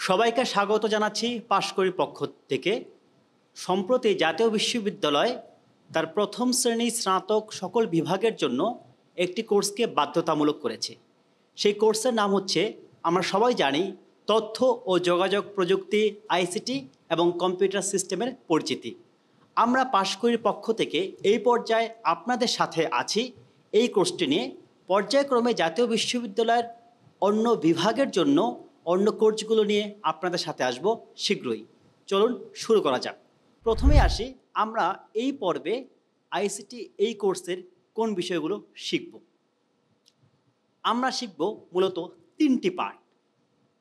সবাইকে স্বাগত জানাচ্ছি পাশকরি পক্ষ থেকে। সম্প্রতি জাতীয় বিশ্ববিদ্যালয় তার প্রথম শ্রেণী স্নাতক সকল বিভাগের জন্য একটি কোর্সকে বাধ্যতামূলক করেছে। সেই কোর্সের নাম হচ্ছে, আমরা সবাই জানি, তথ্য ও যোগাযোগ প্রযুক্তি, আইসিটি এবং কম্পিউটার সিস্টেমের পরিচিতি। আমরা পাশকরির পক্ষ থেকে এই পর্যায়ে আপনাদের সাথে আছি এই কোর্সটি নিয়ে। পর্যায়ক্রমে জাতীয় বিশ্ববিদ্যালয়ের অন্য বিভাগের জন্য অন্য কোর্সগুলো নিয়ে আপনাদের সাথে আসব শীঘ্রই। চলুন শুরু করা যাক। প্রথমে আসি, আমরা এই পর্বে আইসিটি এই কোর্সের কোন বিষয়গুলো শিখব। আমরা শিখব মূলত তিনটি পার্ট।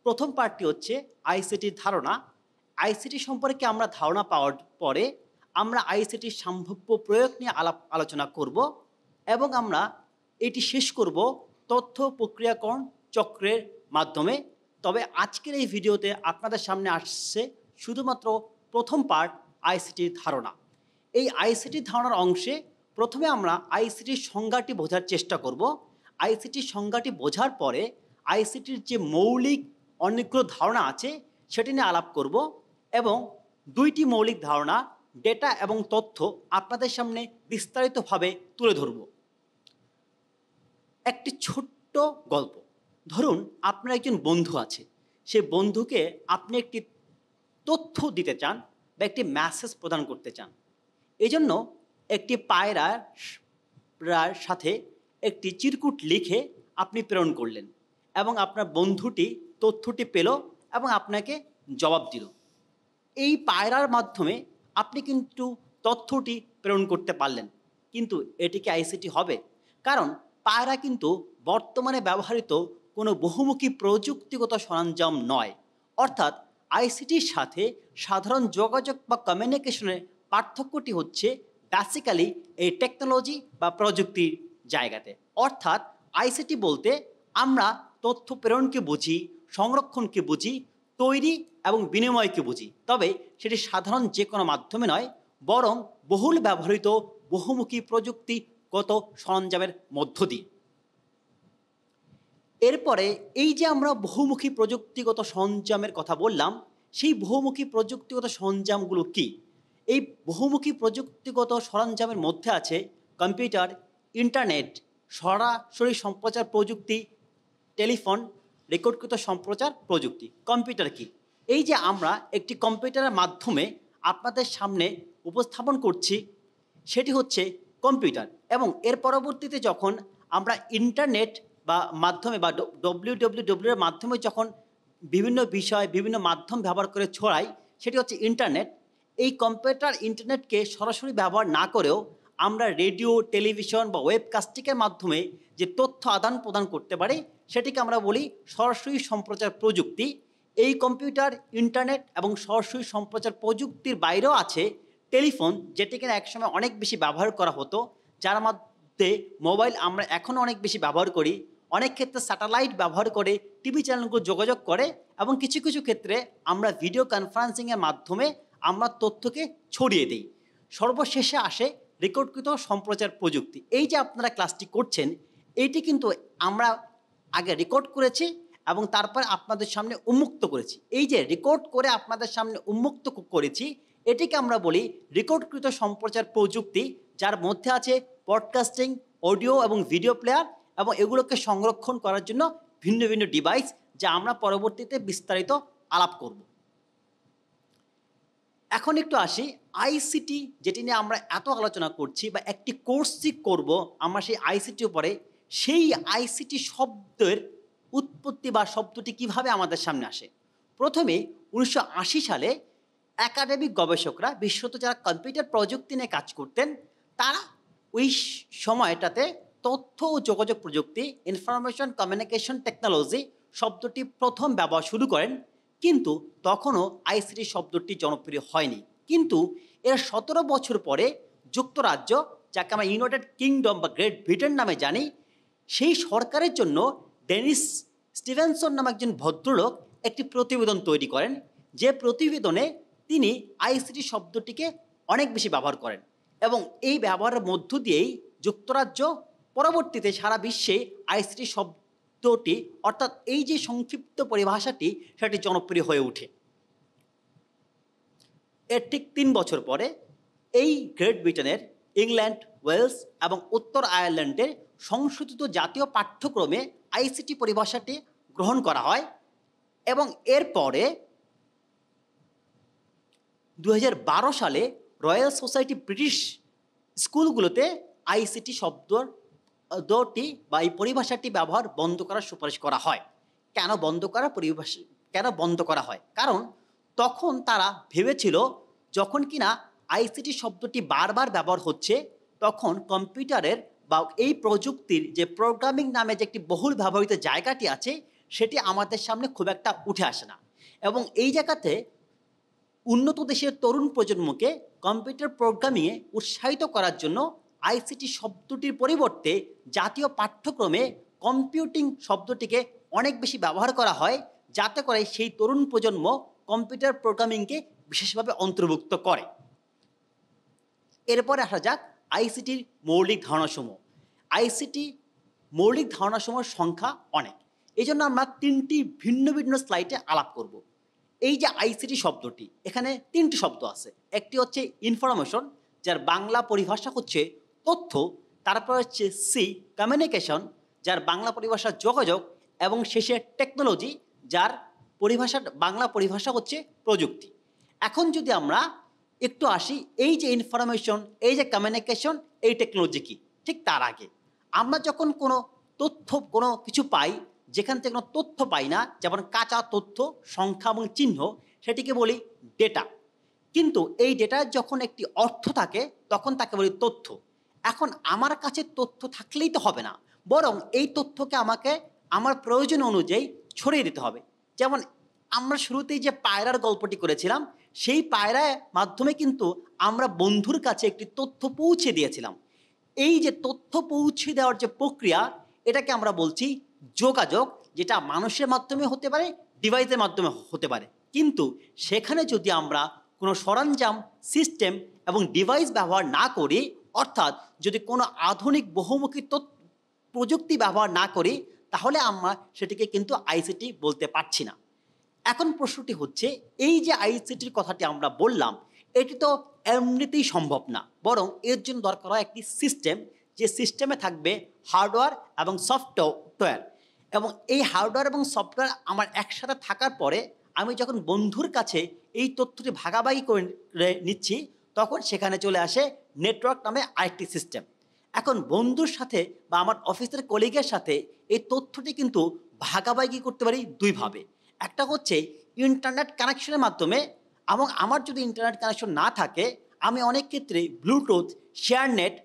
প্রথম পার্টটি হচ্ছে আইসিটির ধারণা। আইসিটি সম্পর্কে আমরা ধারণা পাওয়ার পরে আমরা আইসিটির সম্ভাব্য প্রয়োগ নিয়ে আলোচনা করব এবং আমরা এটি শেষ করব তথ্য প্রক্রিয়াকরণ চক্রের মাধ্যমে। তবে আজকের এই ভিডিওতে আপনাদের সামনে আসছে শুধুমাত্র প্রথম পার্ট, আইসিটির ধারণা। এই আইসিটির ধারণার অংশে প্রথমে আমরা আইসিটির সংজ্ঞাটি বোঝার চেষ্টা করব। আইসিটির সংজ্ঞাটি বোঝার পরে আইসিটির যে মৌলিক অনেকগুলো ধারণা আছে সেটি নিয়ে আলাপ করব এবং দুইটি মৌলিক ধারণা, ডেটা এবং তথ্য, আপনাদের সামনে বিস্তারিতভাবে তুলে ধরব। একটি ছোট্ট গল্প। ধরুন আপনার একজন বন্ধু আছে, সেই বন্ধুকে আপনি একটি তথ্য দিতে চান বা একটি মেসেজ প্রদান করতে চান। এজন্য একটি পায়রার সাথে একটি চিরকুট লিখে আপনি প্রেরণ করলেন এবং আপনার বন্ধুটি তথ্যটি পেল এবং আপনাকে জবাব দিল। এই পায়রার মাধ্যমে আপনি কিন্তু তথ্যটি প্রেরণ করতে পারলেন, কিন্তু এটি কি আইসিটি হবে? কারণ পায়রা কিন্তু বর্তমানে ব্যবহৃত কোনো বহুমুখী প্রযুক্তিগত সরঞ্জাম নয়। অর্থাৎ আইসিটির সাথে সাধারণ যোগাযোগ বা কমিউনিকেশনের পার্থক্যটি হচ্ছে বেসিক্যালি এই টেকনোলজি বা প্রযুক্তির জায়গাতে। অর্থাৎ আইসিটি বলতে আমরা তথ্য প্রেরণকে বুঝি, সংরক্ষণকে বুঝি, তৈরি এবং বিনিময়কে বুঝি। তবে সেটি সাধারণ যে কোনো মাধ্যমে নয়, বরং বহুল ব্যবহৃত বহুমুখী প্রযুক্তিগত সরঞ্জামের মধ্য দিয়ে। এরপরে এই যে আমরা বহুমুখী প্রযুক্তিগত সরঞ্জামের কথা বললাম, সেই বহুমুখী প্রযুক্তিগত সরঞ্জামগুলো কি? এই বহুমুখী প্রযুক্তিগত সরঞ্জামের মধ্যে আছে কম্পিউটার, ইন্টারনেট, সরাসরি সম্প্রচার প্রযুক্তি, টেলিফোন, রেকর্ডকৃত সম্প্রচার প্রযুক্তি। কম্পিউটার কি? এই যে আমরা একটি কম্পিউটারের মাধ্যমে আপনাদের সামনে উপস্থাপন করছি, সেটি হচ্ছে কম্পিউটার। এবং এর পরবর্তীতে যখন আমরা ইন্টারনেট বা মাধ্যমে বা WWW এর মাধ্যমে যখন বিভিন্ন বিষয়, বিভিন্ন মাধ্যম ব্যবহার করে ছড়াই, সেটি হচ্ছে ইন্টারনেট। এই কম্পিউটার ইন্টারনেটকে সরাসরি ব্যবহার না করেও আমরা রেডিও, টেলিভিশন বা ওয়েবকাস্টিংয়ের মাধ্যমে যে তথ্য আদান প্রদান করতে পারি, সেটিকে আমরা বলি সরাসরি সম্প্রচার প্রযুক্তি। এই কম্পিউটার, ইন্টারনেট এবং সরাসরি সম্প্রচার প্রযুক্তির বাইরেও আছে টেলিফোন, যেটিকে একসময় অনেক বেশি ব্যবহার করা হতো, যার মধ্যে মোবাইল আমরা এখনও অনেক বেশি ব্যবহার করি। অনেক ক্ষেত্রে স্যাটেলাইট ব্যবহার করে টিভি চ্যানেলগুলো যোগাযোগ করে এবং কিছু কিছু ক্ষেত্রে আমরা ভিডিও কনফারেন্সিংয়ের মাধ্যমে আমরা তথ্যকে ছড়িয়ে দিই। সর্বশেষে আসে রেকর্ডকৃত সম্প্রচার প্রযুক্তি। এই যে আপনারা ক্লাসটি করছেন, এইটি কিন্তু আমরা আগে রেকর্ড করেছি এবং তারপর আপনাদের সামনে উন্মুক্ত করেছি। এই যে রেকর্ড করে আপনাদের সামনে উন্মুক্ত করেছি, এটিকে আমরা বলি রেকর্ডকৃত সম্প্রচার প্রযুক্তি, যার মধ্যে আছে পডকাস্টিং, অডিও এবং ভিডিও প্লেয়ার এবং এগুলোকে সংরক্ষণ করার জন্য ভিন্ন ভিন্ন ডিভাইস, যা আমরা পরবর্তীতে বিস্তারিত আলাপ করব। এখন একটু আসি আইসিটি, যেটি নিয়ে আমরা এত আলোচনা করছি বা একটি কোর্সই করব আমরা সেই আইসিটির উপরে। সেই আইসিটি শব্দের উৎপত্তি বা শব্দটি কিভাবে আমাদের সামনে আসে? প্রথমে 1980 সালে একাডেমিক গবেষকরা, বিশেষত যারা কম্পিউটার প্রযুক্তি নিয়ে কাজ করতেন, তারা ওই সময়টাতে তথ্য ও যোগাযোগ প্রযুক্তি, ইনফরমেশন কমিউনিকেশন টেকনোলজি শব্দটি প্রথম ব্যবহার শুরু করেন। কিন্তু তখনও আইসিটি শব্দটি জনপ্রিয় হয়নি। কিন্তু এর 17 বছর পরে যুক্তরাজ্য, যাকে আমরা ইউনাইটেড কিংডম বা গ্রেট ব্রিটেন নামে জানি, সেই সরকারের জন্য ডেনিস স্টিভেনসন নামে একজন ভদ্রলোক একটি প্রতিবেদন তৈরি করেন, যে প্রতিবেদনে তিনি আইসিটি শব্দটিকে অনেক বেশি ব্যবহার করেন এবং এই ব্যবহারের মধ্য দিয়েই যুক্তরাজ্য পরবর্তীতে সারা বিশ্বে আইসিটি শব্দ শব্দটি অর্থাৎ এই যে সংক্ষিপ্ত পরিভাষাটি সেটি জনপ্রিয় হয়ে ওঠে। এর ঠিক ৩ বছর পরে এই গ্রেট ব্রিটেনের, ইংল্যান্ড, ওয়েলস এবং উত্তর আয়ারল্যান্ডের সংশোধিত জাতীয় পাঠ্যক্রমে আইসিটি পরিভাষাটি গ্রহণ করা হয় এবং এরপরে ২০১২ সালে রয়্যাল সোসাইটি ব্রিটিশ স্কুলগুলোতে আইসিটি শব্দটি বা এই পরিভাষাটি ব্যবহার বন্ধ করার সুপারিশ করা হয়। কেন বন্ধ করা হয়? কারণ তখন তারা ভেবেছিল যখন কিনা আইসিটি শব্দটি বারবার ব্যবহার হচ্ছে, তখন কম্পিউটারের বা এই প্রযুক্তির যে প্রোগ্রামিং নামে যে একটি বহুল ব্যবহৃত জায়গাটি আছে সেটি আমাদের সামনে খুব একটা উঠে আসে না, এবং এই জায়গাতে উন্নত দেশের তরুণ প্রজন্মকে কম্পিউটার প্রোগ্রামিংয়ে উৎসাহিত করার জন্য আইসিটি শব্দটির পরিবর্তে জাতীয় পাঠ্যক্রমে কম্পিউটিং শব্দটিকে অনেক বেশি ব্যবহার করা হয়, যাতে করে সেই তরুণ প্রজন্ম কম্পিউটার প্রোগ্রামিংকে বিশেষভাবে অন্তর্ভুক্ত করে। এরপরে আসা যাক আইসিটির মৌলিক ধারণাসমূহ। আইসিটি মৌলিক ধারণাসমূহের সংখ্যা অনেক, এই জন্য আমরা 3টি ভিন্ন ভিন্ন স্লাইডে আলাপ করব। এই যে আইসিটি শব্দটি, এখানে 3টি শব্দ আছে। একটি হচ্ছে ইনফরমেশন, যার বাংলা পরিভাষা হচ্ছে তথ্য। তারপর হচ্ছে সি, কমিউনিকেশন, যার বাংলা পরিভাষা যোগাযোগ, এবং শেষে টেকনোলজি, যার বাংলা পরিভাষা হচ্ছে প্রযুক্তি। এখন যদি আমরা একটু আসি এই যে ইনফরমেশন, এই যে কমিউনিকেশন, এই টেকনোলজি কি, ঠিক তার আগে আমরা যখন কোনো কিছু পাই, যেখান থেকে কোনো তথ্য পাই না, যেমন কাঁচা তথ্য, সংখ্যা এবং চিহ্ন, সেটিকে বলি ডেটা। কিন্তু এই ডেটার যখন একটি অর্থ থাকে তখন তাকে বলি তথ্য। এখন আমার কাছে তথ্য থাকলেই তো হবে না, বরং এই তথ্যকে আমাকে আমার প্রয়োজন অনুযায়ী ছড়িয়ে দিতে হবে। যেমন আমরা শুরুতেই যে পায়রার গল্পটি করেছিলাম, সেই পায়রার মাধ্যমে কিন্তু আমরা বন্ধুর কাছে একটি তথ্য পৌঁছে দিয়েছিলাম। এই যে তথ্য পৌঁছে দেওয়ার যে প্রক্রিয়া, এটাকে আমরা বলছি যোগাযোগ, যেটা মানুষের মাধ্যমে হতে পারে, ডিভাইসের মাধ্যমে হতে পারে। কিন্তু সেখানে যদি আমরা কোনো সরঞ্জাম, সিস্টেম এবং ডিভাইস ব্যবহার না করি, অর্থাৎ যদি কোনো আধুনিক বহুমুখী প্রযুক্তি ব্যবহার না করি, তাহলে আমরা সেটিকে কিন্তু আইসিটি বলতে পারছি না। এখন প্রশ্নটি হচ্ছে, এই যে আইসিটির কথাটি আমরা বললাম, এটি তো এমনিতেই সম্ভব না, বরং এর জন্য দরকার হয় একটি সিস্টেম, যে সিস্টেমে থাকবে হার্ডওয়্যার এবং সফটওয়্যার। এবং এই হার্ডওয়্যার এবং সফটওয়্যার আমার একসাথে থাকার পরে আমি যখন বন্ধুর কাছে এই তথ্যটি ভাগাভাগি করে নিচ্ছি, তখন সেখানে চলে আসে নেটওয়ার্ক নামে আরেকটি সিস্টেম। এখন বন্ধুর সাথে বা আমার অফিসের কলিগের সাথে এই তথ্যটি কিন্তু ভাগাভাগি করতে পারি দুইভাবে। একটা হচ্ছে ইন্টারনেট কানেকশনের মাধ্যমে, এবং আমার যদি ইন্টারনেট কানেকশন না থাকে, আমি অনেক ক্ষেত্রে ব্লুটুথ, শেয়ার নেট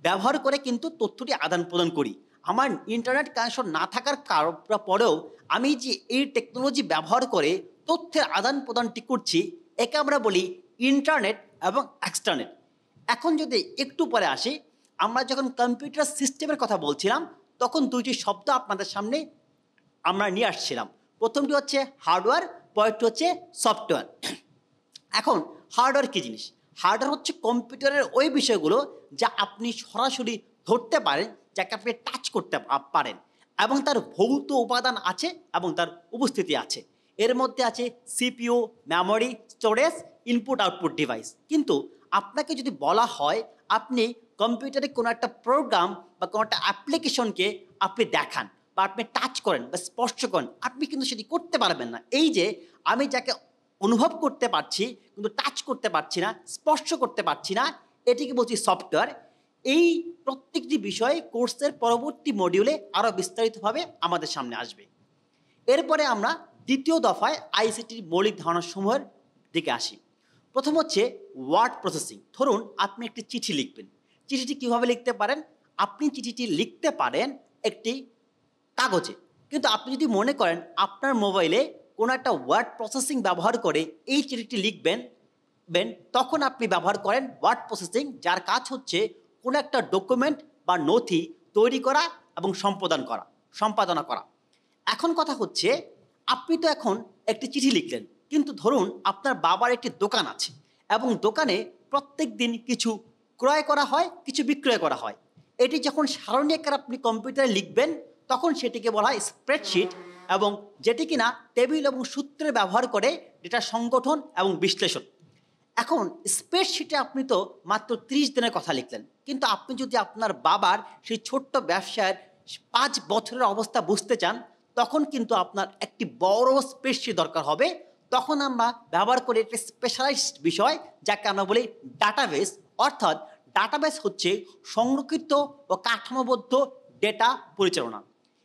ব্যবহার করে কিন্তু তথ্যটি আদান প্রদান করি। আমার ইন্টারনেট কানেকশন না থাকার পরেও আমি যে এই টেকনোলজি ব্যবহার করে তথ্যের আদান প্রদানটি করছি, একে আমরা বলি ইন্টারনেট এবং এক্সটারনেট। এখন যদি একটু পরে আসি, আমরা যখন কম্পিউটার সিস্টেমের কথা বলছিলাম, তখন 2টি শব্দ আপনাদের সামনে আমরা নিয়ে আসছিলাম। প্রথমটি হচ্ছে হার্ডওয়্যার, পরেরটি হচ্ছে সফটওয়্যার। এখন হার্ডওয়্যার কী জিনিস? হার্ডওয়্যার হচ্ছে কম্পিউটারের ওই বিষয়গুলো যা আপনি সরাসরি ধরতে পারেন, যাকে আপনি টাচ করতে পারেন, এবং তার ভৌত উপাদান আছে এবং তার উপস্থিতি আছে। এর মধ্যে আছে CPU, memory, storage, input output device. কিন্তু আপনাকে যদি বলা হয় আপনি কম্পিউটারে কোনো একটা প্রোগ্রাম বা কোনো একটা অ্যাপ্লিকেশনকে আপনি দেখান বা আপনি টাচ করেন বা স্পর্শ করেন, আপনি কিন্তু সেটি করতে পারবেন না। এই যে আমি যাকে অনুভব করতে পারছি কিন্তু টাচ করতে পারছি না, স্পর্শ করতে পারছি না, এটিকে বলছি সফটওয়্যার। এই প্রত্যেকটি বিষয় কোর্সের পরবর্তী মডিউলে আরও বিস্তারিতভাবে আমাদের সামনে আসবে। এরপরে আমরা দ্বিতীয় দফায় আইসিটির মৌলিক ধারণাসমূহের দিকে আসি। প্রথম হচ্ছে ওয়ার্ড প্রসেসিং। ধরুন আপনি একটি চিঠি লিখবেন। চিঠিটি কীভাবে লিখতে পারেন? আপনি চিঠিটি লিখতে পারেন একটি কাগজে, কিন্তু আপনি যদি মনে করেন আপনার মোবাইলে কোনো একটা ওয়ার্ড প্রসেসিং ব্যবহার করে এই চিঠিটি লিখবেন, তখন আপনি ব্যবহার করেন ওয়ার্ড প্রসেসিং, যার কাজ হচ্ছে কোনো একটা ডকুমেন্ট বা নথি তৈরি করা এবং সম্পাদনা করা। এখন কথা হচ্ছে, আপনি তো এখন একটি চিঠি লিখলেন, কিন্তু ধরুন আপনার বাবার একটি দোকান আছে এবং দোকানে প্রত্যেক দিন কিছু ক্রয় করা হয়, কিছু বিক্রয় করা হয়। এটি যখন সারণী আকারে আপনি কম্পিউটারে লিখবেন, তখন সেটিকে বলা হয় স্প্রেডশিট, এবং যেটি কিনা টেবিল এবং সূত্রের ব্যবহার করে ডেটা সংগঠন এবং বিশ্লেষণ। এখন স্প্রেডশিটে আপনি তো মাত্র 30 দিনের কথা লিখলেন, কিন্তু আপনি যদি আপনার বাবার সেই ছোট্ট ব্যবসায়ের 5 বছরের অবস্থা বুঝতে চান, তখন কিন্তু আপনার একটি বড় স্প্রেডশিট দরকার হবে। তখন আমরা ব্যবহার করি একটি স্পেশালাইজড বিষয়, যাকে আমরা বলি ডাটাবেস। অর্থাৎ ডাটাবেস হচ্ছে সংরক্ষিত ও কাঠামোবদ্ধ ডেটা পরিচালনা।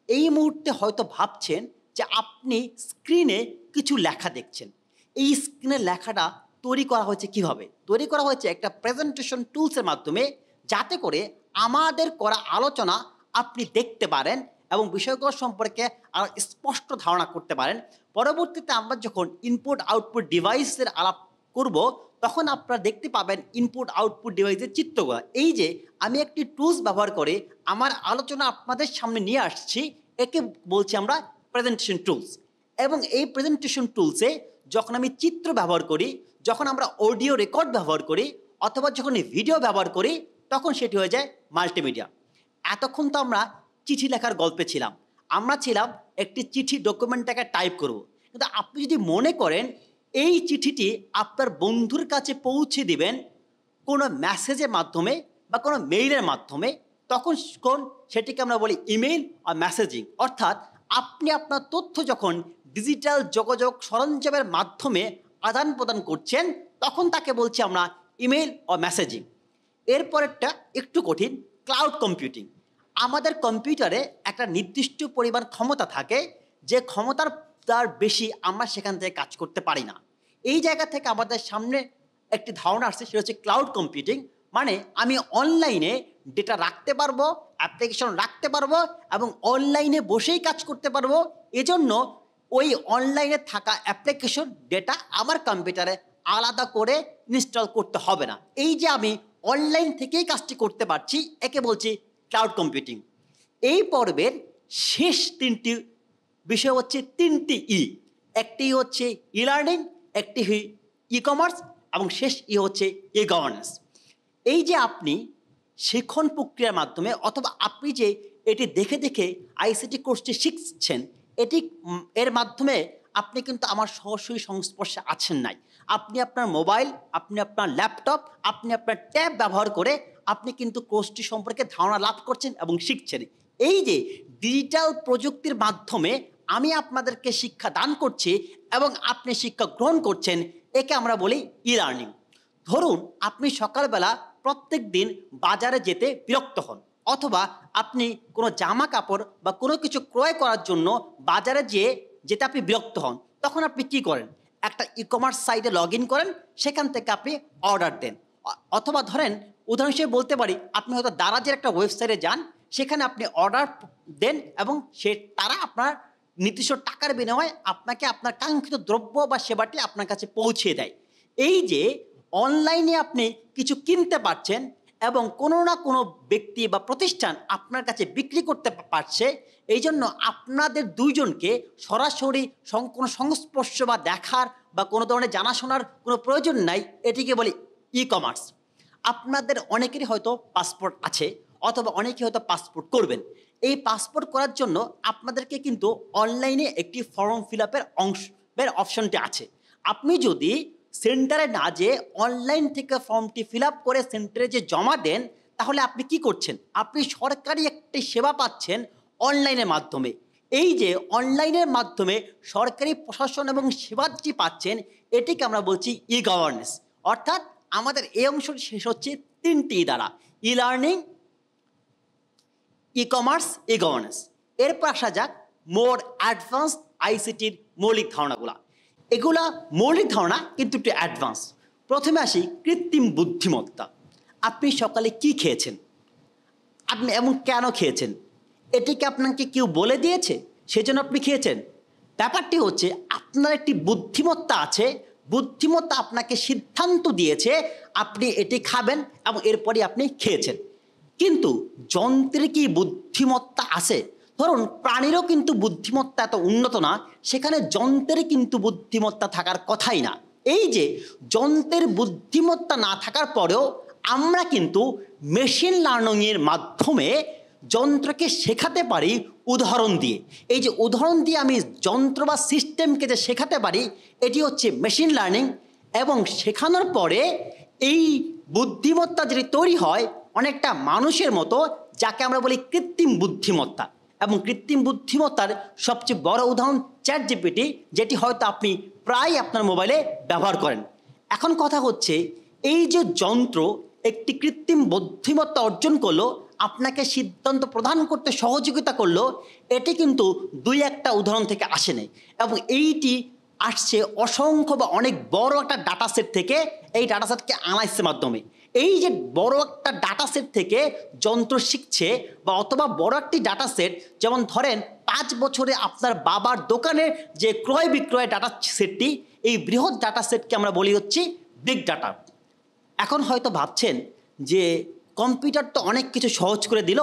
এই মুহূর্তে হয়তো ভাবছেন যে আপনি স্ক্রিনে কিছু লেখা দেখছেন। এই স্ক্রিনের লেখাটা তৈরি করা হয়েছে কিভাবে? তৈরি করা হয়েছে একটা প্রেজেন্টেশন টুলসের মাধ্যমে, যাতে করে আমাদের করা আলোচনা আপনি দেখতে পারেন এবং বিষয়গুলো সম্পর্কে আরও স্পষ্ট ধারণা করতে পারেন। পরবর্তীতে আমরা যখন ইনপুট আউটপুট ডিভাইসের আলাপ করব, তখন আপনারা দেখতে পাবেন ইনপুট আউটপুট ডিভাইসের চিত্রগুলো। এই যে আমি একটি টুলস ব্যবহার করে আমার আলোচনা আপনাদের সামনে নিয়ে আসছি, একে বলছি আমরা প্রেজেন্টেশন টুলস। এবং এই প্রেজেন্টেশন টুলসে যখন আমি চিত্র ব্যবহার করি, যখন আমরা অডিও রেকর্ড ব্যবহার করি, অথবা যখন ভিডিও ব্যবহার করি, তখন সেটি হয়ে যায় মাল্টিমিডিয়া। এতক্ষণ তো আমরা চিঠি লেখার গল্পে ছিলাম, আমরা ছিলাম একটি চিঠি ডকুমেন্টটাকে টাইপ করব। কিন্তু আপনি যদি মনে করেন এই চিঠিটি আপনার বন্ধুর কাছে পৌঁছে দিবেন কোনো মেসেজের মাধ্যমে বা কোনো মেইলের মাধ্যমে, তখন সেটিকে আমরা বলি ইমেইল আর মেসেজিং। অর্থাৎ আপনি আপনার তথ্য যখন ডিজিটাল যোগাযোগ সরঞ্জামের মাধ্যমে আদান প্রদান করছেন, তখন তাকে বলছি আমরা ইমেইল ও মেসেজিং। এরপরেরটা একটু কঠিন, ক্লাউড কম্পিউটিং। আমাদের কম্পিউটারে একটা নির্দিষ্ট পরিমাণ ক্ষমতা থাকে, যে ক্ষমতার তার বেশি আমরা সেখান থেকে কাজ করতে পারি না। এই জায়গা থেকে আমাদের সামনে একটি ধারণা আসছে, সেটা হচ্ছে ক্লাউড কম্পিউটিং। মানে আমি অনলাইনে ডেটা রাখতে পারবো, অ্যাপ্লিকেশন রাখতে পারবো এবং অনলাইনে বসেই কাজ করতে পারবো। এজন্য ওই অনলাইনে থাকা অ্যাপ্লিকেশন ডেটা আমার কম্পিউটারে আলাদা করে ইনস্টল করতে হবে না। এই যে আমি অনলাইন থেকেই কাজটি করতে পারছি, একে বলছি ক্লাউড কম্পিউটিং। এই পর্বের শেষ 3টি বিষয় হচ্ছে 3টি ই। একটি হচ্ছে ই লার্নিং, একটি ই কমার্স এবং শেষ ই হচ্ছে ই গভর্নেন্স। এই যে আপনি শিক্ষণ প্রক্রিয়ার মাধ্যমে, অথবা আপনি যে এটি দেখে দেখে আইসিটি কোর্সটি শিখছেন, এর মাধ্যমে আপনি কিন্তু আমার সরাসরি সংস্পর্শে আছেন নাই। আপনি আপনার মোবাইল, আপনি আপনার ল্যাপটপ, আপনি আপনার ট্যাব ব্যবহার করে আপনি কিন্তু কোর্সটি সম্পর্কে ধারণা লাভ করছেন এবং শিখছেন। এই যে ডিজিটাল প্রযুক্তির মাধ্যমে আমি আপনাদেরকে শিক্ষা দান করছি এবং আপনি শিক্ষা গ্রহণ করছেন, একে আমরা বলি ই লার্নিং। ধরুন আপনি সকালবেলা প্রত্যেক দিন বাজারে যেতে বিরক্ত হন, অথবা আপনি কোনো জামা কাপড় বা কোনো কিছু ক্রয় করার জন্য বাজারে যেতে আপনি বিরক্ত হন, তখন আপনি কি করেন? একটা ই কমার্স সাইটে লগ ইন করেন, সেখান থেকে আপনি অর্ডার দেন। অথবা ধরেন উদাহরণ হিসেবে বলতে পারি, আপনি হয়তো দারাজের একটা ওয়েবসাইটে যান, সেখানে আপনি অর্ডার দেন এবং তারা আপনার নির্দিষ্ট টাকার বিনিময়ে আপনাকে আপনার কাঙ্ক্ষিত দ্রব্য বা সেবাটি আপনার কাছে পৌঁছে দেয়। এই যে অনলাইনে আপনি কিছু কিনতে পারছেন এবং কোনো না কোনো ব্যক্তি বা প্রতিষ্ঠান আপনার কাছে বিক্রি করতে পারছে, এই জন্য আপনাদের দুইজনকে সরাসরি কোনো সংস্পর্শ বা দেখার বা কোনো ধরনের জানাশোনার কোনো প্রয়োজন নাই। এটিকে বলি ই কমার্স। আপনাদের অনেকেরই হয়তো পাসপোর্ট আছে, অথবা অনেকে হয়তো পাসপোর্ট করবেন। এই পাসপোর্ট করার জন্য আপনাদেরকে কিন্তু অনলাইনে একটি ফর্ম ফিল আপের অপশনটি আছে। আপনি যদি সেন্টারে না যেয়ে অনলাইন থেকে ফর্মটি ফিল আপ করে সেন্টারে যে জমা দেন, তাহলে আপনি কি করছেন? আপনি সরকারি একটি সেবা পাচ্ছেন অনলাইনের মাধ্যমে। এই যে অনলাইনের মাধ্যমে সরকারি প্রশাসন এবং সেবাটি পাচ্ছেন, এটিকে আমরা বলছি ই গভর্নেন্স। অর্থাৎ আমাদের এই অংশটি শেষ হচ্ছে 3টি দ্বারা: ই লার্নিং, ই কমার্স, ই গভর্নেন্স। এরপর আসা যাক মোর অ্যাডভান্স আইসিটির মৌলিক ধারণাগুলো। এগুলা মৌলিক ধারণা কিন্তু একটু অ্যাডভান্স। প্রথমে আসি কৃত্রিম বুদ্ধিমত্তা। আপনি সকালে কি খেয়েছেন? আপনি এমন কেন খেয়েছেন? এটিকে আপনাকে কেউ বলে দিয়েছে সেজন্য আপনি খেয়েছেন? ব্যাপারটি হচ্ছে আপনার একটি বুদ্ধিমত্তা আছে, বুদ্ধিমত্তা আপনাকে সিদ্ধান্ত দিয়েছে আপনি এটি খাবেন এবং এরপরই আপনি খেয়েছেন। কিন্তু যন্ত্রের কি বুদ্ধিমত্তা আছে? ধরুন প্রাণীরও কিন্তু বুদ্ধিমত্তা এত উন্নত না, সেখানে যন্ত্রের কিন্তু বুদ্ধিমত্তা থাকার কথাই না। এই যে যন্ত্রের বুদ্ধিমত্তা না থাকার পরেও আমরা কিন্তু মেশিন লার্নিংয়ের মাধ্যমে যন্ত্রকে শেখাতে পারি উদাহরণ দিয়ে। এই যে উদাহরণ দিয়ে আমি যন্ত্র বা সিস্টেমকে যে শেখাতে পারি, এটি হচ্ছে মেশিন লার্নিং। এবং শেখানোর পরে এই বুদ্ধিমত্তা যেটি তৈরি হয় অনেকটা মানুষের মতো, যাকে আমরা বলি কৃত্রিম বুদ্ধিমত্তা। এবং কৃত্রিম বুদ্ধিমত্তার সবচেয়ে বড় উদাহরণ চ্যাটজিপিটি, যেটি হয়তো আপনি প্রায় আপনার মোবাইলে ব্যবহার করেন। এখন কথা হচ্ছে, এই যে যন্ত্র একটি কৃত্রিম বুদ্ধিমত্তা অর্জন করলো, আপনাকে সিদ্ধান্ত প্রদান করতে সহযোগিতা করলো, এটি কিন্তু দুই একটা উদাহরণ থেকে আসে নাই। এবং এইটি আসছে অসংখ্য বা অনেক বড় একটা ডাটা সেট থেকে, এই ডাটা সেটকে অ্যানালাইসিসের মাধ্যমে। এই যে বড় একটা ডাটা সেট থেকে যন্ত্র শিখছে, বা অথবা বড় একটি ডাটা সেট, যেমন ধরেন 5 বছরে আপনার বাবার দোকানের যে ক্রয় বিক্রয় ডাটা সেটটি, এই বৃহৎ ডাটা সেটকে আমরা বলি হচ্ছে বিগ ডাটা। এখন হয়তো ভাবছেন যে কম্পিউটার তো অনেক কিছু সহজ করে দিল।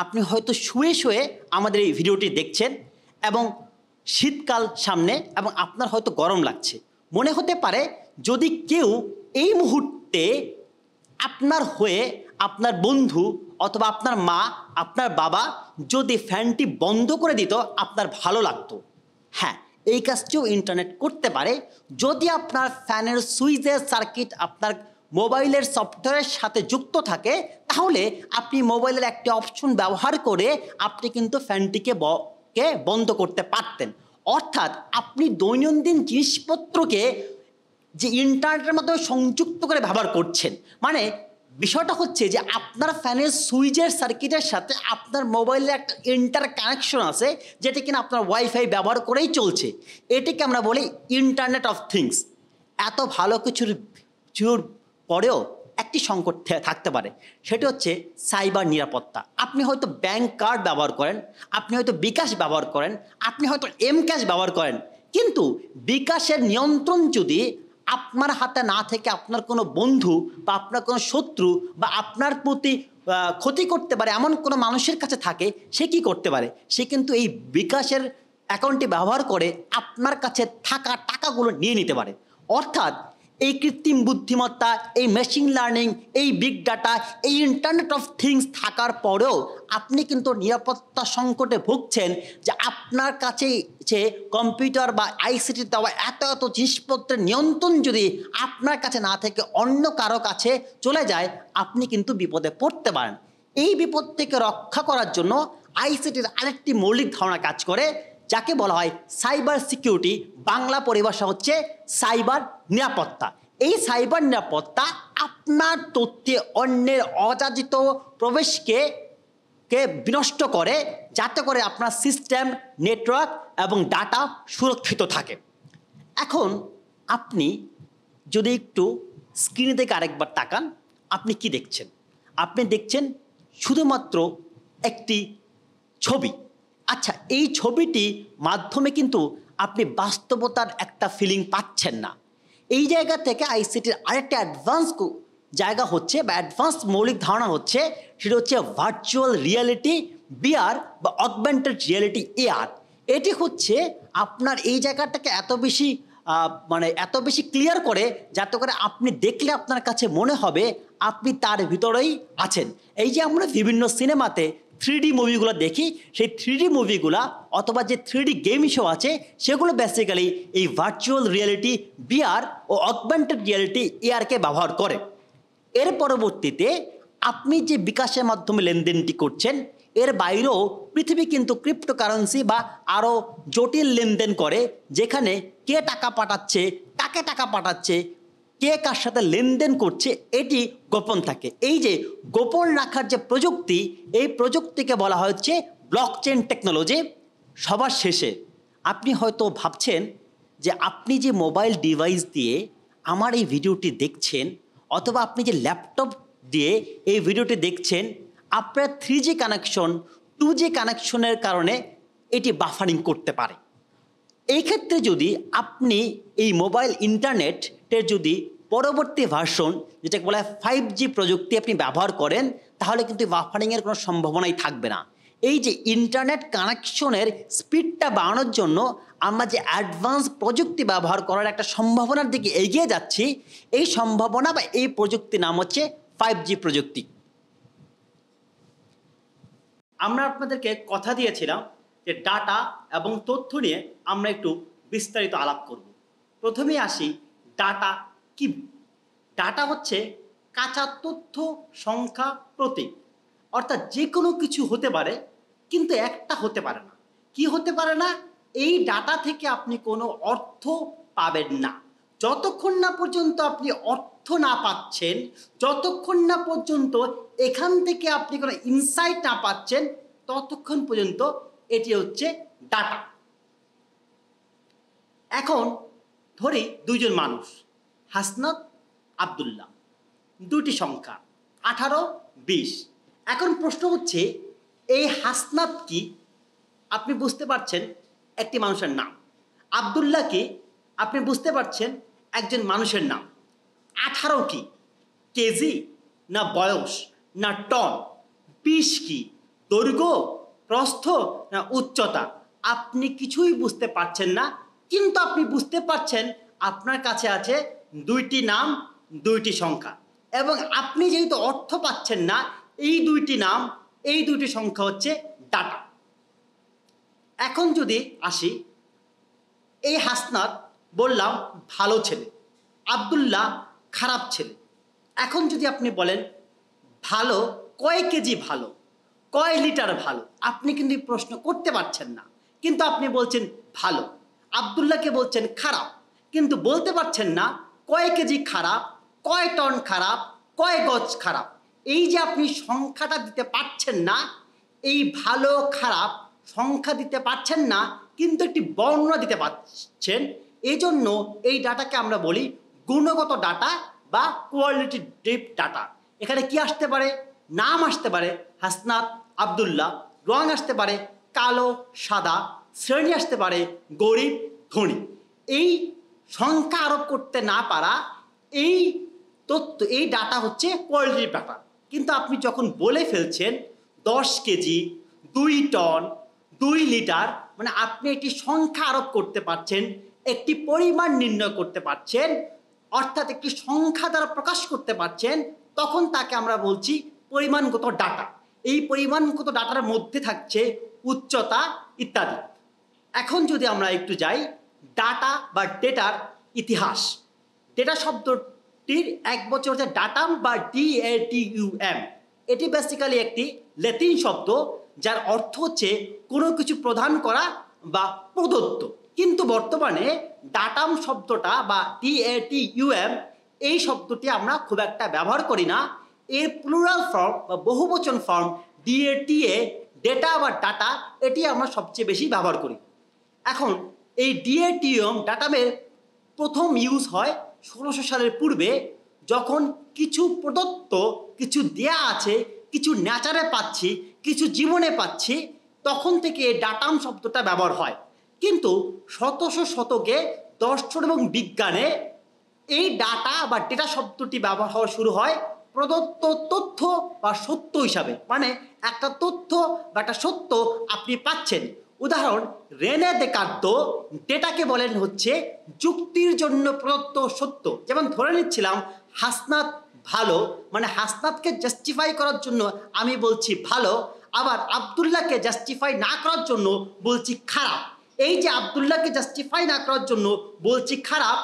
আপনি হয়তো শুয়ে শুয়ে আমাদের এই ভিডিওটি দেখছেন, এবং শীতকাল সামনে, এবং আপনার হয়তো গরম লাগছে। মনে হতে পারে যদি কেউ এই মুহূর্তে আপনার হয়ে, আপনার বন্ধু অথবা আপনার মা, আপনার বাবা যদি ফ্যানটি বন্ধ করে দিত, আপনার ভালো লাগতো। হ্যাঁ, এই কাজটিও ইন্টারনেট করতে পারে যদি আপনার ফ্যানের সুইচের সার্কিট আপনার মোবাইলের সফটওয়্যারের সাথে যুক্ত থাকে। তাহলে আপনি মোবাইলের একটি অপশন ব্যবহার করে আপনি কিন্তু ফ্যানটিকে বন্ধ করতে পারতেন। অর্থাৎ আপনি দৈনন্দিন জিনিসপত্রকে যে ইন্টারনেটের মাধ্যমে সংযুক্ত করে ব্যবহার করছেন, মানে বিষয়টা হচ্ছে যে আপনার ফ্যানের সুইচের সার্কিটের সাথে আপনার মোবাইলের একটা ইন্টার কানেকশন আছে, যেটি কিনা আপনার ওয়াইফাই ব্যবহার করেই চলছে। এটিকে আমরা বলি ইন্টারনেট অফ থিংস। এত ভালো কিছুর পরেও একটি সংকট থাকতে পারে, সেটি হচ্ছে সাইবার নিরাপত্তা। আপনি হয়তো ব্যাংক কার্ড ব্যবহার করেন, আপনি হয়তো বিকাশ ব্যবহার করেন, আপনি হয়তো এম ক্যাশ ব্যবহার করেন, কিন্তু বিকাশের নিয়ন্ত্রণ যদি আপনার হাতে না থেকে আপনার কোনো বন্ধু বা আপনার কোনো শত্রু বা আপনার প্রতি ক্ষতি করতে পারে এমন কোনো মানুষের কাছে থাকে, সে কি করতে পারে? সে কিন্তু এই বিকাশের অ্যাকাউন্টটি ব্যবহার করে আপনার কাছে থাকা টাকাগুলো নিয়ে নিতে পারে। অর্থাৎ এই কৃত্রিম বুদ্ধিমত্তা, এই মেশিন লার্নিং, এই বিগ ডাটা, এই ইন্টারনেট অফ থিংস থাকার পরেও আপনি কিন্তু নিরাপত্তা সংকটে ভুগছেন, যে আপনার কাছে যে কম্পিউটার বা আইসিটি দেওয়া এত এত জিনিসপত্রের নিয়ন্ত্রণ যদি আপনার কাছে না থেকে অন্য কারো কাছে চলে যায়, আপনি কিন্তু বিপদে পড়তে পারেন। এই বিপদ থেকে রক্ষা করার জন্য আইসিটির আরেকটি মৌলিক ধারণা কাজ করে, যাকে বলা হয় সাইবার সিকিউরিটি। বাংলা পরিভাষা হচ্ছে সাইবার নিরাপত্তা। এই সাইবার নিরাপত্তা আপনার তথ্যে অন্যের অযাচিত প্রবেশকে বিনষ্ট করে, যাতে করে আপনার সিস্টেম, নেটওয়ার্ক এবং ডাটা সুরক্ষিত থাকে। এখন আপনি যদি একটু স্ক্রিনে থেকে আরেকবার তাকান, আপনি কি দেখছেন? আপনি দেখছেন শুধুমাত্র একটি ছবি। আচ্ছা, এই ছবিটি মাধ্যমে কিন্তু আপনি বাস্তবতার একটা ফিলিং পাচ্ছেন না। এই জায়গা থেকে আইসিটির আরেকটা অ্যাডভান্স জায়গা হচ্ছে, বা অ্যাডভান্স মৌলিক ধারণা হচ্ছে, সেটা হচ্ছে ভার্চুয়াল রিয়ালিটি, বিআর বা অগমেন্টেড রিয়ালিটি, এআর। এটি হচ্ছে আপনার এই জায়গাটাকে এত বেশি ক্লিয়ার করে, যাতে করে আপনি দেখলে আপনার কাছে মনে হবে আপনি তার ভিতরেই আছেন। এই যে আমরা বিভিন্ন সিনেমাতে 3D মুভিগুলো দেখি, সেই 3D মুভিগুলা অথবা যে 3D গেম শো আছে, সেগুলো বেসিক্যালি এই ভার্চুয়াল রিয়ালিটি, বিআর ও অগমেন্টেড রিয়ালিটি, এআরকে ব্যবহার করে। এর পরবর্তীতে আপনি যে বিকাশের মাধ্যমে লেনদেনটি করছেন, এর বাইরেও পৃথিবী কিন্তু ক্রিপ্টোকারেন্সি বা আরও জটিল লেনদেন করে, যেখানে কে টাকা পাঠাচ্ছে, কাকে টাকা পাঠাচ্ছে, কে কার সাথে লেনদেন করছে, এটি গোপন থাকে। এই যে গোপন রাখার যে প্রযুক্তি, এই প্রযুক্তিকে বলা হচ্ছে ব্লকচেন টেকনোলজি। সবার শেষে আপনি হয়তো ভাবছেন যে আপনি যে মোবাইল ডিভাইস দিয়ে আমার এই ভিডিওটি দেখছেন, অথবা আপনি যে ল্যাপটপ দিয়ে এই ভিডিওটি দেখছেন, আপনার 3G কানেকশন 2G কানেকশনের কারণে এটি বাফারিং করতে পারে। এই ক্ষেত্রে যদি আপনি এই মোবাইল ইন্টারনেটের যদি পরবর্তী ভার্সন, যেটাকে বলা হয় 5G প্রযুক্তি, আপনি ব্যবহার করেন, তাহলে কিন্তু বাফারিংয়ের কোনো সম্ভাবনাই থাকবে না। এই যে ইন্টারনেট কানেকশনের স্পিডটা বাড়ানোর জন্য আমরা যে অ্যাডভান্স প্রযুক্তি ব্যবহার করার একটা সম্ভাবনার দিকে এগিয়ে যাচ্ছি, এই সম্ভাবনা বা এই প্রযুক্তির নাম হচ্ছে 5G প্রযুক্তি। আমরা আপনাদেরকে কথা দিয়েছিলাম যে ডাটা এবং তথ্য নিয়ে আমরা একটু বিস্তারিত আলাপ করব। প্রথমেই আসি, ডাটা কি? ডাটা হচ্ছে কাঁচা তথ্য, সংখ্যা, প্রতীক। অর্থাৎ যে কোনো কিছু হতে পারে, কিন্তু একটা হতে পারে না। কি হতে পারে না? এই ডাটা থেকে আপনি কোনো অর্থ পাবেন না। যতক্ষণ না পর্যন্ত আপনি অর্থ না পাচ্ছেন, যতক্ষণ না পর্যন্ত এখান থেকে আপনি কোনো ইনসাইট না পাচ্ছেন, ততক্ষণ পর্যন্ত এটি হচ্ছে ডাটা। এখন ধরি দুইজন মানুষ, হাসনাত, আব্দুল্লাহ, দুটি সংখ্যা 18, 20। এখন প্রশ্ন হচ্ছে, এই হাসনাত কি? আপনি বুঝতে পারছেন একটি মানুষের নাম। আব্দুল্লাহ কি? আপনি বুঝতে পারছেন একজন মানুষের নাম। 18 কি? কেজি না বয়স না টন? 20 কি? দৈর্ঘ্য, প্রস্থ না উচ্চতা? আপনি কিছুই বুঝতে পারছেন না, কিন্তু আপনি বুঝতে পারছেন আপনার কাছে আছে দুইটি নাম, দুইটি সংখ্যা, এবং আপনি যেহেতু অর্থ পাচ্ছেন না, এই দুইটি নাম, এই দুইটি সংখ্যা হচ্ছে ডাটা। এখন যদি আসি, এই হাসনাত বললাম ভালো ছেলে, আব্দুল্লাহ খারাপ ছেলে। এখন যদি আপনি বলেন ভালো, কয় কেজি ভালো, কয় লিটার ভালো, আপনি কিন্তু প্রশ্ন করতে পারছেন না, কিন্তু আপনি বলছেন ভালো। আব্দুল্লাহকে বলছেন খারাপ, কিন্তু বলতে পারছেন না কয় কেজি খারাপ, কয় টন খারাপ, কয় গজ খারাপ। এই যে আপনি সংখ্যাটা দিতে পারছেন না, এই ভালো খারাপ সংখ্যা দিতে পারছেন না, কিন্তু একটি বর্ণনা দিতে পারছেন। এই জন্য এই ডাটাকে আমরা বলি গুণগত ডাটা বা কোয়ালিটেটিভ ডাটা। এখানে কি আসতে পারে? নাম আসতে পারে হাসনাত, আব্দুল্লাহ, রং আসতে পারে কালো, সাদা, শ্রেণী আসতে পারে গরিব, ধনী। এই সংখ্যা আরোপ করতে না পারা, এই তথ্য, এই ডাটা হচ্ছে কোয়ালিটিভ ডাটা। কিন্তু আপনি যখন বলে ফেলছেন 10 কেজি, 2 টন, 2 লিটার, মানে আপনি একটি সংখ্যা আরোপ করতে পারছেন, একটি পরিমাণ নির্ণয় করতে পারছেন, অর্থাৎ একটি সংখ্যা দ্বারা প্রকাশ করতে পারছেন, তখন তাকে আমরা বলছি পরিমাণগত ডাটা। এই পরিমাণগত ডাটার মধ্যে থাকছে উচ্চতা ইত্যাদি। এখন যদি আমরা একটু যাই ডাটা বা ডেটার ইতিহাস। ডেটা শব্দটির এক বছর হচ্ছে ডাটাম বা DATUM। এটি বেসিক্যালি একটি ল্যাটিন শব্দ, যার অর্থ হচ্ছে কোনো কিছু প্রদান করা বা প্রদত্ত। কিন্তু বর্তমানে ডাটাম শব্দটা বা DATUM, এই শব্দটি আমরা খুব একটা ব্যবহার করি না। এর প্লুরাল ফর্ম বা বহুবচন ফর্ম DATA, ডেটা বা ডাটা, এটি আমরা সবচেয়ে বেশি ব্যবহার করি। এখন এই DATUM ডাটামের প্রথম ইউজ হয় 1600 সালের পূর্বে, যখন কিছু প্রদত্ত, কিছু দেয়া আছে, কিছু ন্যাচারে পাচ্ছি, কিছু জীবনে পাচ্ছি, তখন থেকে এই ডাটাম শব্দটা ব্যবহার হয়। কিন্তু 1700 শতকে দর্শন এবং বিজ্ঞানে এই ডাটা বা ডেটা শব্দটি ব্যবহার হওয়া শুরু হয় প্রদত্ত তথ্য বা সত্য হিসাবে। মানে একটা তথ্য বা একটা সত্য আপনি পাচ্ছেন। উদাহরণ, রেনে দেকার্তো ডেটাকে বলেন হচ্ছে যুক্তির জন্য প্রদত্ত সত্য। যেমন ধরে নিচ্ছিলাম হাসনাত ভালো, মানে হাসনাতকে জাস্টিফাই করার জন্য আমি বলছি ভালো, আবার আব্দুল্লাহকে জাস্টিফাই না করার জন্য বলছি খারাপ। এই যে আব্দুল্লাহকে জাস্টিফাই না করার জন্য বলছি খারাপ,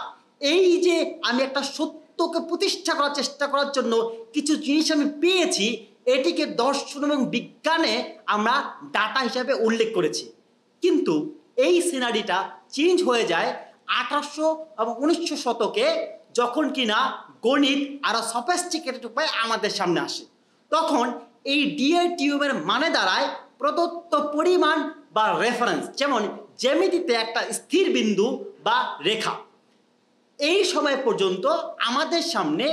এই যে আমি একটা সত্যকে প্রতিষ্ঠা করার চেষ্টা করার জন্য কিছু জিনিস আমি পেয়েছি, এটিকে দর্শন এবং বিজ্ঞানে আমরা ডাটা হিসাবে উল্লেখ করেছি। কিন্তু এই সিনারিটা চেঞ্জ হয়ে যায় 1800 এবং 1900 শতকে, যখন কিনা গণিত আরো সফিস্টিকেটেড উপায়ে আমাদের সামনে আসে। তখন এই DATUM এর মানে দাঁড়ায় প্রদত্ত পরিমাণ বা রেফারেন্স। যেমন জ্যামিতিতে একটা স্থির বিন্দু বা রেখা। এই সময় পর্যন্ত আমাদের সামনে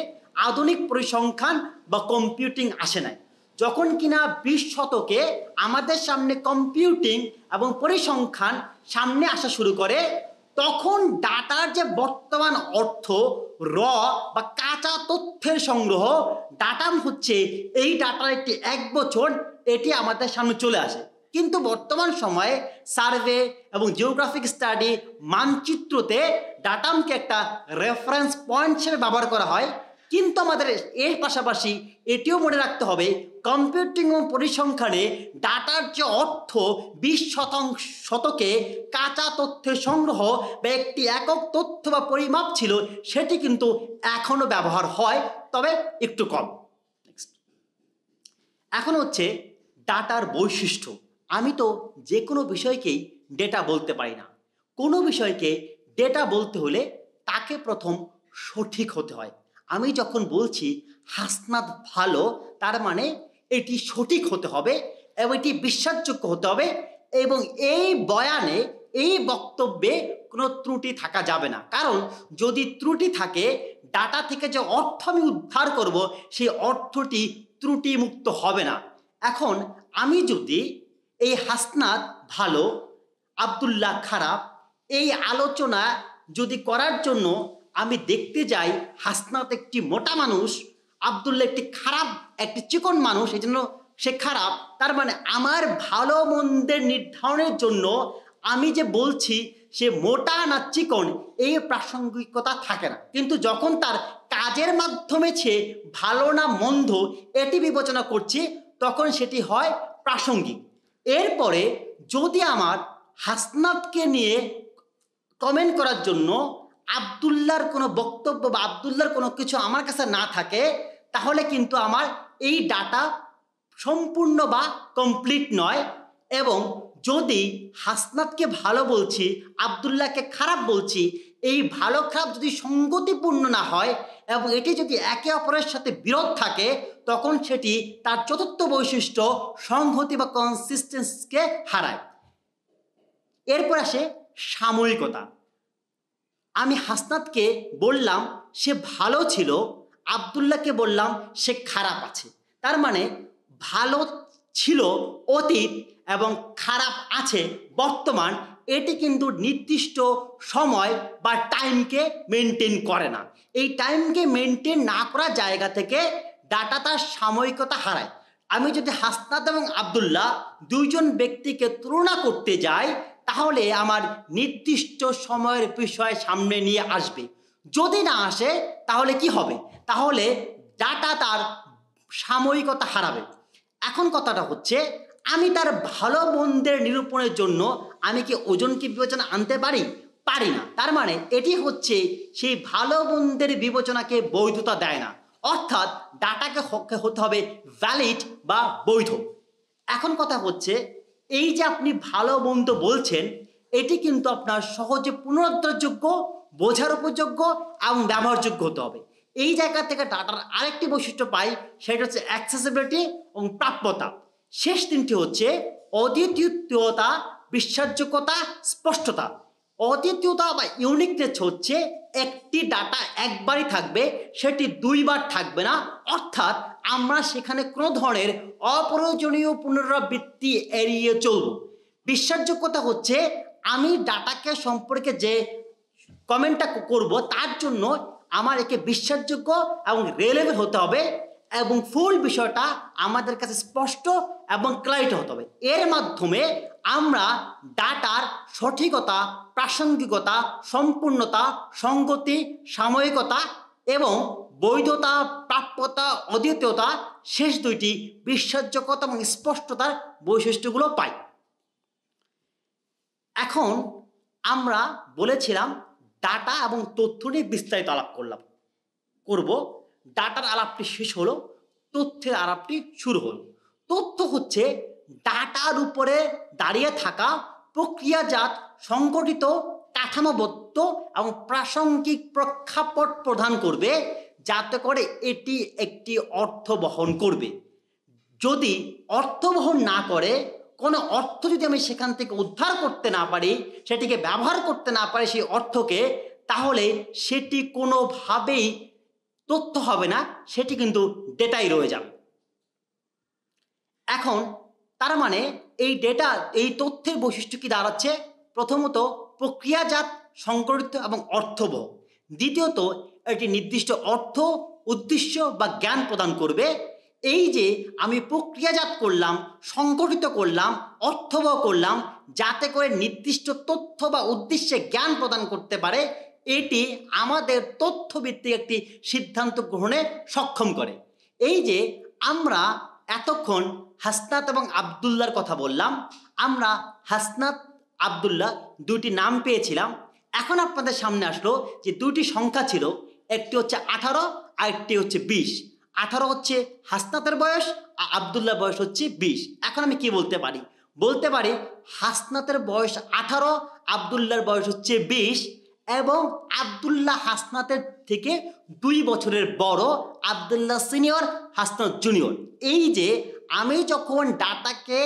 আধুনিক পরিসংখ্যান বা কম্পিউটিং আসে নাই। যখন কিনা 20 শতকে আমাদের সামনে কম্পিউটিং এবং পরিসংখ্যান সামনে আসা শুরু করে, তখন ডাটার যে বর্তমান অর্থ র বা কাঁচা তথ্যের সংগ্রহ, ডাটাম হচ্ছে এই ডাটার একটি এক বছর, এটি আমাদের সামনে চলে আসে। কিন্তু বর্তমান সময়ে সার্ভে এবং জিওগ্রাফিক স্টাডি, মানচিত্রতে ডাটামকে একটা রেফারেন্স পয়েন্ট হিসেবে ব্যবহার করা হয়। কিন্তু আমাদের এর পাশাপাশি এটিও মনে রাখতে হবে কম্পিউটিং ও পরিসংখ্যানে ডাটার যে অর্থ 20 শতকে কাঁচা তথ্যের সংগ্রহ বা একটি একক তথ্য বা পরিমাপ ছিল, সেটি কিন্তু এখনো ব্যবহার হয়, তবে একটু কম। এখন হচ্ছে ডাটার বৈশিষ্ট্য। আমি তো যে কোনো বিষয়কেই ডেটা বলতে পারি না। কোনো বিষয়কে ডেটা বলতে হলে তাকে প্রথম সঠিক হতে হয়। আমি যখন বলছি হাসনাত ভালো, তার মানে এটি সঠিক হতে হবে এবং এটি বিশ্বাসযোগ্য হতে হবে, এবং এই বয়ানে, এই বক্তব্যে কোনো ত্রুটি থাকা যাবে না। কারণ যদি ত্রুটি থাকে, ডাটা থেকে যে অর্থ আমি উদ্ধার করব সেই অর্থটি ত্রুটিমুক্ত হবে না। এখন আমি যদি এই হাসনাত ভালো, আব্দুল্লাহ খারাপ, এই আলোচনা যদি করার জন্য আমি দেখতে যাই হাসনাত একটি মোটা মানুষ, আব্দুল্লাহ একটি খারাপ, একটি চিকন মানুষ, এই জন্য সে খারাপ, তার মানে আমার ভালো মন্দের নির্ধারণের জন্য আমি যে বলছি সে মোটা না চিকন এই প্রাসঙ্গিকতা থাকে না। কিন্তু যখন তার কাজের মাধ্যমে সে ভালো না মন্দ এটি বিবেচনা করছি, তখন সেটি হয় প্রাসঙ্গিক। এরপরে যদি আমার হাসনাতকে নিয়ে কমেন্ট করার জন্য আব্দুল্লাহর কোনো বক্তব্য বা আব্দুল্লাহর কোনো কিছু আমার কাছে না থাকে, তাহলে কিন্তু আমার এই ডাটা সম্পূর্ণ বা কমপ্লিট নয়। এবং যদি হাসনাতকে ভালো বলছি, আব্দুল্লাহকে খারাপ বলছি, এই ভালো খারাপ যদি সঙ্গতিপূর্ণ না হয় এবং এটি যদি একে অপরের সাথে বিরোধ থাকে, তখন সেটি তার চতুর্থ বৈশিষ্ট্য সংহতি বা কনসিস্টেন্সকে হারায়। এরপর আসে সাময়িকতা। আমি হাসনাতকে বললাম সে ভালো ছিল, আব্দুল্লাহকে বললাম সে খারাপ আছে, তার মানে ভালো ছিল অতীত এবং খারাপ আছে বর্তমান, এটি কিন্তু নির্দিষ্ট সময় বা টাইমকে মেনটেন করে না। এই টাইমকে মেনটেন না করার জায়গা থেকে ডাটা তার সাময়িকতা হারায়। আমি যদি হাসনাত এবং আব্দুল্লাহ দুইজন ব্যক্তিকে তুলনা করতে যাই, তাহলে আমার নির্দিষ্ট সময়ের বিষয় সামনে নিয়ে আসবে। যদি না আসে তাহলে কি হবে? তাহলে ডাটা তার সাময়িকতা হারাবে। এখন কথাটা হচ্ছে, আমি তার ভালো মন্দের নিরূপণের জন্য আমি কি ওজনকে বিবেচনা আনতে পারি? পারি না। তার মানে এটি হচ্ছে সেই ভালো মন্দের বিবেচনাকে বৈধতা দেয় না। অর্থাৎ ডাটাকে হতে হবে ভ্যালিড বা বৈধ। এখন কথা হচ্ছে, এই যে আপনি ভালো মন্দ বলছেন, এটি কিন্তু আপনার সহজে পুনরুদ্ধারযোগ্য, বোঝার উপযোগ্য এবং ব্যবহারযোগ্য হতে হবে। এই জায়গা থেকে ডাটার আরেকটি বৈশিষ্ট্য পাই, সেটা হচ্ছে অ্যাক্সেসিবিলিটি এবং প্রাপ্যতা। শেষ তিনটি হচ্ছে অদ্বিতীয়তা, বিশ্বাসযোগ্যতা, স্পষ্টতা। অদ্বিতীয়তা বা ইউনিকনেস হচ্ছে একটি ডাটা একবারই থাকবে, সেটি দুইবার থাকবে না। অর্থাৎ আমরা সেখানে কোনো ধরনের অপ্রয়োজনীয় পুনরাবৃত্তি এড়িয়ে চলব। বিশ্বাসযোগ্যতা হচ্ছে আমি ডাটাকে সম্পর্কে যে কমেন্টটা করব তার জন্য আমার একে বিশ্বাসযোগ্য এবং রিলেভেন্ট হতে হবে, এবং ফুল বিষয়টা আমাদের কাছে স্পষ্ট এবং ক্লারিট হতে হবে। এর মাধ্যমে আমরা ডাটার সঠিকতা, প্রাসঙ্গিকতা, সম্পূর্ণতা, সঙ্গতি, সাময়িকতা এবং বৈধতা, প্রাপ্যতা, অদ্বিতীয়তা, শেষ দুইটি বিশ্বাসযোগ্যতা এবং স্পষ্টতার বৈশিষ্ট্যগুলো পাই। এখন আমরা বলেছিলাম ডাটা এবং তথ্য নিয়ে বিস্তারিত আলাপ করব। ডাটার আলাপটি শেষ হলো, তথ্যের আলাপটি শুরু হলো। তথ্য হচ্ছে ডাটার উপরে দাঁড়িয়ে থাকা প্রক্রিয়াজাত, সংগঠিত, কাঠামোবদ্ধ এবং প্রাসঙ্গিক প্রেক্ষাপট প্রদান করবে, যাতে করে এটি একটি অর্থ বহন করবে। যদি অর্থ বহন না করে, কোনো অর্থ যদি আমি সেখান থেকে উদ্ধার করতে না পারি, সেটিকে ব্যবহার করতে না পারি সেই অর্থকে, তাহলে সেটি কোনোভাবেই তথ্য হবে না, সেটি কিন্তু ডেটাই রয়ে যাবে। এখন তার মানে এই ডেটা, এই তথ্যের বৈশিষ্ট্য কি দাঁড়াচ্ছে? প্রথমত প্রক্রিয়াজাত, সংগঠিত এবং অর্থবহ। দ্বিতীয়ত এটি নির্দিষ্ট অর্থ, উদ্দেশ্য বা জ্ঞান প্রদান করবে। এই যে আমি প্রক্রিয়াজাত করলাম, সংগঠিত করলাম, অর্থবহ করলাম, যাতে করে নির্দিষ্ট তথ্য বা উদ্দেশ্যে জ্ঞান প্রদান করতে পারে, এটি আমাদের তথ্যভিত্তিক একটি সিদ্ধান্ত গ্রহণে সক্ষম করে। এই যে আমরা এতক্ষণ হাসনাত এবং আবদুল্লাহর কথা বললাম, আমরা হাসনাত আবদুল্লাহ দুটি নাম পেয়েছিলাম। এখন আপনাদের সামনে আসলো যে দুটি সংখ্যা ছিল, একটি হচ্ছে 18 আর একটি হচ্ছে 20। 18 হচ্ছে হাসনাতের বয়স আর আবদুল্লাহর বয়স হচ্ছে 20। এখন আমি কি বলতে পারি? বলতে পারি হাসনাতের বয়স 18, আবদুল্লাহর বয়স হচ্ছে 20 এবং আবদুল্লাহ হাসনাতের থেকে 2 বছরের বড়, আবদুল্লাহ সিনিয়র, হাসনাত জুনিয়র। এই যে আমি যখন ডাটাকে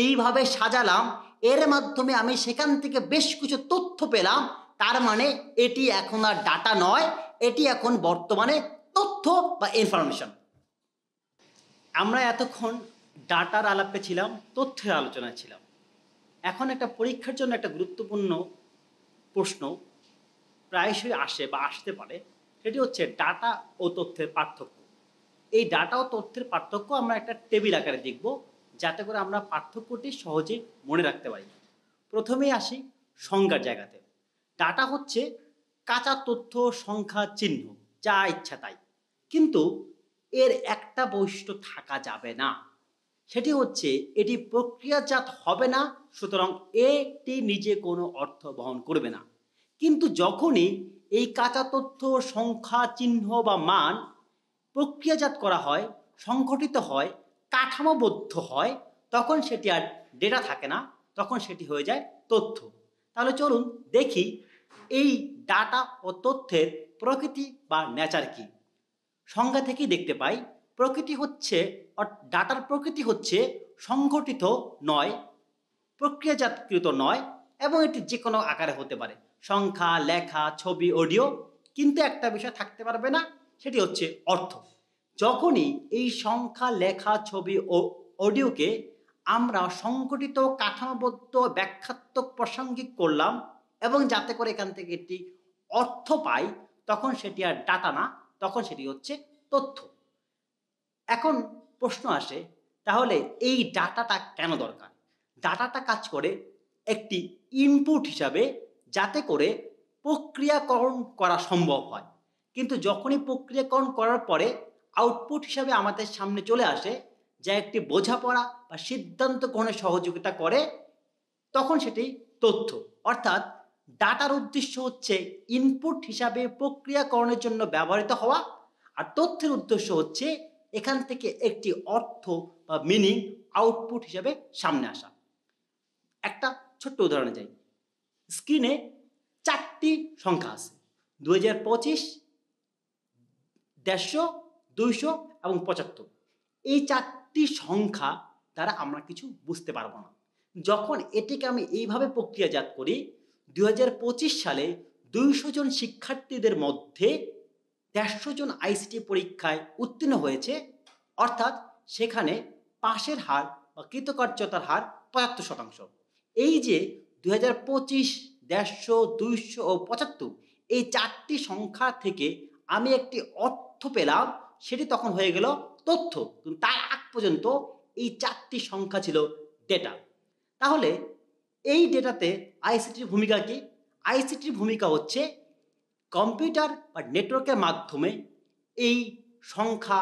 এইভাবে সাজালাম, এর মাধ্যমে আমি সেখান থেকে বেশ কিছু তথ্য পেলাম। তার মানে এটি এখন আর ডাটা নয়, এটি এখন বর্তমানে তথ্য বা ইনফরমেশন। আমরা এতক্ষণ ডাটার আলাপে ছিলাম, তথ্যের আলোচনায় ছিলাম। এখন একটা পরীক্ষার জন্য একটা গুরুত্বপূর্ণ প্রশ্ন প্রায়শই আসে বা আসতে পারে, সেটি হচ্ছে ডাটা ও তথ্যের পার্থক্য। এই ডাটা ও তথ্যের পার্থক্য আমরা একটা টেবিল আকারে দেখব, যাতে করে আমরা পার্থক্যটি সহজে মনে রাখতে পারি। প্রথমেই আসি সংজ্ঞার জায়গাতে। ডাটা হচ্ছে কাঁচা তথ্য, সংখ্যা, চিহ্ন, যা ইচ্ছা তাই। কিন্তু এর একটা বৈশিষ্ট্য থাকা যাবে না, সেটি হচ্ছে এটি প্রক্রিয়াজাত হবে না, সুতরাং এটি নিজে কোনো অর্থ বহন করবে না। কিন্তু যখনই এই কাঁচা তথ্য, সংখ্যা, চিহ্ন বা মান প্রক্রিয়াজাত করা হয়, সংগঠিত হয়, কাঠামোবদ্ধ হয়, তখন সেটি আর ডেটা থাকে না, তখন সেটি হয়ে যায় তথ্য। তাহলে চলুন দেখি এই ডাটা ও তথ্যের প্রকৃতি বা নেচার কি। সংজ্ঞা থেকেই দেখতে পাই, প্রকৃতি হচ্ছে, ডাটার প্রকৃতি হচ্ছে সংগঠিত নয়, প্রক্রিয়াজাতকৃত নয় এবং এটি যে কোনো আকারে হতে পারে, সংখ্যা, লেখা, ছবি, অডিও। কিন্তু একটা বিষয় থাকতে পারবে না, সেটি হচ্ছে অর্থ। যখনই এই সংখ্যা, লেখা, ছবি ও অডিওকে আমরা সংগঠিত, কাঠামোবদ্ধ, ব্যাখ্যাত্মক, প্রাসঙ্গিক করলাম এবং যাতে করে এখান থেকে একটি অর্থ পাই, তখন সেটি আর ডাটা না, তখন সেটি হচ্ছে তথ্য। এখন প্রশ্ন আসে, তাহলে এই ডাটাটা কেন দরকার? ডাটাটা কাজ করে একটি ইনপুট হিসাবে, যাতে করে প্রক্রিয়াকরণ করা সম্ভব হয়। কিন্তু যখনই প্রক্রিয়াকরণ করার পরে আউটপুট হিসাবে আমাদের সামনে চলে আসে, যা একটি বোঝাপড়া বা সিদ্ধান্ত গ্রহণে সহযোগিতা করে, তখন সেটি তথ্য। অর্থাৎ ডাটার উদ্দেশ্য হচ্ছে ইনপুট হিসাবে প্রক্রিয়াকরণের জন্য ব্যবহৃত হওয়া, আর তথ্যের উদ্দেশ্য হচ্ছে এখান থেকে একটি অর্থ বা মিনিং আউটপুট হিসাবে সামনে আসা। একটা ছোট্ট উদাহরণে যাই। স্ক্রিনে 4টি সংখ্যা আছে, 2025, 150, 200 এবং 75। এই 4টি সংখ্যা দ্বারা আমরা কিছু বুঝতে পারবো না। যখন এটিকে আমি এইভাবে প্রক্রিয়াজাত করি, 2025 সালে 200 জন শিক্ষার্থীদের মধ্যে 150 জন আইসিটি পরীক্ষায় উত্তীর্ণ হয়েছে, অর্থাৎ সেখানে পাশের হার বা কৃতকার্যতার হার 75%। এই যে 2025, 150, 200 ও 75, এই 4টি সংখ্যা থেকে আমি একটি অর্থ পেলাম, সেটি তখন হয়ে গেল তথ্য। কিন্তু তার আগ পর্যন্ত এই 4টি সংখ্যা ছিল ডেটা। তাহলে এই ডেটাতে আইসিটির ভূমিকা কি? আইসিটির ভূমিকা হচ্ছে কম্পিউটার বা নেটওয়ার্কের মাধ্যমে এই সংখ্যা,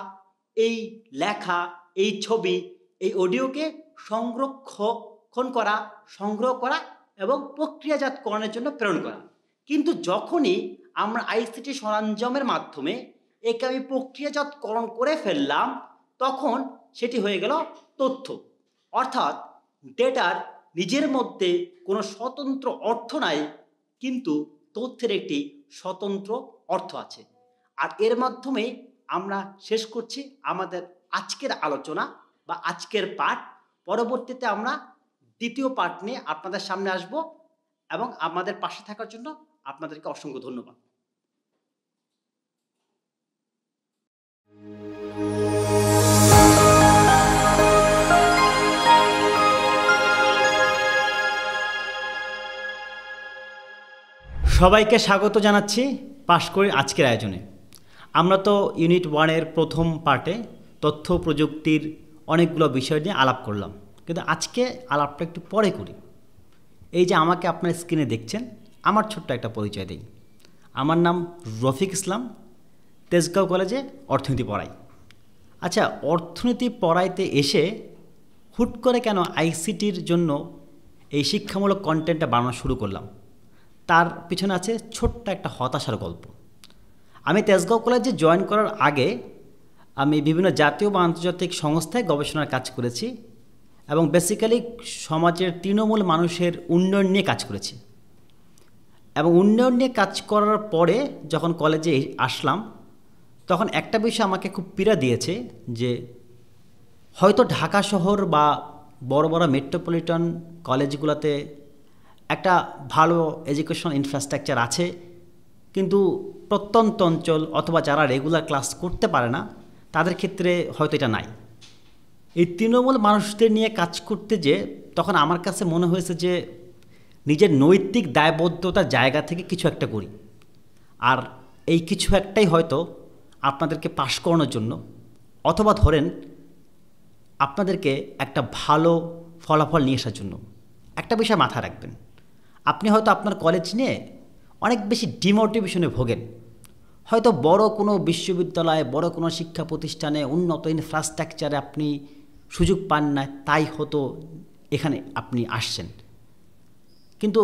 এই লেখা, এই ছবি, এই অডিওকে সংরক্ষণ করা, সংগ্রহ করা এবং প্রক্রিয়াজাতকরণের জন্য প্রেরণ করা। কিন্তু যখনই আমরা আইসিটি সরঞ্জামের মাধ্যমে একে আমি প্রক্রিয়াজাতকরণ করে ফেললাম, তখন সেটি হয়ে গেল তথ্য। অর্থাৎ ডেটার নিজের মধ্যে কোনো স্বতন্ত্র অর্থ নাই, কিন্তু তথ্যের একটি স্বতন্ত্র অর্থ আছে। আর এর মাধ্যমে আমরা শেষ করছি আমাদের আজকের আলোচনা বা আজকের পাঠ। পরবর্তীতে আমরা দ্বিতীয় পাঠ নিয়ে আপনাদের সামনে আসব এবং আমাদের পাশে থাকার জন্য আপনাদেরকে অসংখ্য ধন্যবাদ। সবাইকে স্বাগত জানাচ্ছি পাশকরির আজকের আয়োজনে। আমরা তো ইউনিট 1-এর প্রথম পার্টে তথ্য প্রযুক্তির অনেকগুলো বিষয় নিয়ে আলাপ করলাম, কিন্তু আজকে আলাপটা একটু পরে করি। এই যে আমাকে আপনার স্ক্রিনে দেখছেন, আমার ছোট্ট একটা পরিচয় দিই। আমার নাম রফিক ইসলাম, তেজগাঁও কলেজে অর্থনীতি পড়াই। আচ্ছা, অর্থনীতি পড়াইতে এসে হুট করে কেন আইসিটির জন্য এই শিক্ষামূলক কন্টেন্টটা বানানো শুরু করলাম, তার পিছনে আছে ছোট্ট একটা হতাশার গল্প। আমি তেজগাঁও কলেজে জয়েন করার আগে আমি বিভিন্ন জাতীয় বা আন্তর্জাতিক সংস্থায় গবেষণার কাজ করেছি এবং বেসিক্যালি সমাজের তৃণমূল মানুষের উন্নয়ন নিয়ে কাজ করেছি। এবং উন্নয়ন নিয়ে কাজ করার পরে যখন কলেজে আসলাম, তখন একটা বিষয় আমাকে খুব পীড়া দিয়েছে যে হয়তো ঢাকা শহর বা বড় বড় মেট্রোপলিটন কলেজগুলোতে একটা ভালো এডুকেশন ইনফ্রাস্ট্রাকচার আছে, কিন্তু প্রত্যন্ত অঞ্চল অথবা যারা রেগুলার ক্লাস করতে পারে না তাদের ক্ষেত্রে হয়তো এটা নাই। এই তৃণমূল মানুষদের নিয়ে কাজ করতে যে তখন আমার কাছে মনে হয়েছে যে নিজের নৈতিক দায়বদ্ধতার জায়গা থেকে কিছু একটা করি, আর এই কিছু একটাই হয়তো আপনাদেরকে পাশ করানোর জন্য, অথবা ধরেন আপনাদেরকে একটা ভালো ফলাফল নিয়ে আসার জন্য। একটা বিষয় মাথায় রাখবেন, আপনি হয়তো আপনার কলেজ নিয়ে অনেক বেশি ডিমোটিভেশনে ভোগেন। হয়তো বড় কোনো বিশ্ববিদ্যালয়ে, বড় কোনো শিক্ষা প্রতিষ্ঠানে, উন্নত ইনফ্রাস্ট্রাকচারে আপনি সুযোগ পান না, তাই হয়তো এখানে আপনি আসছেন। কিন্তু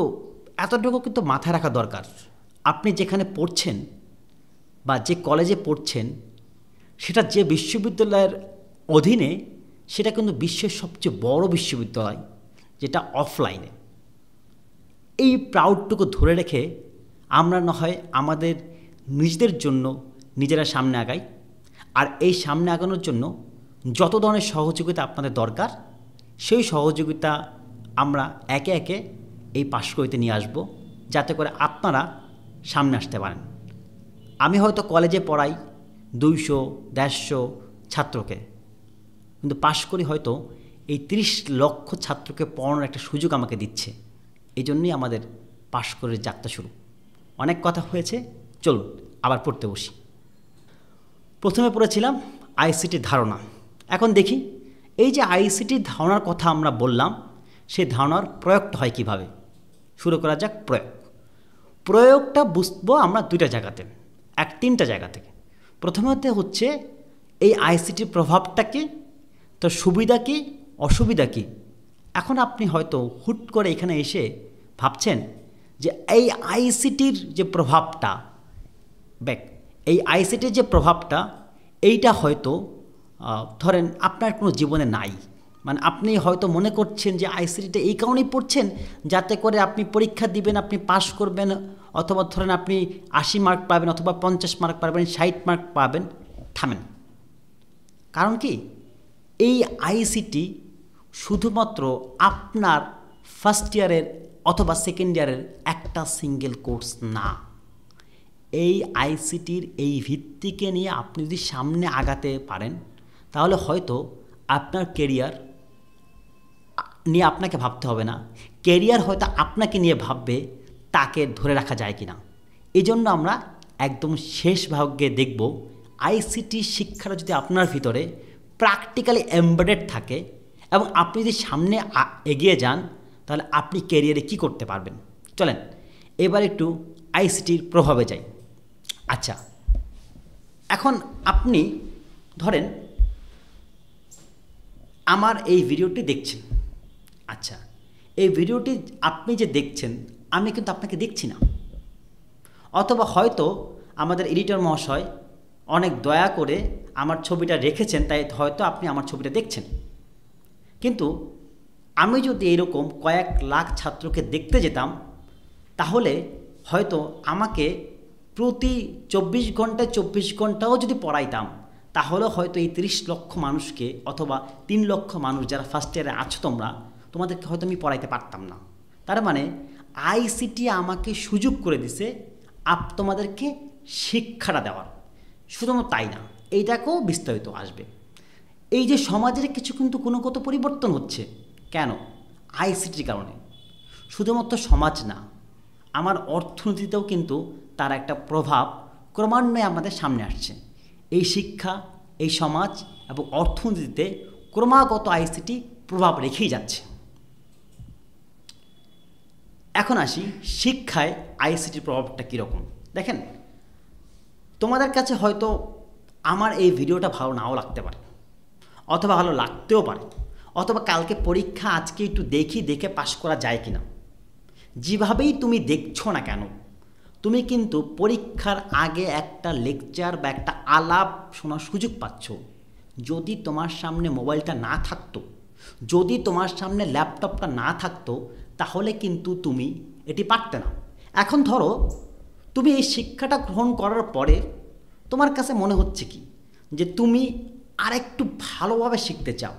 এতটুকু কিন্তু মাথায় রাখা দরকার, আপনি যেখানে পড়ছেন বা যে কলেজে পড়ছেন সেটা যে বিশ্ববিদ্যালয়ের অধীনে, সেটা কিন্তু বিশ্বের সবচেয়ে বড় বিশ্ববিদ্যালয়, যেটা অফলাইনে। এই প্রাউডটুকু ধরে রেখে আমরা না হয় আমাদের নিজেদের জন্য নিজেরা সামনে আগাই, আর এই সামনে আগানোর জন্য যত ধরনের সহযোগিতা আপনাদের দরকার সেই সহযোগিতা আমরা একে একে এই পাশ করিতে নিয়ে আসব, যাতে করে আপনারা সামনে আসতে পারেন। আমি হয়তো কলেজে পড়াই 200-150 ছাত্রকে, কিন্তু পাশ করি হয়তো এই 30 লক্ষ ছাত্রকে পড়ানোর একটা সুযোগ আমাকে দিচ্ছে। এই জন্যই আমাদের পাশ করে যাত্রা শুরু। অনেক কথা হয়েছে, চলুন আবার পড়তে বসি। প্রথমে পড়েছিলাম আইসিটির ধারণা। এখন দেখি এই যে আইসিটির ধারণার কথা আমরা বললাম, সেই ধারণার প্রয়োগটা হয় কীভাবে। শুরু করা যাক প্রয়োগটা বুঝবো আমরা দুইটা জায়গাতে, তিনটা জায়গা থেকে। প্রথমত হচ্ছে এই আইসিটির প্রভাবটা কী, তো সুবিধা কী, অসুবিধা কী। এখন আপনি হয়তো হুট করে এখানে এসে ভাবছেন যে এই আইসিটির যে প্রভাবটা, এই আইসিটির যে প্রভাবটা, এইটা হয়তো ধরেন আপনার কোনো জীবনে নাই। মানে আপনি হয়তো মনে করছেন যে আইসিটিটা এই কারণেই পড়ছেন যাতে করে আপনি পরীক্ষা দিবেন, আপনি পাস করবেন, অথবা ধরেন আপনি 80 মার্ক পাবেন, অথবা 50 মার্ক পাবেন, 60 মার্ক পাবেন। থামেন। কারণ কি, এই আইসিটি শুধুমাত্র আপনার ফার্স্ট ইয়ারের অথবা সেকেন্ড ইয়ারের একটা সিঙ্গেল কোর্স না। এই আইসিটির এই ভিত্তিকে নিয়ে আপনি যদি সামনে আগাতে পারেন, তাহলে হয়তো আপনার কেরিয়ার নিয়ে আপনাকে ভাবতে হবে না, কেরিয়ার হয়তো আপনাকে নিয়ে ভাববে তাকে ধরে রাখা যায় কি না। এই জন্য আমরা একদম শেষ ভাগে দেখব আইসিটি শিক্ষাটা যদি আপনার ভিতরে প্র্যাকটিক্যালি এমবেডেড থাকে এবং আপনি যদি সামনে এগিয়ে যান, তাহলে আপনি কেরিয়ারে কি করতে পারবেন। চলেন এবার একটু আইসিটির প্রভাবে যাই। আচ্ছা, এখন আপনি ধরেন আমার এই ভিডিওটি দেখছেন। আচ্ছা, এই ভিডিওটি আপনি যে দেখছেন, আমি কিন্তু আপনাকে দেখছি না। অথবা হয়তো আমাদের এডিটর মহাশয় অনেক দয়া করে আমার ছবিটা রেখেছেন, তাই হয়তো আপনি আমার ছবিটা দেখছেন। কিন্তু আমি যদি এরকম কয়েক লাখ ছাত্রকে দেখতে যেতাম, তাহলে হয়তো আমাকে প্রতি 24 ঘন্টায় 24 ঘন্টাও যদি পড়াইতাম, তাহলে হয়তো এই 30 লক্ষ মানুষকে, অথবা 3 লক্ষ মানুষ যারা ফার্স্ট ইয়ারে আছো তোমাদেরকে হয়তো আমি পড়াইতে পারতাম না। তার মানে আইসিটি আমাকে সুযোগ করে দিছে তোমাদেরকে শিক্ষাটা দেওয়ার। শুধুমাত্র তাই না, এইটাকেও বিস্তারিত আসবে। এই যে সমাজের কিছু কিন্তু গুণগত পরিবর্তন হচ্ছে, কেন? আইসিটির কারণে। শুধুমাত্র সমাজ না, আমার অর্থনীতিতেও কিন্তু তার একটা প্রভাব ক্রমান্বয়ে আমাদের সামনে আসছে। এই শিক্ষা, এই সমাজ এবং অর্থনীতিতে ক্রমাগত আইসিটি প্রভাব রেখেই যাচ্ছে। এখন আসি শিক্ষায় আইসিটির প্রভাবটা কীরকম। দেখেন, তোমাদের কাছে হয়তো আমার এই ভিডিওটা ভালো নাও লাগতে পারে, অথবা ভালো লাগতেও পারে, অথবা কালকে পরীক্ষা আজকে একটু দেখে পাশ করা যায় কিনা। যেভাবেই তুমি দেখছো না কেন, তুমি কিন্তু পরীক্ষার আগে একটা লেকচার বা একটা আলাপ শোনার সুযোগ পাচ্ছ। যদি তোমার সামনে মোবাইলটা না থাকতো, যদি তোমার সামনে ল্যাপটপটা না থাকতো, তাহলে কিন্তু তুমি এটি পারতে না। এখন ধরো তুমি এই শিক্ষাটা গ্রহণ করার পরে তোমার কাছে মনে হচ্ছে কি যে তুমি আরেকটু ভালোভাবে শিখতে চাও।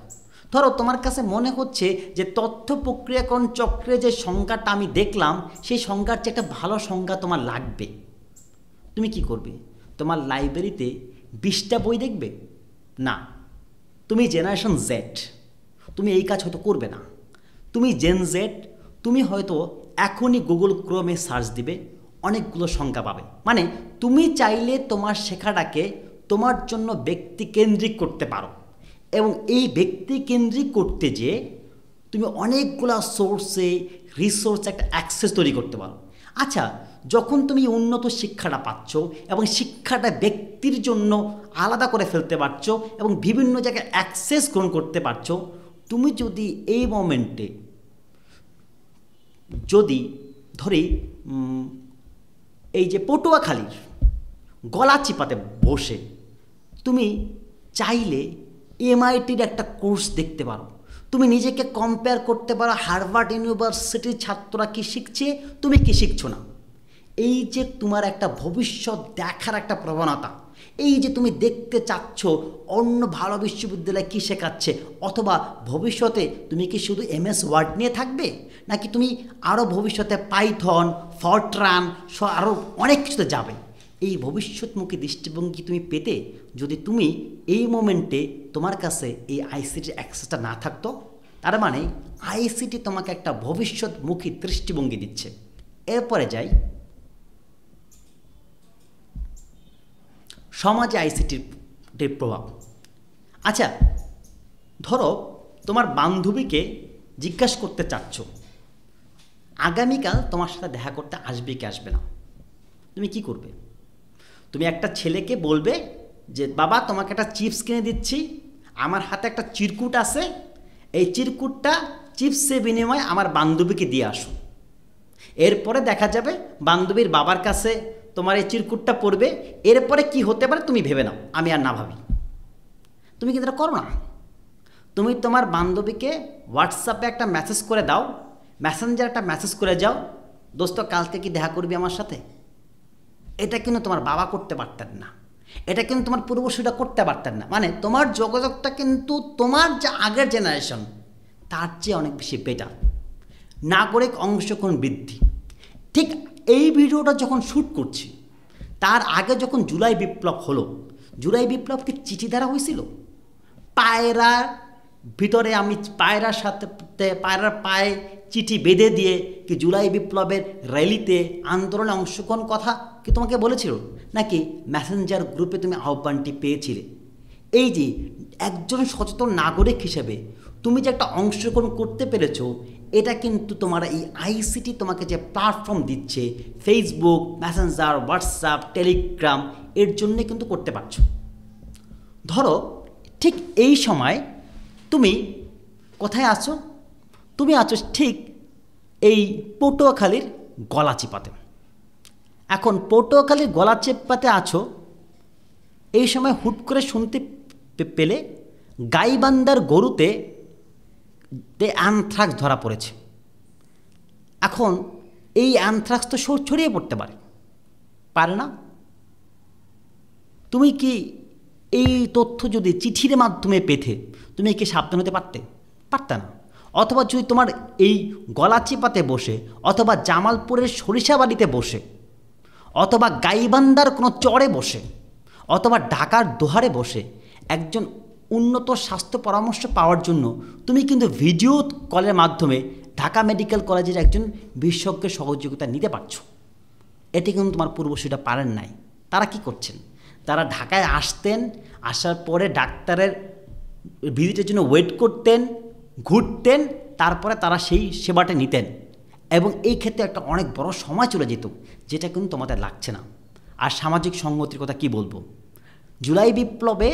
ধরো তোমার কাছে মনে হচ্ছে যে তথ্য প্রক্রিয়াকরণ চক্রে যে সংজ্ঞাটা আমি দেখলাম, সেই সংজ্ঞার চেয়ে একটা ভালো সংজ্ঞা তোমার লাগবে। তুমি কি করবে? তোমার লাইব্রেরিতে 20টা বই দেখবে? না, তুমি জেনারেশন জেড, তুমি এই কাজ হয়তো করবে না। তুমি জেন জেড, তুমি হয়তো এখনই গুগল ক্রোমে সার্চ দিবে, অনেকগুলো সংখ্যা পাবে। মানে তুমি চাইলে তোমার শেখাটাকে তোমার জন্য ব্যক্তিকেন্দ্রিক করতে পারো, এবং এই ব্যক্তিকেন্দ্রিক করতে যেয়ে তুমি অনেকগুলো সোর্সে রিসোর্স একটা অ্যাক্সেস তৈরি করতে পারো। আচ্ছা, যখন তুমি উন্নত শিক্ষাটা পাচ্ছ এবং শিক্ষাটা ব্যক্তির জন্য আলাদা করে ফেলতে পারছো এবং বিভিন্ন জায়গায় অ্যাক্সেস গ্রহণ করতে পারছো, তুমি যদি এই মোমেন্টে যদি ধরি এই যে পটুয়াখালীর গলাচিপাতে বসে তুমি চাইলে এমআইটির একটা কোর্স দেখতে পারো, তুমি নিজেকে কম্পেয়ার করতে পারো হার্ভার্ড ইউনিভার্সিটির ছাত্ররা কী শিখছে, তুমি কি শিখছো না। এই যে তোমার একটা ভবিষ্যৎ দেখার একটা প্রবণতা, এই যে তুমি দেখতে চাচ্ছ অন্য ভালো বিশ্ববিদ্যালয় কী শেখাচ্ছে, অথবা ভবিষ্যতে তুমি কি শুধু MS ওয়ার্ড নিয়ে থাকবে, নাকি তুমি আরও ভবিষ্যতে পাইথন, ফরট্রান আরও অনেক কিছুতে যাবে। এই ভবিষ্যৎমুখী দৃষ্টিভঙ্গি তুমি পেতে যদি তুমি এই মোমেন্টে তোমার কাছে এই আইসিটির অ্যাক্সেসটা না থাকতো, তার মানে আইসিটি তোমাকে একটা ভবিষ্যৎমুখী দৃষ্টিভঙ্গি দিচ্ছে। এরপরে যাই সমাজে আইসিটির প্রভাব। আচ্ছা, ধরো তোমার বান্ধবীকে জিজ্ঞাসা করতে চাচ্ছ আগামীকাল তোমার সাথে দেখা করতে আসবে কি আসবে না, তুমি কি করবে? তুমি একটা ছেলেকে বলবে যে বাবা তোমাকে একটা চিপস কিনে দিচ্ছি, আমার হাতে একটা চিরকুট আছে, এই চিরকুটটা চিপসের বিনিময়ে আমার বান্ধবীকে দিয়ে আসো। এরপরে দেখা যাবে বান্ধবীর বাবার কাছে তোমার এই চিরকুটটা পড়বে, এরপরে কি হতে পারে তুমি ভেবে নাও, আমি আর না ভাবি। তুমি কিন্তু এটা করো না। তুমি তোমার বান্ধবীকে হোয়াটসঅ্যাপে একটা মেসেজ করে দাও, মেসেঞ্জারে একটা মেসেজ করে যাও, দোস্ত কালকে কি দেখা করবি আমার সাথে। এটা কিন্তু তোমার বাবা করতে পারতেন না, এটা কিন্তু তোমার পূর্বসূরিরা করতে পারতেন না। মানে তোমার যোগাযোগটা কিন্তু তোমার যে আগের জেনারেশন তার চেয়ে অনেক বেশি বেটার। নাগরিক অংশগ্রহণ বৃদ্ধি। ঠিক এই ভিডিওটা যখন শ্যুট করছি তার আগে যখন জুলাই বিপ্লব হলো, জুলাই বিপ্লব কি চিঠি দ্বারা হয়েছিল? পায়রার ভিতরে আমি পায়রার সাথে পায়রার পায়ে চিঠি বেঁধে দিয়ে কি জুলাই বিপ্লবের র্যালিতে আন্দোলনে অংশগ্রহণ কথা কি তোমাকে বলেছিল, নাকি মেসেঞ্জার গ্রুপে তুমি আহ্বানটি পেয়েছিলে? এই যে একজন সচেতন নাগরিক হিসেবে তুমি যে একটা অংশগ্রহণ করতে পেরেছো, এটা কিন্তু তোমার এই আইসিটি তোমাকে যে প্ল্যাটফর্ম দিচ্ছে, ফেসবুক, মেসেঞ্জার, হোয়াটসঅ্যাপ, টেলিগ্রাম, এর জন্যে কিন্তু করতে পারছো। ধরো ঠিক এই সময় তুমি কোথায় আছো? তুমি আছো ঠিক এই পটুয়াখালীর গলাচিপাতে। এখন পটুয়াখালীর গলাচিপাতে আছো, এই সময় হুট করে শুনতে পেলে গাইবান্ধার গরুতে অ্যানথ্রাক্স ধরা পড়েছে। এখন এই অ্যানথ্রাক্স তো ছড়িয়ে পড়তে পারে না? তুমি কি এই তথ্য যদি চিঠির মাধ্যমে পেতে তুমি কি সাবধান হতে পারতে না? অথবা যদি তোমার এই গলাচিপাতে বসে, অথবা জামালপুরের সরিষাবাড়িতে বসে, অথবা গাইবান্ধার কোনো চরে বসে, অথবা ঢাকার দোহারে বসে একজন উন্নত স্বাস্থ্য পরামর্শ পাওয়ার জন্য তুমি কিন্তু ভিডিও কলের মাধ্যমে ঢাকা মেডিকেল কলেজের একজন বিশেষজ্ঞের সহযোগিতা নিতে পারছো। এটি কিন্তু তোমার পূর্বসূরিরা পারেন নাই। তারা কি করছেন? তারা ঢাকায় আসতেন, আসার পরে ডাক্তারের ভিজিটের জন্য ওয়েট করতেন, ঘুরতেন, তারপরে তারা সেই সেবাটা নিতেন, এবং এই ক্ষেত্রে একটা অনেক বড় সময় চলে যেত, যেটা কিন্তু তোমাদের লাগছে না। আর সামাজিক সংগতির কথা কি বলবো। জুলাই বিপ্লবে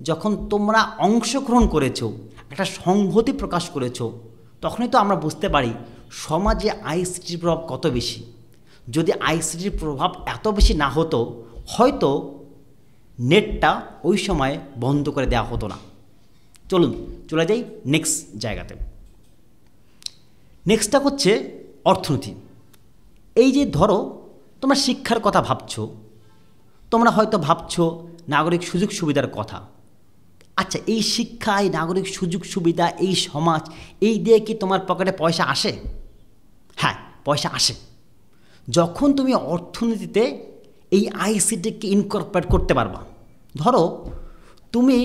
যখন তোমরা অংশগ্রহণ করেছো, একটা সংহতি প্রকাশ করেছো, তখনই তো আমরা বুঝতে পারি সমাজে আইসিটির প্রভাব কত বেশি। যদি আইসিটির প্রভাব এত বেশি না হতো, হয়তো নেটটা ওই সময় বন্ধ করে দেওয়া হতো না। চলুন চলে যাই নেক্সট জায়গাতে। নেক্সটটা হচ্ছে অর্থনীতি। এই যে ধরো তোমরা শিক্ষার কথা ভাবছো, তোমরা হয়তো ভাবছো নাগরিক সুযোগ সুবিধার কথা। আচ্ছা, এই শিক্ষা, এই নাগরিক সুযোগ সুবিধা, এই সমাজ, এই দিয়ে কি তোমার পকেটে পয়সা আসে? হ্যাঁ, পয়সা আসে যখন তুমি অর্থনীতিতে এই আইসিটিকে ইনকর্পোরেট করতে পারবা। ধরো তুমি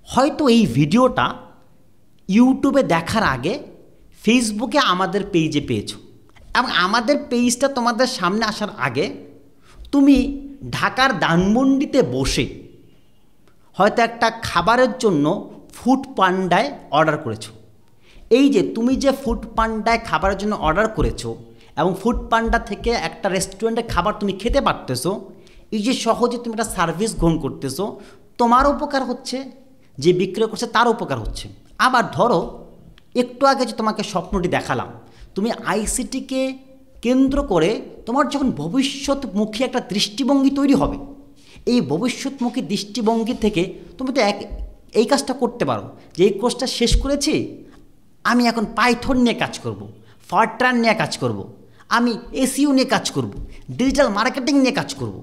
হয়তো এই ভিডিওটা ইউটিউবে দেখার আগে ফেসবুকে আমাদের পেজে পেয়েছো, এবং আমাদের পেজটা তোমাদের সামনে আসার আগে তুমি ঢাকার ধানমন্ডিতে বসে হয়তো একটা খাবারের জন্য ফুড পান্ডায় অর্ডার করেছো। এই যে তুমি যে ফুড পান্ডায় খাবারের জন্য অর্ডার করেছো এবং ফুড পান্ডা থেকে একটা রেস্টুরেন্টে খাবার তুমি খেতে পারতেছো, এই যে সহজে তুমি একটা সার্ভিস গ্রহণ করতেছো, তোমার উপকার হচ্ছে, যে বিক্রয় করছে তার উপকার হচ্ছে। আবার ধরো একটু আগে যে তোমাকে স্বপ্নটি দেখালাম, তুমি আইসিটিকে কেন্দ্র করে তোমার যখন ভবিষ্যৎমুখী একটা দৃষ্টিভঙ্গি তৈরি হবে, এই ভবিষ্যৎমুখী দৃষ্টিভঙ্গি থেকে তুমি তো এই কাজটা করতে পারো যে এই কোর্সটা শেষ করেছি, আমি এখন পাইথন নিয়ে কাজ করব, ফরট্রান নিয়ে কাজ করব, আমি এসইও নিয়ে কাজ করব, ডিজিটাল মার্কেটিং নিয়ে কাজ করব।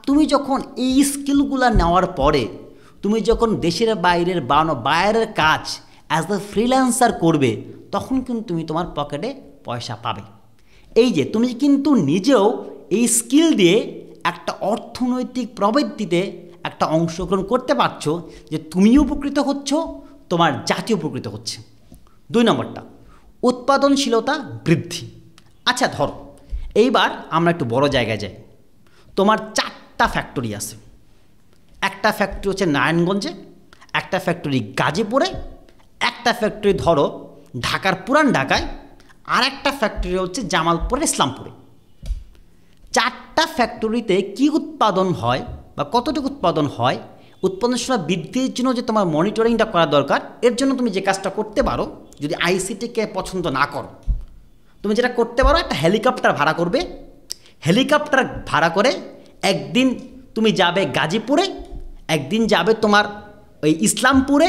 তুমি যখন এই স্কিলগুলো নেওয়ার পরে তুমি যখন দেশের বাইরের বাইরের কাজ অ্যাজ এ ফ্রিল্যান্সার করবে, তখন কিন্তু তুমি তোমার পকেটে পয়সা পাবে। এই যে তুমি কিন্তু নিজেও এই স্কিল দিয়ে একটা অর্থনৈতিক প্রবৃত্তিতে একটা অংশগ্রহণ করতে পারছো, যে তুমিও উপকৃত হচ্ছ, তোমার জাতি উপকৃত হচ্ছে। 2 নম্বরটা উৎপাদনশীলতা বৃদ্ধি। আচ্ছা ধরো এইবার আমরা একটু বড় জায়গায় যাই। তোমার 4টা ফ্যাক্টরি আছে। একটা ফ্যাক্টরি হচ্ছে নারায়ণগঞ্জে, একটা ফ্যাক্টরি গাজীপুরে, একটা ফ্যাক্টরি ধরো ঢাকার পুরান ঢাকায়, আর একটা ফ্যাক্টরি হচ্ছে জামালপুরের ইসলামপুরে। 4টা ফ্যাক্টরিতে কি উৎপাদন হয় বা কতটুকু উৎপাদন হয়, উৎপাদনশীলতা বৃদ্ধির জন্য যে তোমার মনিটরিংটা করা দরকার, এর জন্য তুমি যে কাজটা করতে পারো, যদি আইসিটিকে পছন্দ না করো, তুমি যেটা করতে পারো, একটা হেলিকপ্টার ভাড়া করবে। হেলিকপ্টার ভাড়া করে একদিন তুমি যাবে গাজীপুরে, একদিন যাবে তোমার ওই ইসলামপুরে,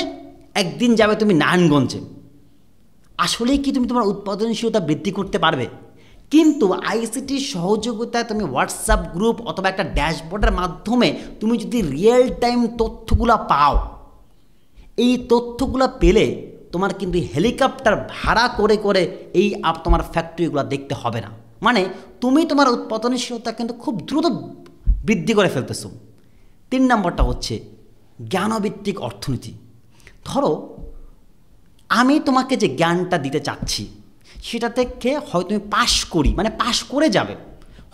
একদিন যাবে তুমি নারায়ণগঞ্জে। আসলেই কি তুমি তোমার উৎপাদনশীলতা বৃদ্ধি করতে পারবে? কিন্তু আইসিটির সহযোগিতায় তুমি হোয়াটসঅ্যাপ গ্রুপ অথবা একটা ড্যাশবোর্ডের মাধ্যমে তুমি যদি রিয়েল টাইম তথ্যগুলো পাও, এই তথ্যগুলো পেলে তোমার কিন্তু হেলিকপ্টার ভাড়া করে করে এই তোমার ফ্যাক্টরিগুলো দেখতে হবে না। মানে তুমি তোমার উৎপাদনশীলতা কিন্তু খুব দ্রুত বৃদ্ধি করে ফেলতেছো। 3 নম্বরটা হচ্ছে জ্ঞানভিত্তিক অর্থনীতি। ধরো আমি তোমাকে যে জ্ঞানটা দিতে চাচ্ছি, সেটা থেকে হয়তো তুমি পাশ করে যাবে,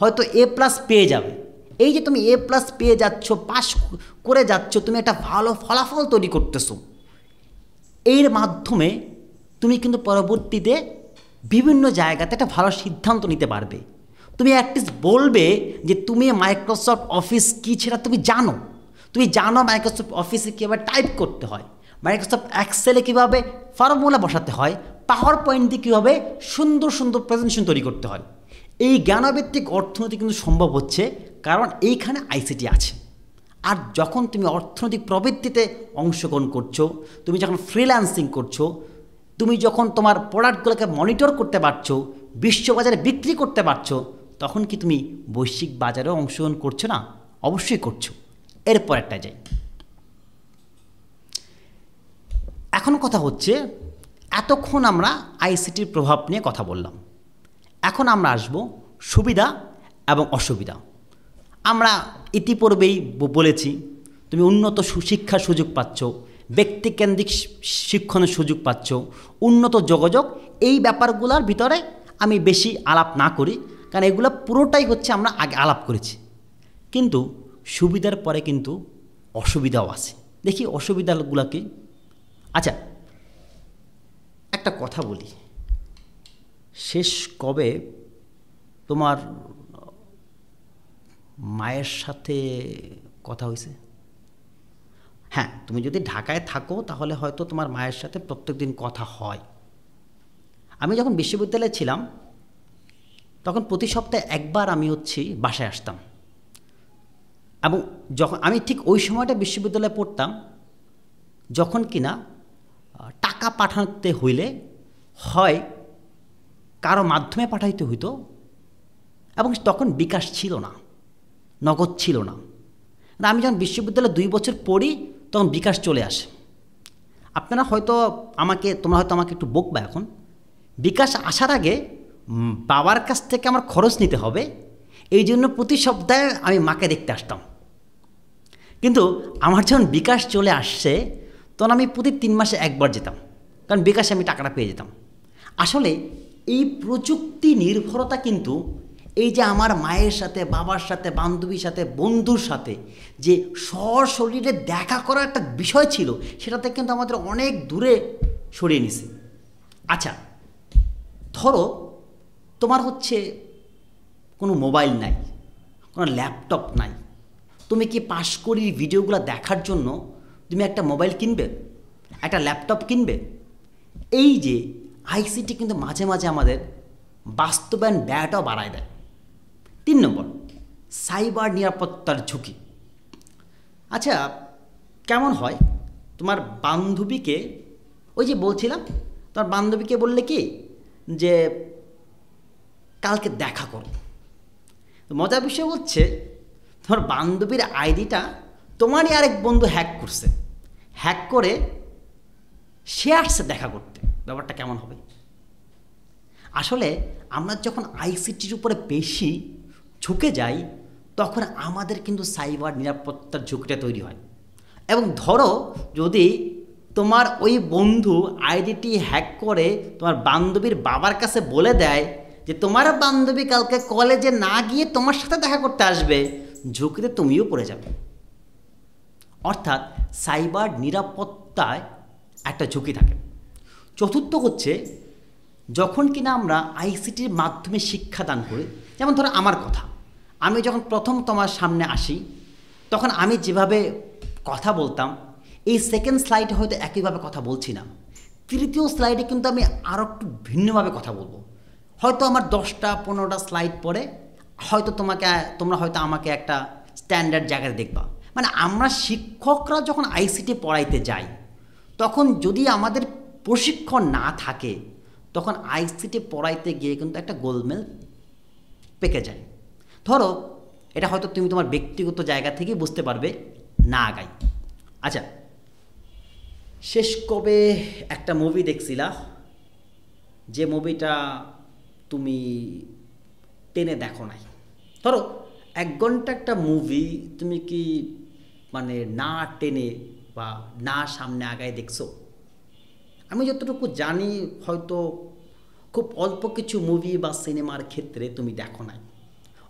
হয়তো A+ পেয়ে যাবে। এই যে তুমি A+ পেয়ে যাচ্ছ, পাশ করে যাচ্ছ, তুমি একটা ভালো ফলাফল তৈরি করতেছো। এর মাধ্যমে তুমি কিন্তু পরবর্তীতে বিভিন্ন জায়গাতে একটা ভালো সিদ্ধান্ত নিতে পারবে। তুমি অ্যাটলিস্ট বলবে যে তুমি মাইক্রোসফট অফিস কী সেটা তুমি জানো। তুমি জানো মাইক্রোসফট অফিসে কীভাবে টাইপ করতে হয়, মাইক্রোসফট এক্সেলে কীভাবে ফর্মুলা বসাতে হয়, পাওয়ার পয়েন্টে কীভাবে সুন্দর সুন্দর প্রেজেন্টেশন তৈরি করতে হয়। এই জ্ঞানভিত্তিক অর্থনীতি কিন্তু সম্ভব হচ্ছে কারণ এইখানে আইসিটি আছে। আর যখন তুমি অর্থনৈতিক প্রবৃত্তিতে অংশগ্রহণ করছো, তুমি যখন ফ্রিল্যান্সিং করছো, তুমি যখন তোমার প্রোডাক্টগুলোকে মনিটর করতে পারছো, বিশ্ববাজারে বিক্রি করতে পারছো, তখন কি তুমি বৈশ্বিক বাজারেও অংশগ্রহণ করছো না? অবশ্যই করছো। এরপর একটা যাই। এখন কথা হচ্ছে, এতক্ষণ আমরা আইসিটির প্রভাব নিয়ে কথা বললাম, এখন আমরা আসব সুবিধা এবং অসুবিধা। আমরা ইতিপূর্বেই বলেছি তুমি উন্নত সুশিক্ষার সুযোগ পাচ্ছ, ব্যক্তিকেন্দ্রিক শিক্ষণের সুযোগ পাচ্ছ, উন্নত যোগাযোগ। এই ব্যাপারগুলোর ভিতরে আমি বেশি আলাপ না করি, কারণ এগুলো পুরোটাই হচ্ছে আমরা আগে আলাপ করেছি। কিন্তু সুবিধার পরে কিন্তু অসুবিধাও আছে। দেখি অসুবিধাগুলো কি। আচ্ছা একটা কথা বলি, শেষ কবে তোমার মায়ের সাথে কথা হয়েছে? হ্যাঁ, তুমি যদি ঢাকায় থাকো তাহলে হয়তো তোমার মায়ের সাথে প্রত্যেকদিন কথা হয়। আমি যখন বিশ্ববিদ্যালয়ে ছিলাম তখন প্রতি সপ্তাহে একবার আমি বাসায় আসতাম, এবং যখন আমি ঠিক ওই সময়টা বিশ্ববিদ্যালয়ে পড়তাম যখন কিনা টাকা পাঠাতে হইলে হয় কারো মাধ্যমে পাঠাইতে হইতো, এবং তখন বিকাশ ছিল না, নগদ ছিল না। আমি যখন বিশ্ববিদ্যালয়ে 2 বছর পড়ি তখন বিকাশ চলে আসে। তোমরা হয়তো আমাকে একটু বকবা এখন। বিকাশ আসার আগে বাবার কাছ থেকে আমার খরচ নিতে হবে, এই জন্য প্রতি সপ্তাহে আমি মাকে দেখতে আসতাম। কিন্তু আমার যখন বিকাশ চলে আসছে তখন আমি প্রতি 3 মাসে একবার যেতাম, কারণ বিকাশে আমি টাকাটা পেয়ে যেতাম। আসলে এই প্রযুক্তি নির্ভরতা কিন্তু এই যে আমার মায়ের সাথে, বাবার সাথে, বান্ধবীর সাথে, বন্ধুর সাথে যে সশরীরে দেখা করার একটা বিষয় ছিল, সেটাতে কিন্তু আমাদের অনেক দূরে সরিয়ে নিছে। আচ্ছা, ধরো তোমার কোনো মোবাইল নাই, কোনো ল্যাপটপ নাই, তুমি কি পাশকরির ভিডিওগুলো দেখার জন্য তুমি একটা মোবাইল কিনবে, একটা ল্যাপটপ কিনবে? এই যে আইসিটি কিন্তু মাঝে মাঝে আমাদের বাস্তবায়ন ব্যয়টাও বাড়ায় দেয়। 3 নম্বর, সাইবার নিরাপত্তার ঝুঁকি। আচ্ছা, কেমন হয় তোমার বান্ধবীকে, ওই যে বলছিলাম, তোমার বান্ধবীকে বললে কি যে কালকে দেখা করো, মজার বিষয় তোমার বান্ধবীর আইডিটা তোমারই আরেক বন্ধু হ্যাক করছে, হ্যাক করে সে আসছে দেখা করতে। ব্যাপারটা কেমন হবে? আসলে আমরা যখন আইসিটির উপরে বেশি ঝুঁকে যাই তখন আমাদের কিন্তু সাইবার নিরাপত্তার ঝুঁকিটা তৈরি হয়। এবং ধরো যদি তোমার ওই বন্ধু আইডিটি হ্যাক করে তোমার বান্ধবীর বাবার কাছে বলে দেয় যে তোমার বান্ধবী কালকে কলেজে না গিয়ে তোমার সাথে দেখা করতে আসবে, ঝুঁকিতে তুমিও পড়ে যাবে। অর্থাৎ সাইবার নিরাপত্তায় একটা ঝুঁকি থাকে। চতুর্থ যখন কিনা আমরা আইসিটির মাধ্যমে শিক্ষাদান করি, যেমন ধরো আমার কথা, আমি যখন প্রথম তোমার সামনে আসি তখন আমি যেভাবে কথা বলতাম এই সেকেন্ড স্লাইডে হয়তো একইভাবে কথা বলছি না, তৃতীয় স্লাইডে কিন্তু আমি আরও একটু ভিন্নভাবে কথা বলবো। হয়তো আমার 10টা 15টা স্লাইড পরে হয়তো তোমরা হয়তো আমাকে একটা স্ট্যান্ডার্ড জায়গায় দেখবা। মানে আমরা শিক্ষকরা যখন আইসিটি পড়াইতে যাই তখন যদি আমাদের প্রশিক্ষণ না থাকে তখন আইসিটি পড়াইতে গিয়ে কিন্তু একটা গোলমেল পেকে যায়। ধরো এটা হয়তো তুমি তোমার ব্যক্তিগত জায়গা থেকে বুঝতে পারবে, না আগাই। আচ্ছা, শেষ কবে একটা মুভি দেখছিলা যে মুভিটা তুমি টেনে দেখো নাই? ধরো 1 ঘন্টা একটা মুভি তুমি কি না টেনে বা না সামনে আগায় দেখছো? আমি যতটুকু জানি হয়তো খুব অল্প কিছু মুভি বা সিনেমার ক্ষেত্রে তুমি দেখো নাই।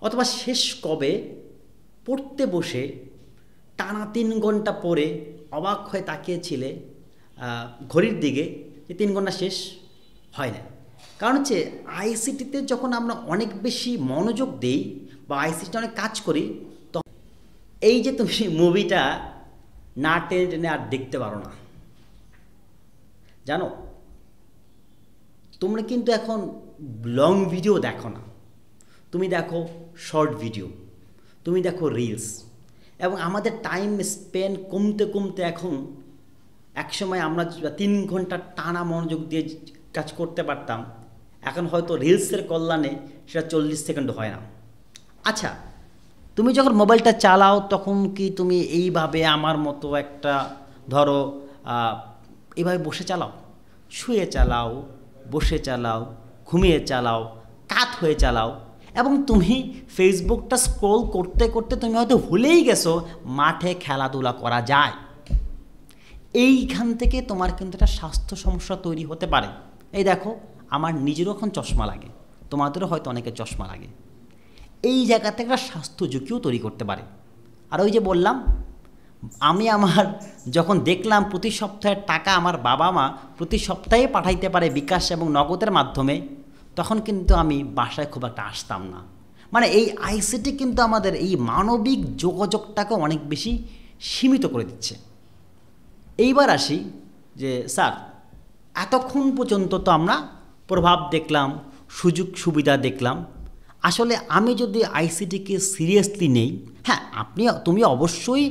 অথবা শেষ কবে পড়তে বসে টানা 3 ঘন্টা পরে অবাক হয়ে তাকিয়েছিলে ঘড়ির দিকে যে 3 ঘন্টা শেষ হয় না? কারণ আইসিটিতে যখন আমরা অনেক বেশি মনোযোগ দিই বা আইসিটিতে অনেক কাজ করি তখন এই যে তুমি মুভিটা না টেনে টেনে আর দেখতে পারো না। জানো, তোমরা কিন্তু এখন লং ভিডিও দেখো না, তুমি দেখো শর্ট ভিডিও, তুমি দেখো রিলস। এবং আমাদের টাইম স্পেন্ড কমতে কমতে এখন, একসময় আমরা 3 ঘন্টা টানা মনোযোগ দিয়ে কাজ করতে পারতাম, এখন হয়তো রিলসের কল্যাণে সেটা 40 সেকেন্ড হয় না। আচ্ছা, তুমি যখন মোবাইলটা চালাও তখন কি তুমি এইভাবে আমার মতো একটা ধরো এইভাবে বসে চালাও? শুয়ে চালাও, বসে চালাও, ঘুমিয়ে চালাও, কাত হয়ে চালাও, এবং তুমি ফেসবুকটা স্ক্রল করতে করতে তুমি হয়তো ভুলেই গেছো মাঠে খেলাধুলা করা যায়। এইখান থেকে তোমার কিন্তু একটা স্বাস্থ্য সমস্যা তৈরি হতে পারে। এই দেখো, আমার নিজেরও এখন চশমা লাগে, তোমাদেরও হয়তো অনেকের চশমা লাগে। এই জায়গা থেকে একটা স্বাস্থ্য ঝুঁকিও তৈরি করতে পারে। আর ওই যে বললাম, আমি যখন দেখলাম প্রতি সপ্তাহের টাকা আমার বাবা মা প্রতি সপ্তাহে পাঠাইতে পারে বিকাশ এবং নগদের মাধ্যমে, তখন কিন্তু আমি বাসায় খুব একটা আসতাম না। মানে এই আইসিটি কিন্তু আমাদের এই মানবিক যোগাযোগটাকে অনেক বেশি সীমিত করে দিচ্ছে। এইবার আসি যে স্যার, এতক্ষণ পর্যন্ত তো আমরা প্রভাব দেখলাম, সুযোগ সুবিধা দেখলাম। আসলে আমি যদি আইসিটিকে সিরিয়াসলি নেই, হ্যাঁ তুমি অবশ্যই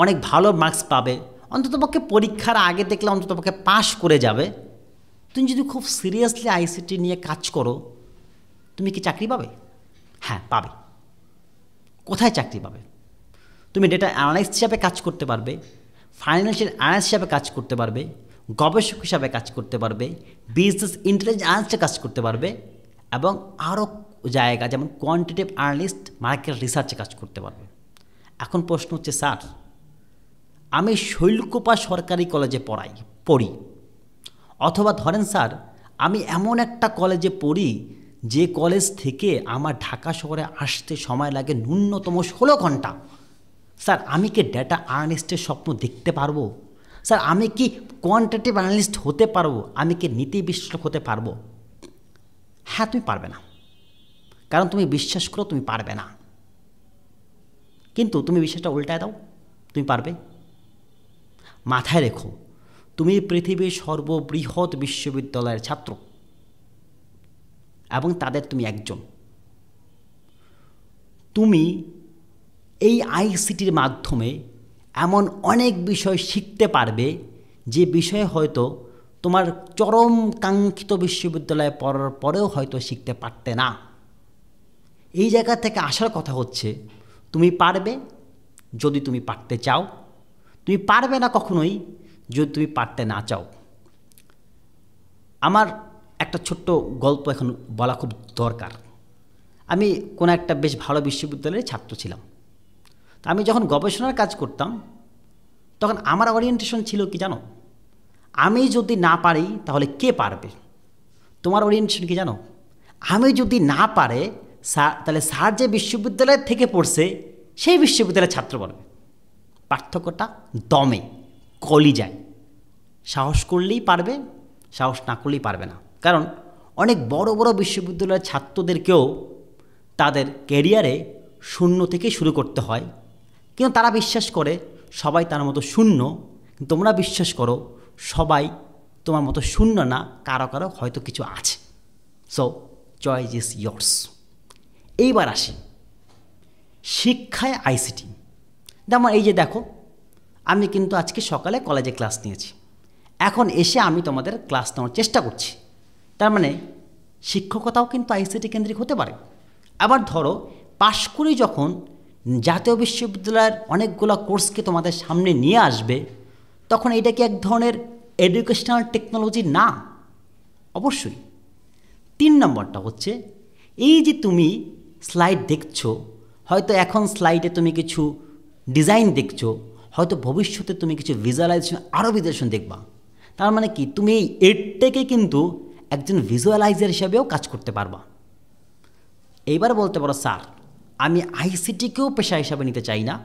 অনেক ভালো মার্কস পাবে, অন্ততপক্ষে পরীক্ষার আগে দেখলে অন্ততপক্ষে পাশ করে যাবে। তুমি যদি খুব সিরিয়াসলি আইসিটি নিয়ে কাজ করো, তুমি কি চাকরি পাবে? হ্যাঁ পাবে। কোথায় চাকরি পাবে? তুমি ডেটা অ্যানালাইস্ট হিসাবে কাজ করতে পারবে, ফাইন্যান্সিয়াল অ্যানালিস্ট হিসাবে কাজ করতে পারবে, গবেষক হিসাবে কাজ করতে পারবে, বিজনেস ইন্টেলিজেন্স অ্যানালিস্টে কাজ করতে পারবে, এবং আরও জায়গা যেমন কোয়ান্টিটেটিভ অ্যানালিস্ট, মার্কেট রিসার্চে কাজ করতে পারবে। এখন প্রশ্ন হচ্ছে স্যার, আমি শৈলকুপা সরকারি কলেজে পড়ি, অথবা ধরেন স্যার আমি এমন একটা কলেজে পড়ি যে কলেজ থেকে আমার ঢাকা শহরে আসতে সময় লাগে ন্যূনতম 16 ঘন্টা। স্যার আমি কি ডেটা অ্যানালিস্টের স্বপ্ন দেখতে পারবো? স্যার আমি কি কোয়ান্টিটেটিভ অ্যানালিস্ট হতে পারবো? আমি কি নীতি বিশ্লেষক হতে পারবো? হ্যাঁ তুমি পারবে না, কারণ তুমি বিশ্বাস করো তুমি পারবে না। কিন্তু তুমি বিশ্বাসটা উল্টায় দাও, তুমি পারবে। মাথায় রেখো, তুমি পৃথিবীর সর্ববৃহৎ বিশ্ববিদ্যালয়ের ছাত্র এবং তাদের তুমি একজন। তুমি এই আইসিটির মাধ্যমে এমন অনেক বিষয় শিখতে পারবে যে বিষয়ে হয়তো তোমার চরম কাঙ্ক্ষিত বিশ্ববিদ্যালয়ে পড়ার পরেও হয়তো শিখতে পারতে না। এই জায়গা থেকে আসার কথা হচ্ছে তুমি পারবে যদি তুমি পারতে চাও, তুমি পারবে না কখনোই যদি তুমি পারতে না চাও। আমার একটা ছোট্ট গল্প এখন বলা খুব দরকার। আমি কোনো একটা বেশ ভালো বিশ্ববিদ্যালয়ের ছাত্র ছিলাম। তা আমি যখন গবেষণার কাজ করতাম তখন আমার ওরিয়েন্টেশন ছিল কি জানো? আমি যদি না পারি তাহলে কে পারবে? তোমার ওরিয়েন্টেশন কি জানো? আমি যদি না পারে তাহলে স্যার যে বিশ্ববিদ্যালয় থেকে পড়ছে সেই বিশ্ববিদ্যালয়ের ছাত্র পারবে। পার্থক্যটা দমে, কলিজায়। সাহস করলেই পারবে, সাহস না করলেই পারবে না। কারণ অনেক বড় বড় বিশ্ববিদ্যালয়ের ছাত্রদেরকেও তাদের ক্যারিয়ারে শূন্য থেকে শুরু করতে হয়, কিন্তু তারা বিশ্বাস করে সবাই তার মতো শূন্য। তোমরা বিশ্বাস করো সবাই তোমার মতো শূন্য না, কারো কারো হয়তো কিছু আছে। So choice is yours. এইবার আসি শিক্ষায় আইসিটি। যেমন এই যে দেখো, আমি কিন্তু আজকে সকালে কলেজে ক্লাস নিয়েছি, এখন এসে আমি তোমাদের ক্লাস নেওয়ার চেষ্টা করছি। তার মানে শিক্ষকতাও কিন্তু আইসিটি কেন্দ্রিক হতে পারে। আবার ধরো পাশ করে যখন জাতীয় বিশ্ববিদ্যালয়ের অনেকগুলো কোর্সকে তোমাদের সামনে নিয়ে আসবে, তখন এটা কি এক ধরনের এডুকেশনাল টেকনোলজি না? অবশ্যই। 3 নম্বরটা হচ্ছে এই যে তুমি স্লাইড দেখছো, হয়তো এখন স্লাইডে তুমি কিছু ডিজাইন দেখছো, হয়তো ভবিষ্যতে তুমি কিছু ভিজুয়ালাইজেশন, আরও ভিজুয়ালাইজেশন দেখবা। তার মানে কি তুমি এই এডটেকে কিন্তু একজন ভিজুয়ালাইজার হিসাবেও কাজ করতে পারবা। এইবার বলতে পারো স্যার আমি আইসিটিকেও পেশা হিসাবে নিতে চাই না,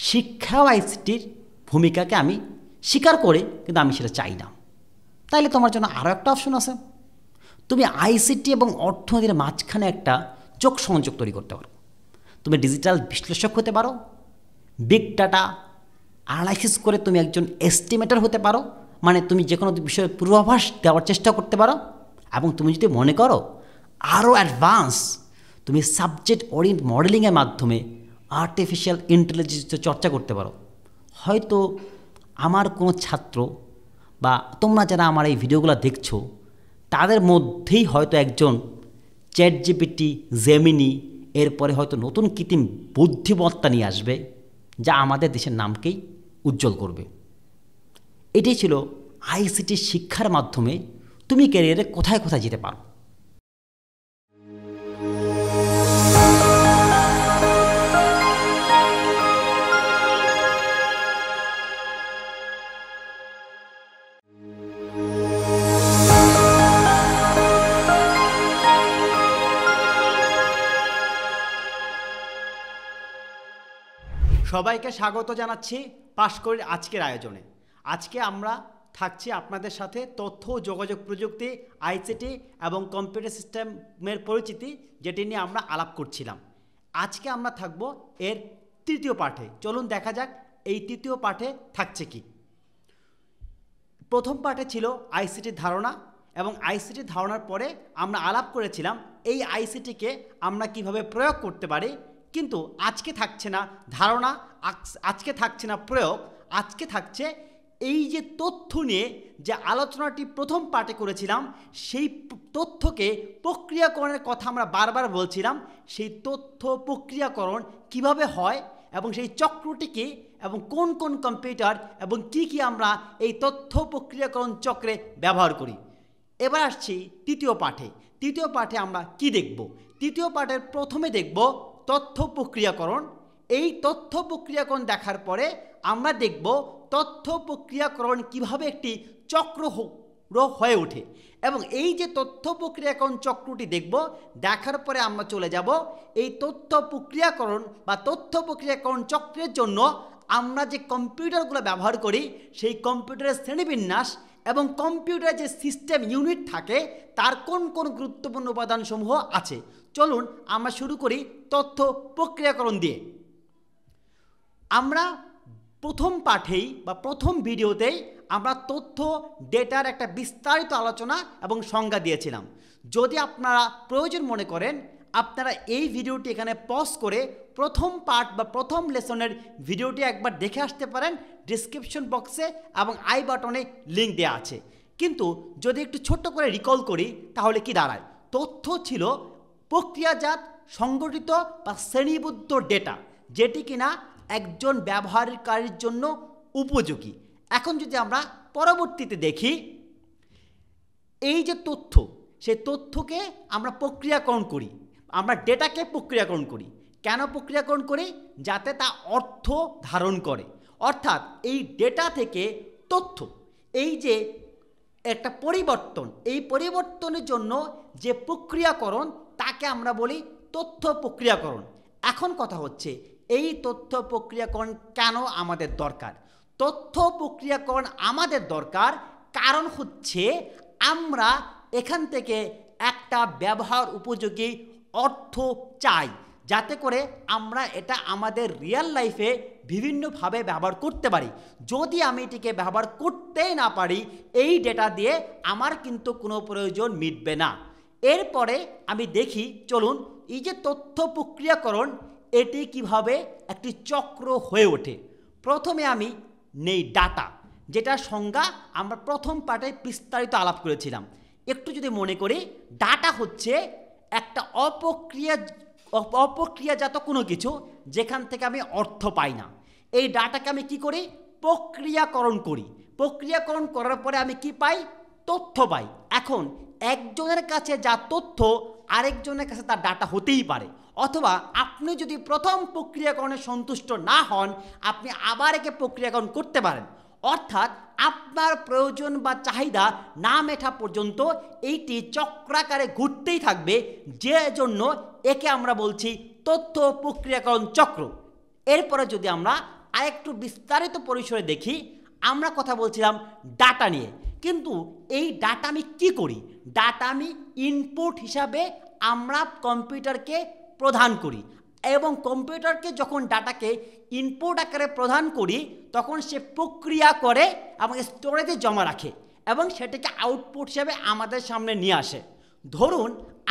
শিক্ষাও আইসিটির ভূমিকাকে আমি স্বীকার করি, কিন্তু আমি সেটা চাই না। তাইলে তোমার জন্য আরও একটা অপশন আছে, তুমি আইসিটি এবং অর্থনীতির মাঝখানে একটা চোখ সংযোগ তৈরি করতে পারো। তুমি ডিজিটাল বিশ্লেষক হতে পারো, বিগ ডাটা অ্যানালাইসিস করে তুমি একজন এস্টিমেটর হতে পারো। মানে তুমি যে কোনো বিষয়ে পূর্বাভাস দেওয়ার চেষ্টা করতে পারো, এবং তুমি যদি মনে করো আরও অ্যাডভান্স, তুমি সাবজেক্ট ওরিয়েন্ট মডেলিংয়ের মাধ্যমে আর্টিফিশিয়াল ইন্টেলিজেন্সের চর্চা করতে পারো। হয়তো আমার কোনো ছাত্র বা তোমরা যারা আমার এই ভিডিওগুলো দেখছো, তাদের মধ্যেই হয়তো একজন চ্যাটজিপিটি, জেমিনি, এরপরে হয়তো নতুন কৃত্রিম বুদ্ধিমত্তা নিয়ে আসবে, যা আমাদের দেশের নামকেই উজ্জ্বল করবে। এটাই ছিল আইসিটি শিক্ষার মাধ্যমে তুমি ক্যারিয়ারে কোথায় কোথায় যেতে পারো। সবাইকে স্বাগত জানাচ্ছি পাশকরির আজকের আয়োজনে। আজকে আমরা থাকছে আপনাদের সাথে তথ্য ও যোগাযোগ প্রযুক্তি, আইসিটি এবং কম্পিউটার সিস্টেমের পরিচিতি, যেটি নিয়ে আমরা আলাপ করছিলাম। আজকে আমরা থাকব এর তৃতীয় পাঠে। চলুন দেখা যাক এই তৃতীয় পাঠে থাকছে কি। প্রথম পাঠে ছিল আইসিটির ধারণা, এবং আইসিটির ধারণার পরে আমরা আলাপ করেছিলাম এই আইসিটিকে আমরা কিভাবে প্রয়োগ করতে পারি। কিন্তু আজকে থাকছে না ধারণা, আজকে থাকছে না প্রয়োগ, আজকে থাকছে এই যে তথ্য নিয়ে যে আলোচনাটি প্রথম পাঠে করেছিলাম, সেই তথ্যকে প্রক্রিয়াকরণের কথা আমরা বারবার বলছিলাম। সেই তথ্য প্রক্রিয়াকরণ কিভাবে হয় এবং সেই চক্রটি কি এবং কোন কোন কম্পিউটার এবং কি কি আমরা এই তথ্য প্রক্রিয়াকরণ চক্রে ব্যবহার করি। এবার আসছি তৃতীয় পাঠে। তৃতীয় পাঠে আমরা কি দেখব? তৃতীয় পাঠের প্রথমে দেখব তথ্য প্রক্রিয়াকরণ। এই তথ্য প্রক্রিয়াকরণ দেখার পরে আমরা দেখব তথ্য প্রক্রিয়াকরণ কিভাবে একটি চক্র হয়ে ওঠে, এবং এই যে তথ্য প্রক্রিয়াকরণ চক্রটি দেখব, দেখার পরে আমরা চলে যাব এই তথ্য প্রক্রিয়াকরণ বা তথ্য প্রক্রিয়াকরণ চক্রের জন্য আমরা যে কম্পিউটারগুলো ব্যবহার করি, সেই কম্পিউটারের শ্রেণীবিন্যাস এবং কম্পিউটারের যে সিস্টেম ইউনিট থাকে তার কোন কোন গুরুত্বপূর্ণ উপাদানসমূহ আছে। চলুন আমরা শুরু করি তথ্য প্রক্রিয়াকরণ দিয়ে। আমরা প্রথম পাঠেই বা প্রথম ভিডিওতেই আমরা তথ্য ডেটার একটা বিস্তারিত আলোচনা এবং সংজ্ঞা দিয়েছিলাম। যদি আপনারা প্রয়োজন মনে করেন, আপনারা এই ভিডিওটি এখানে পজ করে প্রথম পার্ট বা প্রথম লেসনের ভিডিওটি একবার দেখে আসতে পারেন। ডিসক্রিপশন বক্সে এবং আই বাটনে লিঙ্ক দেওয়া আছে। কিন্তু যদি একটু ছোট্ট করে রিকল করি তাহলে কি দাঁড়ায়? তথ্য ছিল প্রক্রিয়াজাত, সংগঠিত বা শ্রেণীবদ্ধ ডেটা, যেটি কিনা একজন ব্যবহারকারীর জন্য উপযোগী। এখন যদি আমরা পরবর্তীতে দেখি, এই যে তথ্য, সেই তথ্যকে আমরা প্রক্রিয়াকরণ করি, আমরা ডেটাকে প্রক্রিয়াকরণ করি। কেন প্রক্রিয়াকরণ করি? যাতে তা অর্থ ধারণ করে। অর্থাৎ এই ডেটা থেকে তথ্য, এই যে একটা পরিবর্তন, এই পরিবর্তনের জন্য যে প্রক্রিয়াকরণ, তাকে আমরা বলি তথ্য প্রক্রিয়াকরণ। এখন কথা হচ্ছে, এই তথ্য প্রক্রিয়াকরণ কেন আমাদের দরকার? তথ্য প্রক্রিয়াকরণ আমাদের দরকার কারণ হচ্ছে আমরা এখান থেকে একটা ব্যবহার উপযোগী অর্থ চাই, যাতে করে আমরা এটা আমাদের রিয়েল লাইফে বিভিন্নভাবে ব্যবহার করতে পারি। যদি আমি এটিকে ব্যবহার করতেই না পারি, এই ডেটা দিয়ে আমার কিন্তু কোনো প্রয়োজন মিটবে না। এরপরে আমি দেখি, চলুন এই যে তথ্য প্রক্রিয়াকরণ, এটি কিভাবে একটি চক্র হয়ে ওঠে। প্রথমে আমি নেই ডাটা, যেটার সংজ্ঞা আমরা প্রথম পাঠে বিস্তারিত আলাপ করেছিলাম। একটু যদি মনে করি, ডাটা হচ্ছে একটা অপ্রক্রিয়াজাত কোনো কিছু, যেখান থেকে আমি অর্থ পাই না। এই ডাটাকে আমি কি করি? প্রক্রিয়াকরণ করি। প্রক্রিয়াকরণ করার পরে আমি কি পাই? তথ্য পাই। এখন একজনের কাছে যা তথ্য, আরেকজনের কাছে তার ডাটা হতেই পারে। অথবা আপনি যদি প্রথম প্রক্রিয়াকরণে সন্তুষ্ট না হন, আপনি আবার একে প্রক্রিয়াকরণ করতে পারেন। অর্থাৎ আপনার প্রয়োজন বা চাহিদা না মেটা পর্যন্ত এইটি চক্রাকারে ঘুরতেই থাকবে, যে জন্য একে আমরা বলছি তথ্য প্রক্রিয়াকরণ চক্র। এরপরে যদি আমরা আরেকটু বিস্তারিত পরিসরে দেখি, আমরা কথা বলছিলাম ডাটা নিয়ে। কিন্তু এই ডাটা আমি কী করি? ডাটা আমি ইনপুট হিসাবে আমরা কম্পিউটারকে প্রদান করি, এবং কম্পিউটারকে যখন ডাটাকে ইনপুট আকারে প্রদান করি, তখন সে প্রক্রিয়া করে এবং স্টোরেজে জমা রাখে এবং সেটাকে আউটপুট হিসাবে আমাদের সামনে নিয়ে আসে। ধরুন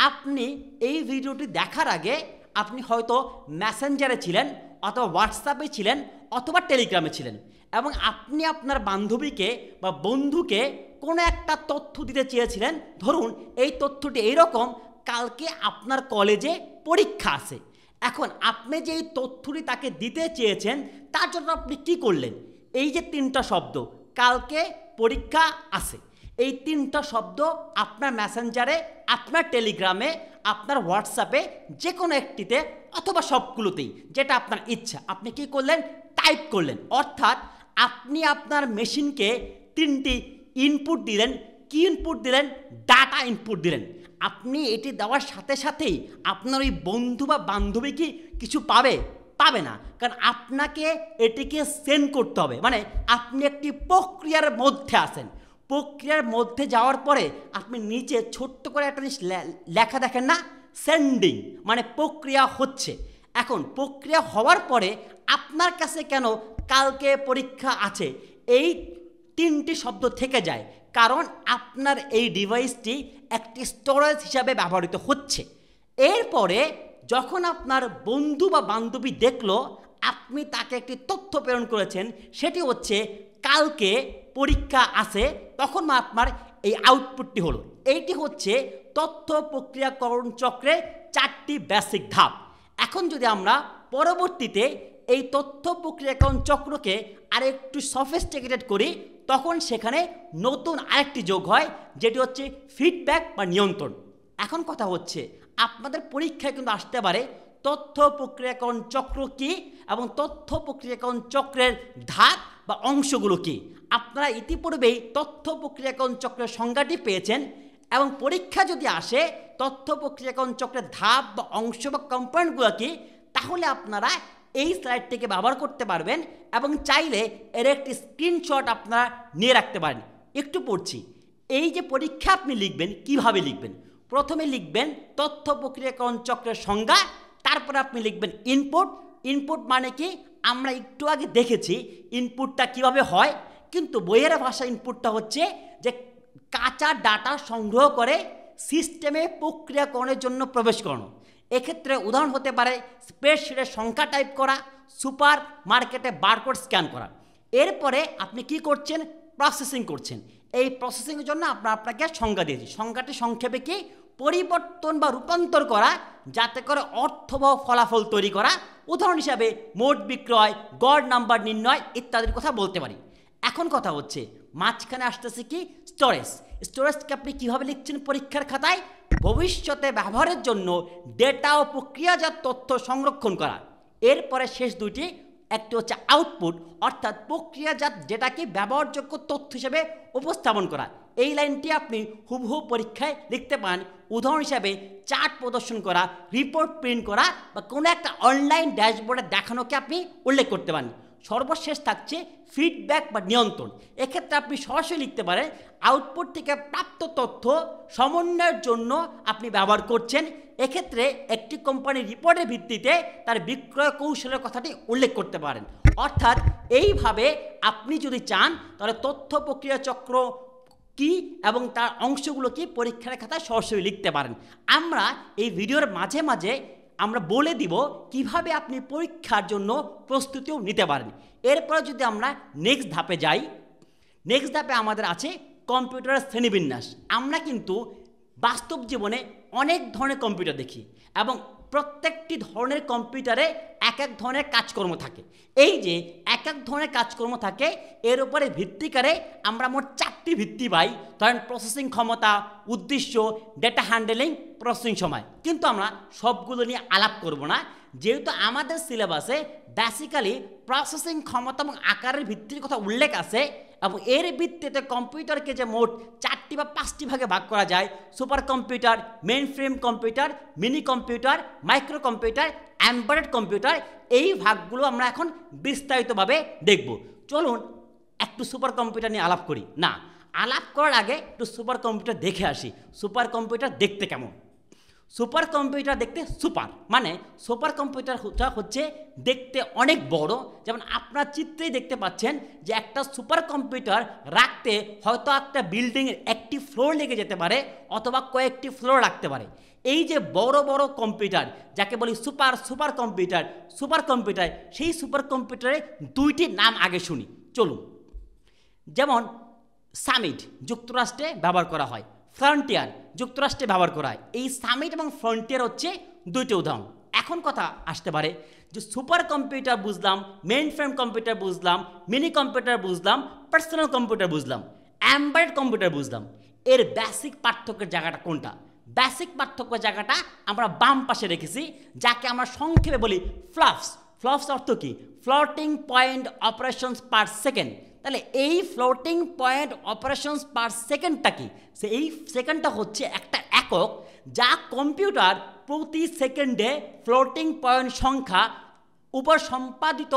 আপনি এই ভিডিওটি দেখার আগে আপনি হয়তো মেসেঞ্জারে ছিলেন, অথবা হোয়াটসঅ্যাপে ছিলেন, অথবা টেলিগ্রামে ছিলেন, এবং আপনি আপনার বান্ধবীকে বা বন্ধুকে কোনো একটা তথ্য দিতে চেয়েছিলেন। ধরুন এই তথ্যটি এইরকম, কালকে আপনার কলেজে পরীক্ষা আছে। এখন আপনি যে এই তথ্যটি তাকে দিতে চেয়েছেন, তার জন্য আপনি কি করলেন? এই যে তিনটা শব্দ, কালকে পরীক্ষা আছে, এই তিনটা শব্দ আপনার মেসেঞ্জারে, আপনার টেলিগ্রামে, আপনার হোয়াটসঅ্যাপে, যে কোনো একটিতে অথবা সবগুলোতেই, যেটা আপনার ইচ্ছা, আপনি কি করলেন? টাইপ করলেন। অর্থাৎ আপনি আপনার মেশিনকে তিনটি ইনপুট দিলেন। কি ইনপুট দিলেন? ডাটা ইনপুট দিলেন। আপনি এটি দেওয়ার সাথে সাথেই আপনার ওই বন্ধু বা বান্ধবী কি কিছু পাবে? পাবে না, কারণ আপনাকে এটিকে সেন্ড করতে হবে। মানে আপনি একটি প্রক্রিয়ার মধ্যে আছেন, প্রক্রিয়ার মধ্যে যাওয়ার পরে আপনি নিচে ছোট্ট করে একটা জিনিস লেখা দেখেন না, সেন্ডিং, মানে প্রক্রিয়া হচ্ছে। এখন প্রক্রিয়া হওয়ার পরে আপনার কাছে কেন কালকে পরীক্ষা আছে এই 3টি শব্দ থেকে যায়, কারণ আপনার এই ডিভাইসটি একটি স্টোরেজ হিসাবে ব্যবহৃত হচ্ছে। এরপরে যখন আপনার বন্ধু বা বান্ধবী দেখলো আপনি তাকে একটি তথ্য প্রেরণ করেছেন, সেটি হচ্ছে কালকে পরীক্ষা আছে, তখন আপনার এই আউটপুটটি হলো। এইটি হচ্ছে তথ্য প্রক্রিয়াকরণ চক্রে 4টি বেসিক ধাপ। এখন যদি আমরা পরবর্তীতে এই তথ্য প্রক্রিয়াকরণ চক্রকে আরেকটু সফিস্টিকেটেড করি, তখন সেখানে নতুন আরেকটি যোগ হয়, যেটি হচ্ছে ফিডব্যাক বা নিয়ন্ত্রণ। এখন কথা হচ্ছে আপনাদের পরীক্ষায় কিন্তু আসতে পারে তথ্য প্রক্রিয়াকরণ চক্র কী এবং তথ্য প্রক্রিয়াকরণ চক্রের ধাপ বা অংশগুলো কী। আপনারা ইতিপূর্বেই তথ্য প্রক্রিয়াকরণ চক্রের সংজ্ঞাটি পেয়েছেন, এবং পরীক্ষা যদি আসে তথ্য প্রক্রিয়াকরণ চক্রের ধাপ বা অংশ বা কম্পোনেন্টগুলো কী, তাহলে আপনারা এই স্লাইডটিকে ব্যবহার করতে পারবেন এবং চাইলে এর একটি স্ক্রিনশট আপনারা নিয়ে রাখতে পারেন। একটু পড়ছি। এই যে পরীক্ষা আপনি লিখবেন, কিভাবে লিখবেন? প্রথমে লিখবেন তথ্য প্রক্রিয়াকরণ চক্রের সংজ্ঞা, তারপরে আপনি লিখবেন ইনপুট। ইনপুট মানে কি আমরা একটু আগে দেখেছি ইনপুটটা কিভাবে হয়, কিন্তু বইয়ের ভাষা ইনপুটটা হচ্ছে যে কাঁচা ডাটা সংগ্রহ করে সিস্টেমে প্রক্রিয়াকরণের জন্য প্রবেশ করানো। এক্ষেত্রে উদাহরণ হতে পারে স্প্রেডশিটের সংখ্যা টাইপ করা, সুপার মার্কেটে বারকোড স্ক্যান করা। এরপরে আপনি কি করছেন? প্রসেসিং করছেন। এই প্রসেসিংয়ের জন্য আপনাকে সংজ্ঞা দিয়েছি। সংজ্ঞাটি সংক্ষেপে কি? পরিবর্তন বা রূপান্তর করা, যাতে করে অর্থবহ ফলাফল তৈরি করা। উদাহরণ হিসাবে মোট বিক্রয়, গড় নাম্বার নির্ণয় ইত্যাদির কথা বলতে পারি। এখন কথা হচ্ছে মাঝখানে আসতেছে কি? স্টোরেজ। স্টোরেজকে আপনি কীভাবে লিখছেন পরীক্ষার খাতায়? ভবিষ্যতে ব্যবহারের জন্য ডেটা ও প্রক্রিয়াজাত তথ্য সংরক্ষণ করা। এরপরে শেষ দুইটি, একটি হচ্ছে আউটপুট, অর্থাৎ প্রক্রিয়াজাত ডেটাকে ব্যবহারযোগ্য তথ্য হিসেবে উপস্থাপন করা। এই লাইনটি আপনি হুবহু পরীক্ষায় লিখতে পান। উদাহরণ হিসাবে চার্ট প্রদর্শন করা, রিপোর্ট প্রিন্ট করা বা কোনো একটা অনলাইন ড্যাশবোর্ডে দেখানোকে আপনি উল্লেখ করতে পারেন। সর্বশেষ থাকছে ফিডব্যাক বা নিয়ন্ত্রণ। এক্ষেত্রে আপনি সরাসরি লিখতে পারেন আউটপুট থেকে প্রাপ্ত তথ্য সমন্বয়ের জন্য আপনি ব্যবহার করছেন। এক্ষেত্রে একটি কোম্পানির রিপোর্টের ভিত্তিতে তার বিক্রয় কৌশলের কথাটি উল্লেখ করতে পারেন। অর্থাৎ এইভাবে আপনি যদি চান তাহলে তথ্য প্রক্রিয়া চক্র কি এবং তার অংশগুলো কি পরীক্ষার খাতায় সরাসরি লিখতে পারেন। আমরা এই ভিডিওর মাঝে মাঝে আমরা বলে দিব কিভাবে আপনি পরীক্ষার জন্য প্রস্তুতিও নিতে পারেন। এরপরে যদি আমরা নেক্সট ধাপে যাই, নেক্সট ধাপে আমাদের আছে কম্পিউটারের শ্রেণীবিন্যাস। আমরা কিন্তু বাস্তব জীবনে অনেক ধরনের কম্পিউটার দেখি এবং প্রত্যেকটি ধরনের কম্পিউটারে এক এক ধরনের কাজকর্ম থাকে। এই যে এক এক ধরনের কাজকর্ম থাকে, এর উপরে ভিত্তি করে আমরা মোট 4টি ভিত্তি পাই। ধরেন প্রসেসিং ক্ষমতা, উদ্দেশ্য, ডেটা হ্যান্ডেলিং, প্রসেসিং সময়। কিন্তু আমরা সবগুলো নিয়ে আলাপ করব না, যেহেতু আমাদের সিলেবাসে বেসিক্যালি প্রসেসিং ক্ষমতা এবং আকারের ভিত্তির কথা উল্লেখ আছে এবং এর ভিত্তিতে কম্পিউটারকে যে মোট 4টি বা 5টি ভাগে ভাগ করা যায়, super computer, main frame computer, mini computer, micro computer, embedded computer, এই ভাগগুলো আমরা এখন বিস্তারিতভাবে দেখব। চলুন একটু সুপার কম্পিউটার নিয়ে আলাপ করি। না, আলাপ করার আগে একটু সুপার কম্পিউটার দেখে আসি। সুপার কম্পিউটার দেখতে কেমন? সুপার কম্পিউটার দেখতে সুপার মানে সুপার কম্পিউটারটা হচ্ছে দেখতে অনেক বড়। যেমন আপনার চিত্রেই দেখতে পাচ্ছেন যে একটা সুপার কম্পিউটার রাখতে হয়তো একটা বিল্ডিংয়ের একটি ফ্লোর লেগে যেতে পারে অথবা কয়েকটি ফ্লোর রাখতে পারে। এই যে বড় বড় কম্পিউটার যাকে বলি সুপার কম্পিউটার, সেই সুপার কম্পিউটারে 2টি নাম আগে শুনি। চলুন, যেমন সামিট যুক্তরাষ্ট্রে ব্যবহার করা হয়, ফ্রন্টিয়ার যুক্তরাষ্ট্রে ব্যবহার করা হয়। এই সামিট এবং ফ্রন্টিয়ার হচ্ছে 2টি উদাহরণ। এখন কথা আসতে পারে যে সুপার কম্পিউটার বুঝলাম, মেইন ফ্রেম কম্পিউটার বুঝলাম, মিনি কম্পিউটার বুঝলাম, পার্সোনাল কম্পিউটার বুঝলাম, এমবেডেড কম্পিউটার বুঝলাম, এর বেসিক পার্থক্যের জায়গাটা কোনটা? বেসিক পার্থক্যের জায়গাটা আমরা বাম পাশে রেখেছি, যাকে আমরা সংক্ষেপে বলি ফ্লপস। ফ্লপস অর্থ কি? Floating point operations per second. তাহলে এই ফ্লোটিং পয়েন্ট অপারেশনস পার সেকেন্ডটা কি? এই সেকেন্ডটা হচ্ছে একটা একক যা কম্পিউটার প্রতি সেকেন্ডে ফ্লোটিং পয়েন্ট সংখ্যা উপর সম্পাদিত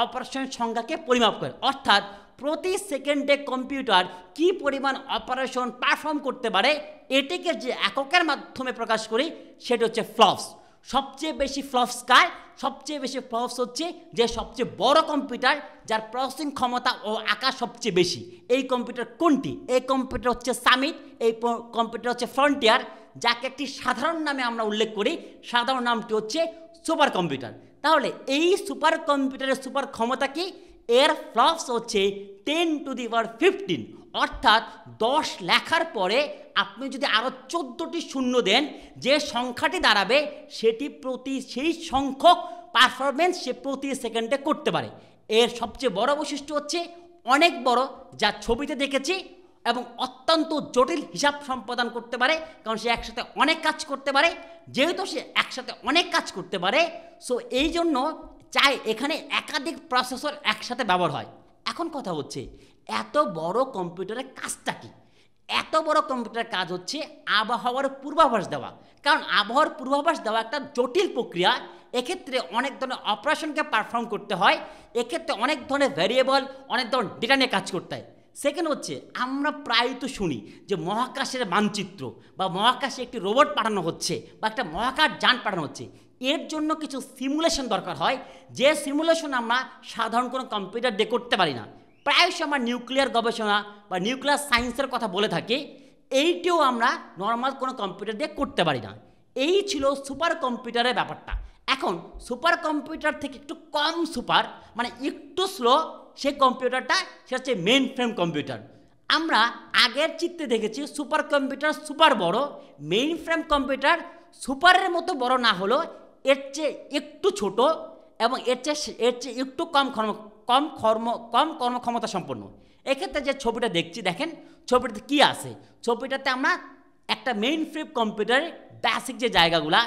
অপারেশনের সংখ্যাকে পরিমাপ করে। অর্থাৎ প্রতি সেকেন্ডে কম্পিউটার কি পরিমাণ অপারেশন পারফর্ম করতে পারে এটিকে যে এককের মাধ্যমে প্রকাশ করি সেটা হচ্ছে ফ্লপস। সবচেয়ে বেশি ফ্লপস কার? সবচেয়ে বেশি ফ্লপস হচ্ছে যে সবচেয়ে বড় কম্পিউটার, যার প্রসেসিং ক্ষমতা ও আকার সবচেয়ে বেশি। এই কম্পিউটার কোনটি? এই কম্পিউটার হচ্ছে সামিট, এই কম্পিউটার হচ্ছে ফ্রন্টিয়ার, যাকে একটি সাধারণ নামে আমরা উল্লেখ করি। সাধারণ নামটি হচ্ছে সুপার কম্পিউটার। তাহলে এই সুপার কম্পিউটারের সুপার ক্ষমতা কি? এর ফ্লপস হচ্ছে 10⁻15, অর্থাৎ 10 লেখার পরে আপনি যদি আরও 14টি শূন্য দেন, যে সংখ্যাটি দাঁড়াবে সেটি সেই সংখ্যক পারফরমেন্স সে প্রতি সেকেন্ডে করতে পারে। এর সবচেয়ে বড় বৈশিষ্ট্য হচ্ছে অনেক বড়, যা ছবিতে দেখেছি, এবং অত্যন্ত জটিল হিসাব সম্পাদন করতে পারে, কারণ সে একসাথে অনেক কাজ করতে পারে। যেহেতু সে একসাথে অনেক কাজ করতে পারে, সো এই জন্য চাই এখানে একাধিক প্রসেসর একসাথে ব্যবহার হয়। এখন কথা হচ্ছে এত বড় কম্পিউটারের কাজটা কি? এত বড় কম্পিউটারের কাজ হচ্ছে আবহাওয়ার পূর্বাভাস দেওয়া। কারণ আবহাওয়ার পূর্বাভাস দেওয়া একটা জটিল প্রক্রিয়া। এক্ষেত্রে অনেক ধরনের অপারেশনকে পারফর্ম করতে হয়, এক্ষেত্রে অনেক ধরনের ভ্যারিয়েবল, অনেক ধরনের ডেটা নিয়ে কাজ করতে হয়। সেকেন্ড হচ্ছে আমরা প্রায়ই তো শুনি যে মহাকাশের মানচিত্র বা মহাকাশে একটি রোবট পাঠানো হচ্ছে বা একটা মহাকাশ যান পাঠানো হচ্ছে। এর জন্য কিছু সিমুলেশন দরকার হয়, যে সিমুলেশন আমরা সাধারণ কোনো কম্পিউটার দিয়ে করতে পারি না। প্রায়শই আমরা নিউক্লিয়ার গবেষণা বা নিউক্লিয়ার সায়েন্সের কথা বলে থাকি, এইটিও আমরা নর্মাল কোনো কম্পিউটার দিয়ে করতে পারি না। এই ছিল সুপার কম্পিউটারের ব্যাপারটা। এখন সুপার কম্পিউটার থেকে একটু কম সুপার, মানে একটু স্লো, সেই কম্পিউটারটা সেটা হচ্ছে মেইন ফ্রেম কম্পিউটার। আমরা আগের চিত্রে দেখেছি সুপার কম্পিউটার সুপার বড়, মেইন ফ্রেম কম্পিউটার সুপারের মতো বড় না হলেও এর চেয়ে একটু ছোট এবং এর চেয়ে একটু কম কর্মক্ষমতা সম্পন্ন। এক্ষেত্রে যে ছবিটা দেখছি দেখেন, ছবিটাতে কী আছে? ছবিটাতে আমরা একটা মেইন ফ্রেম কম্পিউটারের বেসিক যে জায়গাগুলা,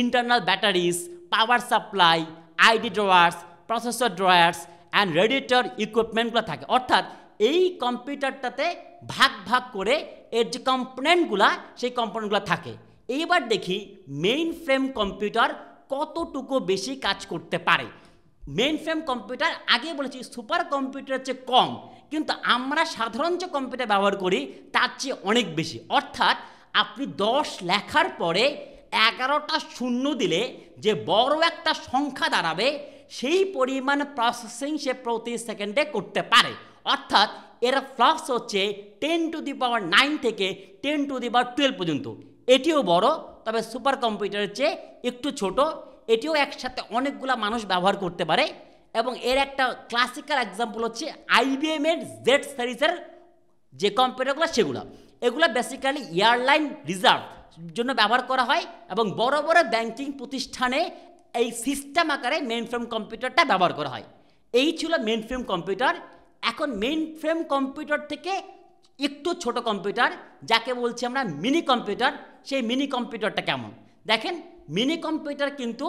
internal batteries, power supply, ID drivers, processor drivers and radiator ইকুইপমেন্টগুলো থাকে। অর্থাৎ এই কম্পিউটারটাতে ভাগ ভাগ করে এর যে কম্পোনেন্টগুলা, সেই কম্পোনেন্টগুলো থাকে। এইবার দেখি মেইন ফ্রেম কম্পিউটার কতটুকু বেশি কাজ করতে পারে। মেইন ফ্রেম কম্পিউটার আগে বলেছি সুপার কম্পিউটারের চেয়ে কম, কিন্তু আমরা সাধারণ যে কম্পিউটার ব্যবহার করি তার চেয়ে অনেক বেশি। অর্থাৎ আপনি 10 লেখার পরে 11টা শূন্য দিলে যে বড় একটা সংখ্যা দাঁড়াবে, সেই পরিমাণ প্রসেসিং সে প্রতি সেকেন্ডে করতে পারে। অর্থাৎ এর ফ্লক্স হচ্ছে 10⁻9 থেকে 10⁻12 পর্যন্ত। এটিও বড়, তবে সুপার কম্পিউটারের চেয়ে একটু ছোট। এটিও একসাথে অনেকগুলো মানুষ ব্যবহার করতে পারে। এবং এর একটা ক্লাসিক্যাল এক্সাম্পল হচ্ছে IBM-এর জেড সিরিজের যে কম্পিউটারগুলো, এগুলো বেসিক্যালি এয়ারলাইন রিজার্ভ জন্য ব্যবহার করা হয় এবং বড় বড় ব্যাংকিং প্রতিষ্ঠানে এই সিস্টেম আকারে মেইন ফ্রেম কম্পিউটারটা ব্যবহার করা হয়। এই ছিল মেইন ফ্রেম কম্পিউটার। এখন মেইন ফ্রেম কম্পিউটার থেকে একটু ছোট কম্পিউটার, যাকে বলছি আমরা মিনি কম্পিউটার। সেই মিনি কম্পিউটারটা কেমন দেখেন। মিনি কম্পিউটার কিন্তু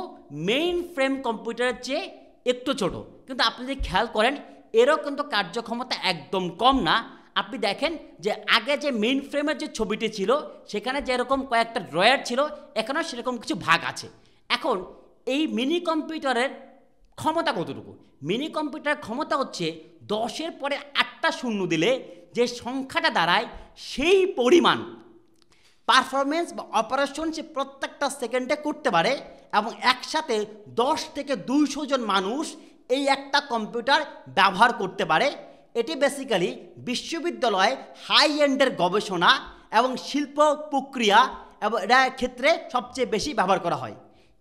মেইন ফ্রেম কম্পিউটারের চেয়ে একটু ছোট, কিন্তু আপনি যদি খেয়াল করেন এরও কিন্তু কার্যক্ষমতা একদম কম না। আপনি দেখেন যে আগে যে মেইন ফ্রেমের যে ছবিটি ছিল সেখানে যেরকম কয়েকটা ড্রয়ার ছিল, এখানেও সেরকম কিছু ভাগ আছে। এখন এই মিনি কম্পিউটারের ক্ষমতা কতটুকু? মিনি কম্পিউটারের ক্ষমতা হচ্ছে 10-এর পরে 8টা শূন্য দিলে যে সংখ্যাটা দাঁড়ায়, সেই পরিমাণ পারফরমেন্স বা অপারেশন সে প্রত্যেকটা সেকেন্ডে করতে পারে। এবং একসাথে 10 থেকে 200 জন মানুষ এই একটা কম্পিউটার ব্যবহার করতে পারে। এটি বেসিক্যালি বিশ্ববিদ্যালয়ে হাই এন্ডের গবেষণা এবং শিল্প প্রক্রিয়া এবং এটার ক্ষেত্রে সবচেয়ে বেশি ব্যবহার করা হয়।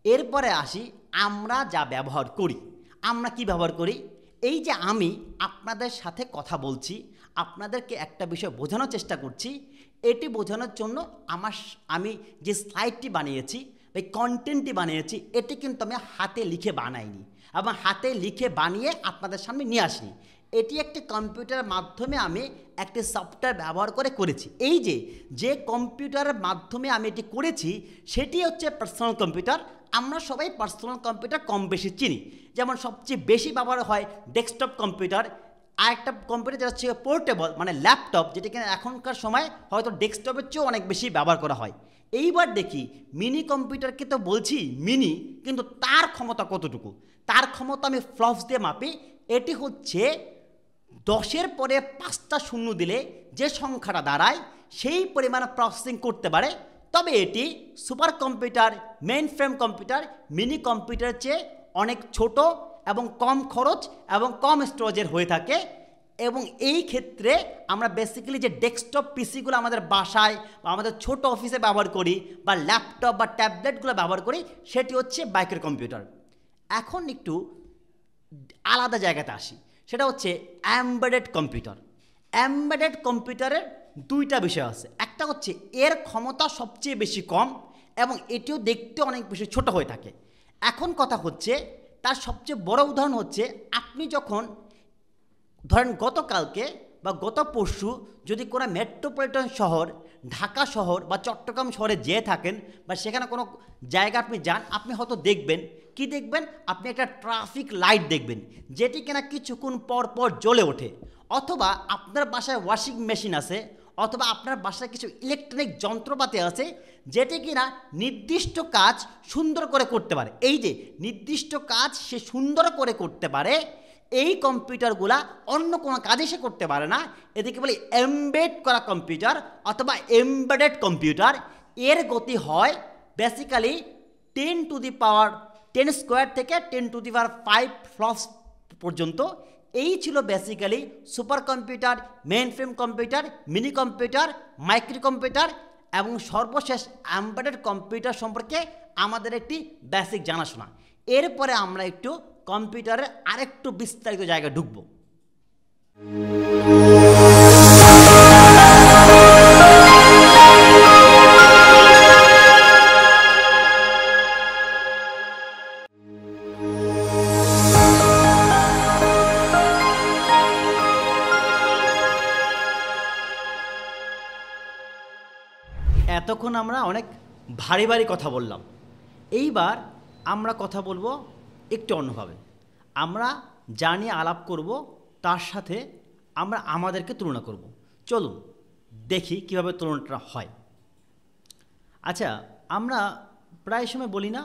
এরপরে আসি আমরা যা ব্যবহার করি। আমরা কি ব্যবহার করি? এই যে আমি আপনাদের সাথে কথা বলছি, আপনাদেরকে একটা বিষয় বোঝানোর চেষ্টা করছি। এটি বোঝানোর জন্য আমি যে স্লাইডটি বানিয়েছি, এই কন্টেন্টটি বানিয়েছি, এটি কিন্তু আমি হাতে লিখে বানাইনি এবং হাতে লিখে বানিয়ে আপনাদের সামনে নিয়ে আসিনি। এটি একটি কম্পিউটারের মাধ্যমে আমি একটি সফটওয়্যার ব্যবহার করেছি। এই যে কম্পিউটারের মাধ্যমে আমি এটি করেছি সেটি হচ্ছে পার্সোনাল কম্পিউটার। আমরা সবাই পার্সোনাল কম্পিউটার কম বেশি চিনি। যেমন সবচেয়ে বেশি ব্যবহার হয় ডেস্কটপ কম্পিউটার, আর একটা কম্পিউটার যেটা হচ্ছে পোর্টেবল, মানে ল্যাপটপ, যেটা কিনা এখনকার সময় হয়তো ডেস্কটপের চেয়েও অনেক বেশি ব্যবহার করা হয়। এইবার দেখি মিনি কম্পিউটারকে তো বলছি মিনি, কিন্তু তার ক্ষমতা কতটুকু? তার ক্ষমতা আমি ফ্লপস দিয়ে মাপি। এটি হচ্ছে 10-এর পরে 5টা শূন্য দিলে যে সংখ্যাটা দাঁড়ায় সেই পরিমাণ প্রসেসিং করতে পারে। তবে এটি super computer, main frame computer, mini কম্পিউটারের চেয়ে অনেক ছোট এবং কম খরচ এবং কম স্টোরেজের হয়ে থাকে। এবং এই ক্ষেত্রে আমরা বেসিক্যালি যে ডেস্কটপ পিসিগুলো আমাদের বাসায় বা আমাদের ছোট অফিসে ব্যবহার করি, বা ল্যাপটপ বা ট্যাবলেটগুলো ব্যবহার করি, সেটি হচ্ছে বাইকের কম্পিউটার। এখন একটু আলাদা জায়গাতে আসি, সেটা হচ্ছে এমবেডেড কম্পিউটার। এমবেডেড কম্পিউটারের দুইটা বিষয় আছে। একটা হচ্ছে এর ক্ষমতা সবচেয়ে বেশি কম এবং এটিও দেখতে অনেক বেশি ছোট হয়ে থাকে। এখন কথা হচ্ছে তার সবচেয়ে বড় উদাহরণ হচ্ছে আপনি যখন ধরেন গতকালকে বা গত পরশু যদি কোনো মেট্রোপলিটন শহর, ঢাকা শহর বা চট্টগ্রাম শহরে যেয়ে থাকেন বা সেখানে কোনো জায়গা আপনি যান, আপনি হয়তো দেখবেন, কি দেখবেন? আপনি একটা ট্রাফিক লাইট দেখবেন যেটি কিনা কিছুক্ষণ পর পর জ্বলে ওঠে। অথবা আপনার বাসায় ওয়াশিং মেশিন আছে, অথবা আপনার বাসায় কিছু ইলেকট্রনিক যন্ত্রপাতি আছে যেটি কিনা নির্দিষ্ট কাজ সুন্দর করে করতে পারে। এই যে নির্দিষ্ট কাজ সে সুন্দর করে করতে পারে, এই কম্পিউটারগুলা অন্য কোনো কাজে সে করতে পারে না। এদিকে বলি এমবেড করা কম্পিউটার অথবা এমবেডেড কম্পিউটার। এর গতি হয় বেসিক্যালি 10 স্কোয়ার থেকে 10⁵ ফ্লপস পর্যন্ত। এই ছিল basically super computer, main frame computer, mini computer, micro computer এবং সর্বশেষ এমবেডেড কম্পিউটার সম্পর্কে আমাদের একটি বেসিক জানাশোনা। এরপরে আমরা একটু কম্পিউটারের আরেকটু বিস্তারিত জায়গায় ঢুকব। এতক্ষণ আমরা অনেক ভারী ভারী কথা বললাম। এইবার আমরা কথা বলবো একটু অন্যভাবে। আমরা যা নিয়ে আলাপ করব তার সাথে আমরা আমাদেরকে তুলনা করব। চলুন দেখি কিভাবে তুলনাটা হয়। আচ্ছা, আমরা প্রায় সময় বলি না,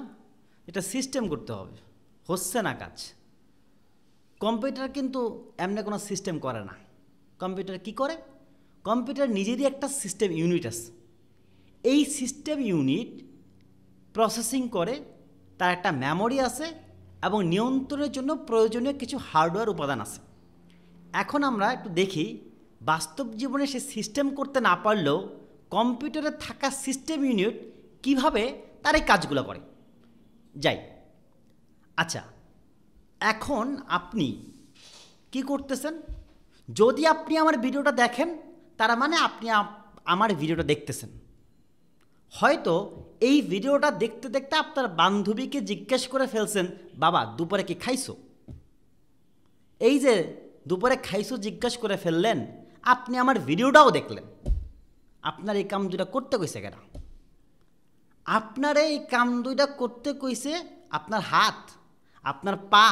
এটা সিস্টেম করতে হবে, হচ্ছে না কাজ। কম্পিউটার কিন্তু এমনি কোনো সিস্টেম করে না। কম্পিউটার কি করে? কম্পিউটার নিজেরই একটা সিস্টেম ইউনিট আছে। এই সিস্টেম ইউনিট প্রসেসিং করে, তার একটা মেমোরি আছে এবং নিয়ন্ত্রণের জন্য প্রয়োজনীয় কিছু হার্ডওয়্যার উপাদান আছে। এখন আমরা একটু দেখি বাস্তব জীবনে সে সিস্টেম করতে না পারলেও কম্পিউটারে থাকা সিস্টেম ইউনিট কিভাবে তার এই কাজগুলো করে। যাই। আচ্ছা, এখন আপনি কি করতেছেন? যদি আপনি আমার ভিডিওটা দেখেন, তার মানে আপনি আমার ভিডিওটা দেখতেছেন। হয়তো এই ভিডিওটা দেখতে দেখতে আপনার বান্ধবীকে জিজ্ঞেস করে ফেলছেন, বাবা দুপুরে কি খাইছো? এই যে দুপুরে খাইছো জিজ্ঞেস করে ফেললেন, আপনি আমার ভিডিওটাও দেখলেন। আপনার এই কাম দুইটা করতে কইছে কেনা? আপনার এই কাম দুইটা করতে কইছে আপনার হাত, আপনার পা,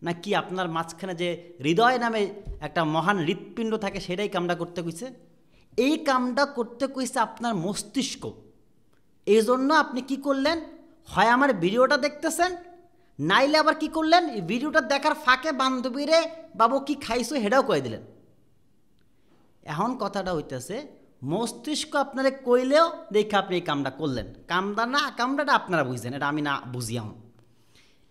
নাকি আপনার মাঝখানে যে হৃদয় নামে একটা মহান হৃৎপিণ্ড থাকে সেটাই কামটা করতে কইছে? এই কামটা করতে কইছে আপনার মস্তিষ্ক। এই জন্য আপনি কি করলেন? হয় আমার ভিডিওটা দেখতেছেন, নাইলে আবার কি করলেন, এই ভিডিওটা দেখার ফাঁকে বান্ধবীরে বাবু কি খাইছো হেটাও কয়ে দিলেন। এখন কথাটা হইতেছে মস্তিষ্ক আপনারে কইলেও দেখে আপনি এই কামটা করলেন। কামটা আপনারা বুঝছেন, এটা আমি না বুঝিয়াম।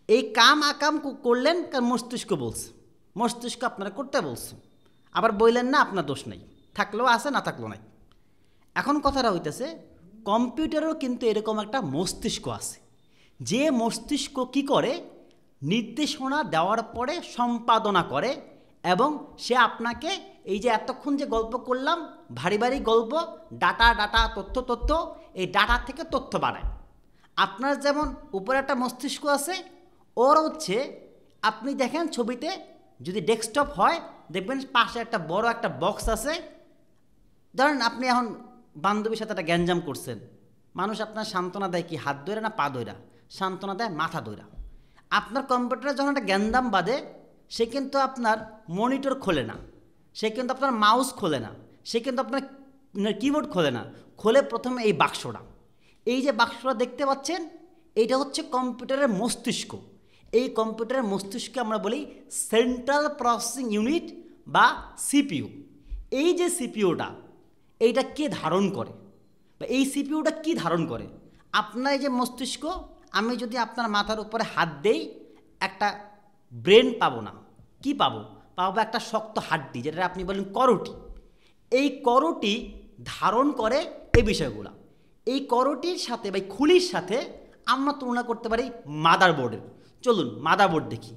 এই কাম আকাম করলেন কারণ মস্তিষ্ক বলছে, মস্তিষ্ক আপনারা করতে বলছে। আবার বললেন না, আপনার দোষ নেই, থাকলেও আছে না থাকলেও নাই। এখন কথাটা হইতেছে কম্পিউটারেও কিন্তু এরকম একটা মস্তিষ্ক আছে, যে মস্তিষ্ক কি করে, নির্দেশনা দেওয়ার পরে সম্পাদনা করে এবং সে আপনাকে এই যে এতক্ষণ যে গল্প করলাম, ভারী ভারী গল্প, ডাটা তথ্য, এই ডাটা থেকে তথ্য বানায়। আপনার যেমন উপরে একটা মস্তিষ্ক আছে, ওর হচ্ছে আপনি দেখেন ছবিতে, যদি ডেস্কটপ হয় দেখবেন পাশে একটা বড় একটা বক্স আছে। ধরেন আপনি এখন বান্ধবীর সাথে একটা গ্যাঞ্জাম করছেন, মানুষ আপনার সান্ত্বনা দেয় কি হাত ধরে না পা ধইরা? সান্ত্বনা দেয় মাথা ধইরা। আপনার কম্পিউটারে যখন একটা গ্যাঞ্জাম বাঁধে, সে কিন্তু আপনার মনিটর খোলে না, সে কিন্তু আপনার মাউস খোলে না, সে কিন্তু আপনার কিবোর্ড খোলে না, খোলে প্রথমে এই বাক্সটা। এই যে বাক্সটা দেখতে পাচ্ছেন, এইটা হচ্ছে কম্পিউটারের মস্তিষ্ক। এই কম্পিউটারের মস্তিষ্ককে আমরা বলি সেন্ট্রাল প্রসেসিং ইউনিট বা সিপিইউ। এই যে সিপিইউটা, এইটা কে ধারণ করে বা এই সিপিইউটা কি ধারণ করে? আপনার এই যে মস্তিষ্ক, আমি যদি আপনার মাথার উপরে হাত দেই, একটা ব্রেন পাবো না, কি পাবো? পাবো একটা শক্ত হাড্ডি, যেটা আপনি বলেন করোটি। এই করোটি ধারণ করে এই বিষয়গুলো। এই করোটির সাথে বা খুলির সাথে আমরা তুলনা করতে পারি মাদারবোর্ডের। চলুন মাদারবোর্ড দেখি।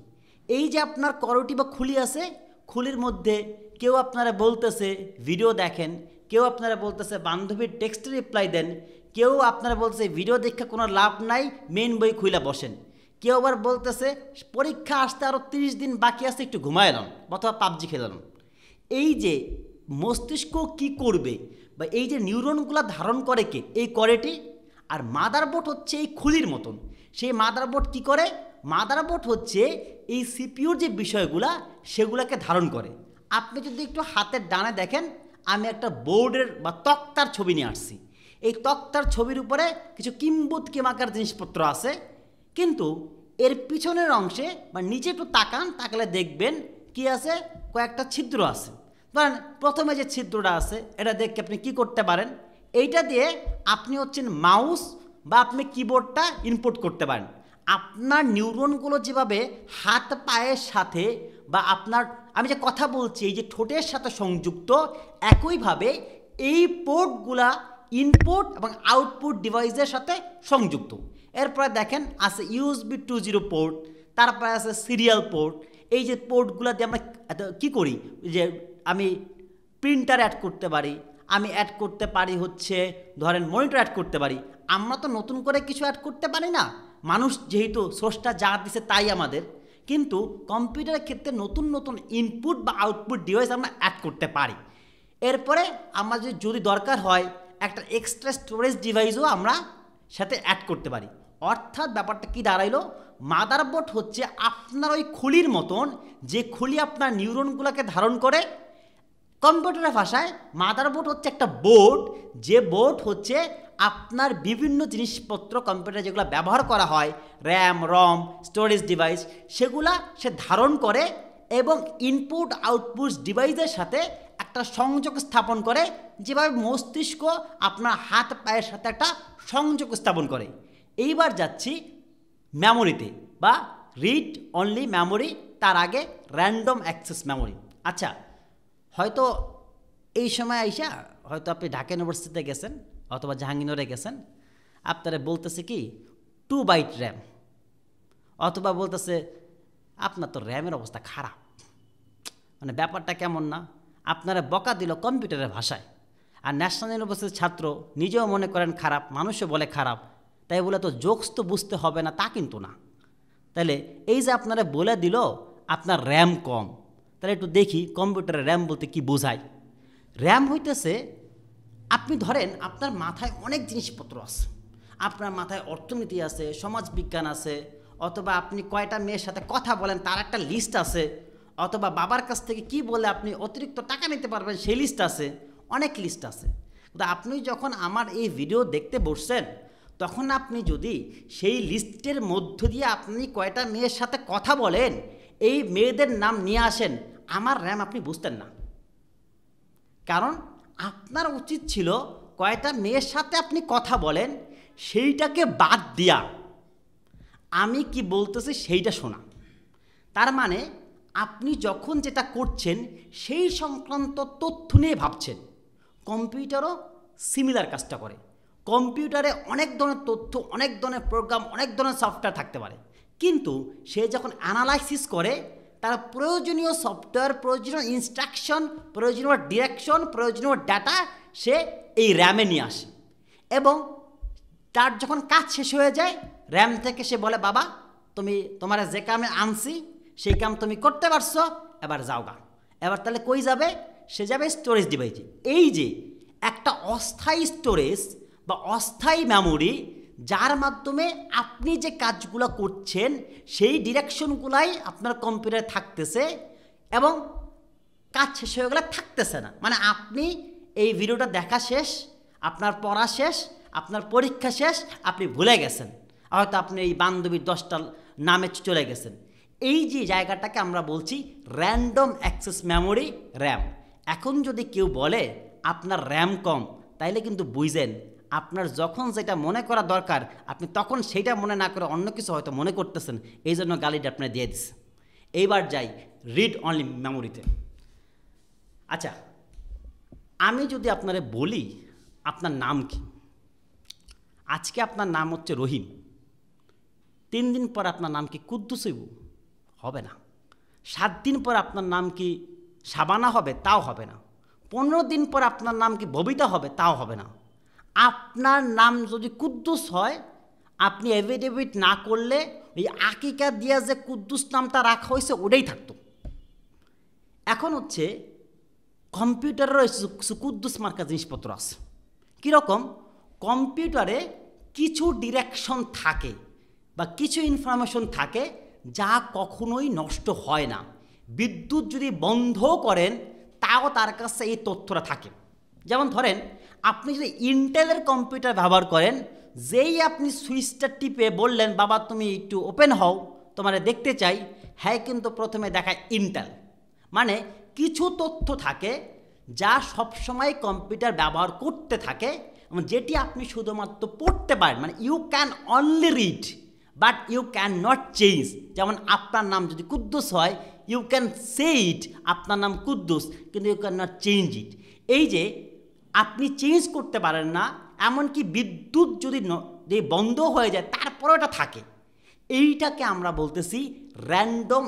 এই যে আপনার করোটি বা খুলি আছে, খুলির মধ্যে কেউ আপনারা বলতেছে ভিডিও দেখেন, কেউ আপনারা বলতেছে বান্ধবীর টেক্সটে রিপ্লাই দেন, কেউ আপনারা বলতেছে ভিডিও দেখে কোনো লাভ নাই, মেন বই খুলে বসেন, কেউ আবার বলতেছে পরীক্ষা আসতে আরও 30 দিন বাকি আছে, একটু ঘুমায় এলাম অথবা পাবজি খেলাম। এই যে মস্তিষ্ক কি করবে বা এই যে নিউরনগুলো ধারণ করে কে? এই করেটি। আর মাদারবোর্ড হচ্ছে এই খুলির মতন। সেই মাদারবোর্ড কি করে? মাদারবোর্ড হচ্ছে এই সিপিইউর যে বিষয়গুলা সেগুলোকে ধারণ করে। আপনি যদি একটু হাতের ডানে দেখেন, আমি একটা বোর্ডের বা তক্তার ছবি নিয়ে আসছি। এই তক্তার ছবির উপরে কিছু কিম্বুৎকিমাকার জিনিসপত্র আছে, কিন্তু এর পিছনের অংশে বা নিচে একটু তাকালে দেখবেন কি আছে? কয়েকটা ছিদ্র আছে। ধরেন প্রথমে যে ছিদ্রটা আছে, এটা দেখে আপনি কি করতে পারেন? এইটা দিয়ে আপনি হচ্ছেন মাউস বা আপনি কিবোর্ডটা ইনপুট করতে পারেন। আপনার নিউরনগুলো যেভাবে হাত পায়ের সাথে বা আপনার, আমি যে কথা বলছি, এই যে ঠোঁটের সাথে সংযুক্ত, একইভাবে এই পোর্টগুলা ইনপুট এবং আউটপুট ডিভাইসের সাথে সংযুক্ত। এরপরে দেখেন আছে USB 2.0 পোর্ট, তারপরে আছে সিরিয়াল পোর্ট। এই যে পোর্টগুলো দিয়ে আমরা কী করি? যে আমি প্রিন্টার অ্যাড করতে পারি, আমি অ্যাড করতে পারি হচ্ছে ধরেন মনিটর অ্যাড করতে পারি। আমরা তো নতুন করে কিছু অ্যাড করতে পারি না, মানুষ যেহেতু স্রষ্টা যা দিছে তাই আমাদের। কিন্তু কম্পিউটারের ক্ষেত্রে নতুন নতুন ইনপুট বা আউটপুট ডিভাইস আমরা অ্যাড করতে পারি। এরপরে আমাদের যদি দরকার হয় একটা এক্সট্রা স্টোরেজ ডিভাইসও আমরা সাথে অ্যাড করতে পারি। অর্থাৎ ব্যাপারটা কি দাঁড়াইলো? মাদারবোর্ড হচ্ছে আপনার ওই খুলির মতন, যে খুলি আপনার নিউরনগুলোকে ধারণ করে। কম্পিউটারের ভাষায় মাদারবোর্ড হচ্ছে একটা বোর্ড, যে বোর্ড হচ্ছে আপনার বিভিন্ন জিনিসপত্র কম্পিউটারে যেগুলো ব্যবহার করা হয়, র্যাম, রম, স্টোরেজ ডিভাইস, সেগুলা সে ধারণ করে এবং ইনপুট আউটপুট ডিভাইসের সাথে একটা সংযোগ স্থাপন করে, যেভাবে মস্তিষ্ক আপনার হাত পায়ের সাথে একটা সংযোগ স্থাপন করে। এইবার যাচ্ছি মেমোরিতে বা রিড অনলি মেমোরি, তার আগে র্যান্ডম অ্যাক্সেস মেমোরি। আচ্ছা, হয়তো এই সময় আইসা হয়তো আপনি ঢাকা ইউনিভার্সিটিতে গেছেন অথবা জাহাঙ্গীরনগরে গেছেন, আপনারা বলতেছে কি 2 বাইট র্যাম, অথবা বলতেছে আপনার তো র্যামের অবস্থা খারাপ। মানে ব্যাপারটা কেমন না? আপনারা বকা দিল কম্পিউটারের ভাষায়। আর ন্যাশনাল ইউনিভার্সিটির ছাত্র নিজেও মনে করেন খারাপ, মানুষও বলে খারাপ, তাই বলে তো জোকস তো বুঝতে হবে না, তা কিন্তু না। তাহলে এই যে আপনারা বলে দিল আপনার র্যাম কম, তাহলে একটু দেখি কম্পিউটারের র্যাম বলতে কি বোঝায়। র্যাম হইতেছে, আপনি ধরেন আপনার মাথায় অনেক জিনিসপত্র আছে, আপনার মাথায় অর্থনীতি আছে, সমাজবিজ্ঞান আছে, অথবা আপনি কয়টা মেয়ের সাথে কথা বলেন তার একটা লিস্ট আছে, অথবা বাবার কাছ থেকে কি বলে আপনি অতিরিক্ত টাকা নিতে পারবেন সেই লিস্ট আছে, অনেক লিস্ট আছে। কিন্তু আপনি যখন আমার এই ভিডিও দেখতে বসছেন, তখন আপনি যদি সেই লিস্টের মধ্য দিয়ে আপনি কয়টা মেয়ের সাথে কথা বলেন, এই মেয়েদের নাম নিয়ে আসেন, আমার র্যাম আপনি বুঝতেন না। কারণ আপনার উচিত ছিল কয়টা মেয়ের সাথে আপনি কথা বলেন সেইটাকে বাদ দিয়া আমি কি বলতেছি সেইটা শোনা। তার মানে আপনি যখন যেটা করছেন সেই সংক্রান্ত তথ্য নিয়ে ভাবছেন। কম্পিউটারও সিমিলার কাজটা করে। কম্পিউটারে অনেক ধরনের তথ্য, অনেক ধরনের প্রোগ্রাম, অনেক ধরনের সফটওয়্যার থাকতে পারে, কিন্তু সে যখন অ্যানালাইসিস করে তার প্রয়োজনীয় সফটওয়্যার, প্রয়োজনীয় ইনস্ট্রাকশন, প্রয়োজনীয় ডিরেকশন, প্রয়োজনীয় ডাটা সে এই র্যামে নিয়ে আসে। এবং তার যখন কাজ শেষ হয়ে যায়, র্যাম থেকে সে বলে বাবা তুমি তোমার যে কামে আনছি সেই কাম তুমি করতে পারছো, এবার যাও গা। এবার তাহলে কই যাবে? সে যাবে স্টোরেজ ডিভাইসে। এই যে একটা অস্থায়ী স্টোরেজ বা অস্থায়ী মেমোরি, যার মাধ্যমে আপনি যে কাজগুলো করছেন সেই ডিরেকশনগুলাই আপনার কম্পিউটারে থাকতেছে এবং কাজ শেষ হয়ে গেলে থাকতেছে না। মানে আপনি এই ভিডিওটা দেখা শেষ, আপনার পড়া শেষ, আপনার পরীক্ষা শেষ, আপনি ভুলে গেছেন, হয়তো আপনি এই বান্ধবীর 10টা নামে চলে গেছেন। এই যে জায়গাটাকে আমরা বলছি র্যান্ডম অ্যাক্সেস মেমোরি, র্যাম। এখন যদি কেউ বলে আপনার র্যাম কম, তাইলে কিন্তু বুঝেন আপনার যখন যেটা মনে করা দরকার আপনি তখন সেটা মনে না করে অন্য কিছু হয়তো মনে করতেছেন, এই জন্য গালিটা আপনি দিয়ে দিচ্ছেন। এইবার যাই রিড অনলি মেমোরিতে। আচ্ছা, আমি যদি আপনারে বলি আপনার নাম কি, আজকে আপনার নাম হচ্ছে রহিম, 3 দিন পর আপনার নাম কি কুদ্দুস হইব? হবে না। 7 দিন পর আপনার নাম কি শাবানা হবে? তাও হবে না। 15 দিন পর আপনার নাম কি ববিতা হবে? তাও হবে না। আপনার নাম যদি কুদ্দুস হয়, আপনি এফিডেভিট না করলে ওই আকিকা দিয়া যে কুদ্দুস নামটা রাখা হয়েছে ওটাই থাকতো। এখন হচ্ছে কম্পিউটারেরও কুদ্দুস মার্কা জিনিসপত্র আছে। কীরকম? কম্পিউটারে কিছু ডিরেকশন থাকে বা কিছু ইনফরমেশন থাকে যা কখনোই নষ্ট হয় না। বিদ্যুৎ যদি বন্ধ করেন তাও তার কাছে এই তথ্যটা থাকে। যেমন ধরেন আপনি যদি ইন্টেলের কম্পিউটার ব্যবহার করেন, যেই আপনি সুইচটা টিপে বললেন বাবা তুমি একটু ওপেন হও, তোমারে দেখতে চাই, হ্যাঁ কিন্তু প্রথমে দেখায় ইন্টেল। মানে কিছু তথ্য থাকে যা সবসময় কম্পিউটার ব্যবহার করতে থাকে এবং যেটি আপনি শুধুমাত্র পড়তে পারেন। মানে you can only read but you can not change. যেমন আপনার নাম যদি কুদ্দুস হয়, ইউ ক্যান সে ইট, আপনার নাম কুদ্দুস, কিন্তু you can not change it. এই যে আপনি চেঞ্জ করতে পারেন না, এমনকি বিদ্যুৎ যদি বন্ধ হয়ে যায় তারপরেও এটা থাকে। এইটাকে আমরা বলতেছি র্যান্ডম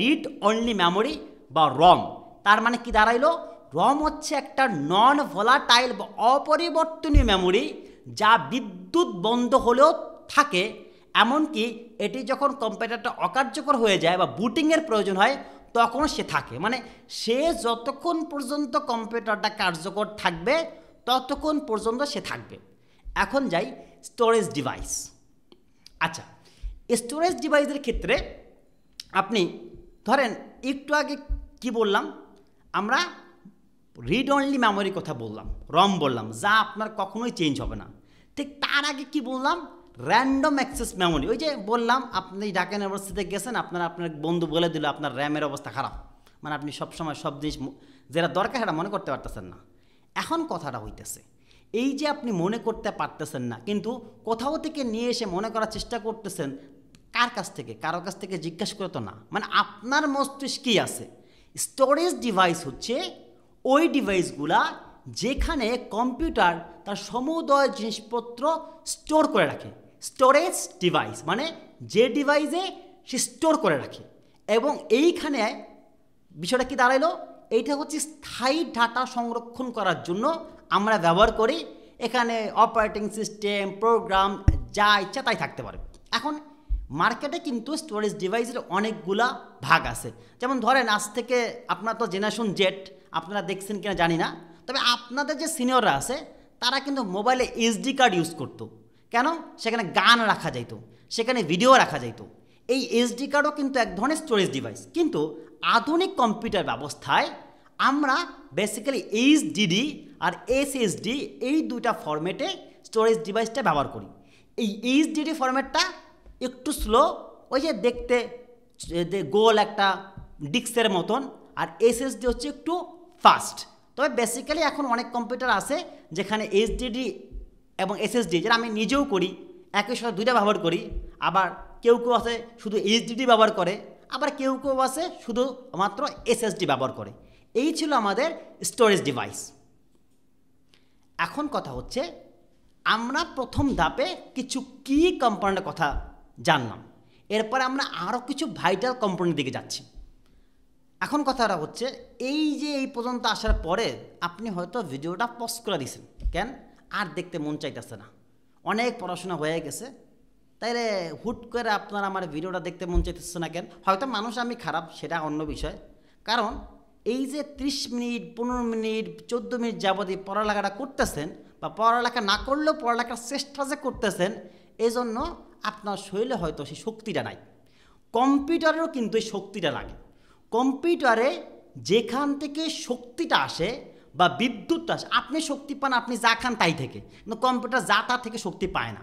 রিড অনলি মেমোরি বা রম। তার মানে কি দাঁড়াইলো? রম হচ্ছে একটা নন ভোলাটাইল বা অপরিবর্তনীয় মেমোরি যা বিদ্যুৎ বন্ধ হলেও থাকে। এমনকি এটি যখন কম্পিউটারটা অকার্যকর হয়ে যায় বা বুটিংয়ের প্রয়োজন হয় তখন সে থাকে। মানে সে যতক্ষণ পর্যন্ত কম্পিউটারটা কার্যকর থাকবে ততক্ষণ পর্যন্ত সে থাকবে। এখন যাই স্টোরেজ ডিভাইস। আচ্ছা, স্টোরেজ ডিভাইসের ক্ষেত্রে আপনি ধরেন একটু আগে কি বললাম, আমরা রিড অনলি মেমোরির কথা বললাম, রম বললাম, যা আপনার কখনোই চেঞ্জ হবে না। ঠিক তার আগে কি বললাম? Random access memory. ওই যে বললাম আপনি ঢাকা ইউনিভার্সিটিতে গেছেন, আপনার বন্ধু বলে দিল আপনার র্যামের অবস্থা খারাপ, মানে আপনি সবসময় সব জিনিস যেটা দরকার সেটা মনে করতে পারতেছেন না। এখন কথাটা হইতেছে এই যে আপনি মনে করতে পারতেছেন না, কিন্তু কোথাও থেকে নিয়ে এসে মনে করার চেষ্টা করতেছেন। কার কাছ থেকে? কারো কাছ থেকে জিজ্ঞাসা করে তো না। মানে আপনার মস্তিষ্কেই আছে। স্টোরেজ ডিভাইস হচ্ছে ওই ডিভাইসগুলা যেখানে কম্পিউটার তার সমুদয় জিনিসপত্র স্টোর করে রাখে। স্টোরেজ ডিভাইস মানে যে ডিভাইসে সে স্টোর করে রাখে। এবং এইখানে বিষয়টা কি দাঁড়াইলো? এইটা হচ্ছে স্থায়ী ডাটা সংরক্ষণ করার জন্য আমরা ব্যবহার করি। এখানে অপারেটিং সিস্টেম, প্রোগ্রাম যা ইচ্ছা তাই থাকতে পারে। এখন মার্কেটে কিন্তু স্টোরেজ ডিভাইসের অনেকগুলা ভাগ আছে। যেমন ধরেন আজ থেকে আপনার তো জেনারেশন জেড, আপনারা দেখছেন কিনা জানি না, তবে আপনাদের যে সিনিয়ররা আছে তারা কিন্তু মোবাইলে এসডি কার্ড ইউজ করতো। কেন? সেখানে গান রাখা যাইত, সেখানে ভিডিও রাখা যাইত। এই এসডি কার্ডও কিন্তু এক ধরনের স্টোরেজ ডিভাইস। কিন্তু আধুনিক কম্পিউটার ব্যবস্থায় আমরা বেসিক্যালি এইচডিডি আর এসএসডি এই দুইটা ফরম্যাটে স্টোরেজ ডিভাইসটা ব্যবহার করি। এই এইচডিডি ফরম্যাটটা একটু স্লো, ওই যে দেখতে গোল একটা ডিস্কের মতন, আর এসএসডি হচ্ছে একটু ফাস্ট। তবে বেসিক্যালি এখন অনেক কম্পিউটার আছে যেখানে এইচডিডি এবং এসএসডি, যেটা আমি নিজেও করি, একই সাথে দুইটা ব্যবহার করি। আবার কেউ কেউ আছে শুধু এইচডিডি ব্যবহার করে, আবার কেউ কেউ আছে শুধু মাত্র এসএসডি ব্যবহার করে। এই ছিল আমাদের স্টোরেজ ডিভাইস। এখন কথা হচ্ছে আমরা প্রথম ধাপে কিছু কি কম্পোনেন্টের কথা জানলাম, এরপরে আমরা আরও কিছু ভাইটাল কম্পোনেন্টের দিকে যাচ্ছি। এখন কথাটা হচ্ছে এই যে এই পর্যন্ত আসার পরে আপনি হয়তো ভিডিওটা পজ করে দিয়েছেন, কেন? আর দেখতে মন চাইতেছে না, অনেক পড়াশোনা হয়ে গেছে, তাইলে হুট করে আপনার আমার ভিডিওটা দেখতে মন চাইতেছে না কেন? হয়তো মানুষ আমি খারাপ, সেটা অন্য বিষয়। কারণ এই যে 30 মিনিট 15 মিনিট 14 মিনিট যাবতীয় পড়ালেখাটা করতেছেন বা পড়ালেখা না করলেও পড়ালেখার চেষ্টা যে করতেছেন, এই জন্য আপনার শরীরে হয়তো সেই শক্তিটা নাই। কম্পিউটারেরও কিন্তু এই শক্তিটা লাগে। কম্পিউটারে যেখান থেকে শক্তিটা আসে বা বিদ্যুৎটা আসে, আপনি শক্তি পান আপনি যা খান তাই থেকে, কিন্তু কম্পিউটার যা তা থেকে শক্তি পায় না।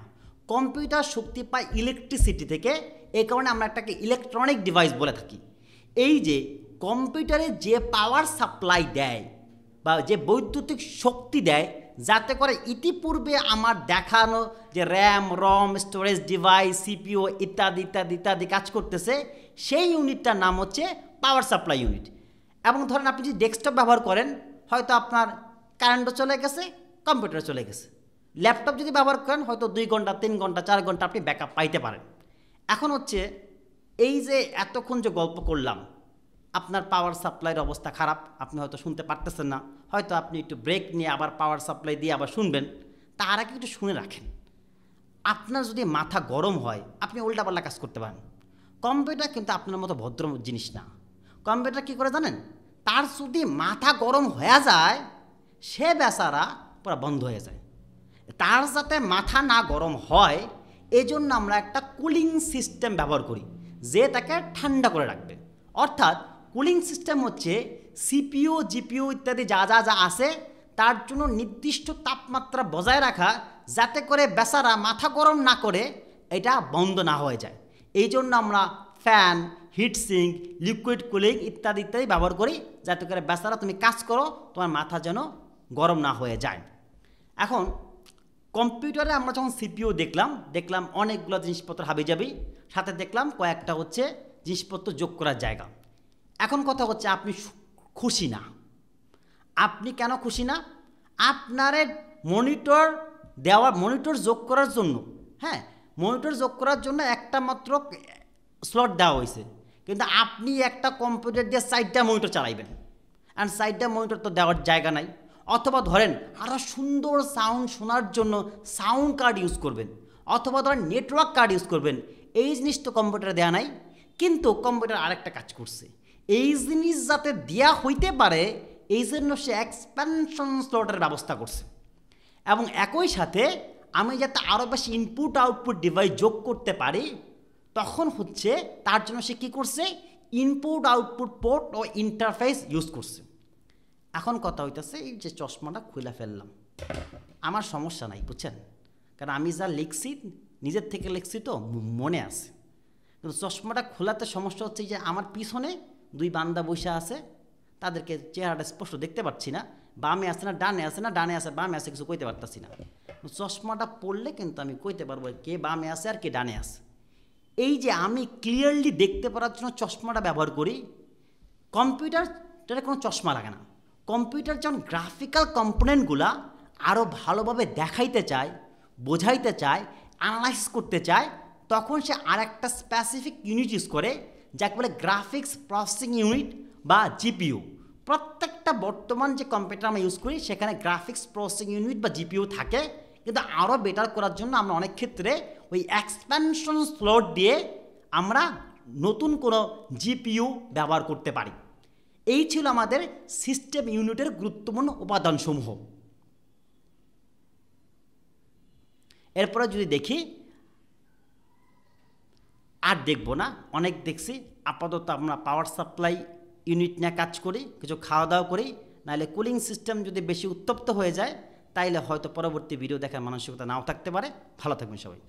কম্পিউটার শক্তি পায় ইলেকট্রিসিটি থেকে। এই কারণে আমরা একটাকে ইলেকট্রনিক ডিভাইস বলে থাকি। এই যে কম্পিউটারে যে পাওয়ার সাপ্লাই দেয় বা যে বৈদ্যুতিক শক্তি দেয়, যাতে করে ইতিপূর্বে আমার দেখানো যে RAM ROM storage device CPU ইত্যাদি ইত্যাদি ইত্যাদি কাজ করতেছে, সেই ইউনিটটার নাম হচ্ছে পাওয়ার সাপ্লাই ইউনিট। এবং ধরেন আপনি যদি ডেস্কটপ ব্যবহার করেন, হয়তো আপনার কারেন্টও চলে গেছে, কম্পিউটার চলে গেছে। ল্যাপটপ যদি ব্যবহার করেন, হয়তো 2 ঘন্টা 3 ঘন্টা 4 ঘন্টা আপনি ব্যাকআপ পাইতে পারেন। এখন হচ্ছে এই যে এতক্ষণ যে গল্প করলাম, আপনার পাওয়ার সাপ্লাইয়ের অবস্থা খারাপ, আপনি হয়তো শুনতে পারতেছেন না, হয়তো আপনি একটু ব্রেক নিয়ে আবার পাওয়ার সাপ্লাই দিয়ে আবার শুনবেন। তার আগে একটু শুনে রাখেন। আপনার যদি মাথা গরম হয়, আপনি উল্টাপাল্টা কাজ করতে পারেন। কম্পিউটার কিন্তু আপনার মতো ভদ্র জিনিস না। কম্পিউটার কী করে জানেন? তার যদি মাথা গরম হয়ে যায়, সে বেচারা পুরো বন্ধ হয়ে যায়। তার যাতে মাথা না গরম হয়, এজন্য আমরা একটা কুলিং সিস্টেম ব্যবহার করি, যে তাকে ঠান্ডা করে রাখবে। অর্থাৎ কুলিং সিস্টেম হচ্ছে সিপিইউ জিপিইউ ইত্যাদি যা যা যা আছে, তার জন্য নির্দিষ্ট তাপমাত্রা বজায় রাখা, যাতে করে বেচারা মাথা গরম না করে এটা বন্ধ না হয়ে যায়। এই জন্য আমরা ফ্যান, হিটসিঙ্ক, লিকুইড কুলিং ইত্যাদি ইত্যাদি ব্যবহার করি, যাতে করে বেচারা তুমি কাজ করো, তোমার মাথা যেন গরম না হয়ে যায়। এখন কম্পিউটারে আমরা যখন সিপিইউ দেখলাম অনেকগুলো জিনিসপত্র হাবিজাবি, সাথে দেখলাম কয়েকটা হচ্ছে জিনিসপত্র যোগ করার জায়গা। এখন কথা হচ্ছে আপনি খুশি না। আপনি কেন খুশি না? আপনার মনিটর যোগ করার জন্য, হ্যাঁ, মনিটর যোগ করার জন্য একটা মাত্র স্লট দেওয়া হয়েছে, কিন্তু আপনি একটা কম্পিউটার দিয়ে 4টা মনিটর চালাইবেন, অ্যান্ড 4টা মনিটর তো দেওয়ার জায়গা নাই। অথবা ধরেন আরও সুন্দর সাউন্ড শোনার জন্য সাউন্ড কার্ড ইউজ করবেন, অথবা ধরেন নেটওয়ার্ক কার্ড ইউজ করবেন। এই জিনিস তো কম্পিউটারে দেওয়া নাই, কিন্তু কম্পিউটার আরেকটা কাজ করছে। এই জিনিস যাতে দেওয়া হইতে পারে, এই জন্য সে এক্সপ্যানশন স্লটের ব্যবস্থা করছে। এবং একই সাথে আমি যাতে আরও বেশি ইনপুট আউটপুট ডিভাইস যোগ করতে পারি, তখন হচ্ছে তার জন্য সে কী করছে, ইনপুট আউটপুট পোর্ট ও ইন্টারফেস ইউজ করছে। এখন কথা হইতেছে, এই যে চশমাটা খুলে ফেললাম, আমার সমস্যা নাই, বুঝছেন? কারণ আমি যা লিখছি নিজের থেকে লিখছি তো মনে আছে। কিন্তু চশমাটা খোলাতে সমস্যা হচ্ছে যে আমার পিছনে 2 বান্দা বসে আছে, তাদেরকে চেহারাটা স্পষ্ট দেখতে পাচ্ছি না, বামে আছে না ডানে আছে না ডানে আছে বামে আছে কিছু কইতে পারতাছি না। চশমাটা পড়লে কিন্তু আমি কইতে পারবো কে বামে আছে আর কে ডানে আছে। এই যে আমি ক্লিয়ারলি দেখতে পারার জন্য চশমাটা ব্যবহার করি। কম্পিউটারটারে কোনো চশমা লাগে না। কম্পিউটার যখন গ্রাফিক্যাল কম্পোনেন্টগুলা আরও ভালোভাবে দেখাইতে চায়, বোঝাইতে চায়, অ্যানালাইসিস করতে চায়, তখন সে আরেকটা স্পেসিফিক ইউনিট ইউজ করে, যাকে বলে গ্রাফিক্স প্রসেসিং ইউনিট বা জিপিইউ। প্রত্যেকটা বর্তমান যে কম্পিউটার আমরা ইউজ করি, সেখানে গ্রাফিক্স প্রসেসিং ইউনিট বা জিপিইউ থাকে। কিন্তু আরও বেটার করার জন্য আমরা অনেক ক্ষেত্রে ওই এক্সপ্যানশন স্লট দিয়ে আমরা নতুন কোনো জিপিইউ ব্যবহার করতে পারি। এই ছিল আমাদের সিস্টেম ইউনিটের গুরুত্বপূর্ণ উপাদানসমূহ। এরপরে যদি দেখি, আর দেখব না, অনেক দেখছি। আপাতত আমরা পাওয়ার সাপ্লাই ইউনিট নিয়ে কাজ করি, কিছু খাওয়া দাওয়া করি, নাহলে কুলিং সিস্টেম যদি বেশি উত্তপ্ত হয়ে যায়, তাইলে হয়তো পরবর্তী ভিডিও দেখার মানসিকতা নাও থাকতে পারে। ভালো থাকবেন সবাই।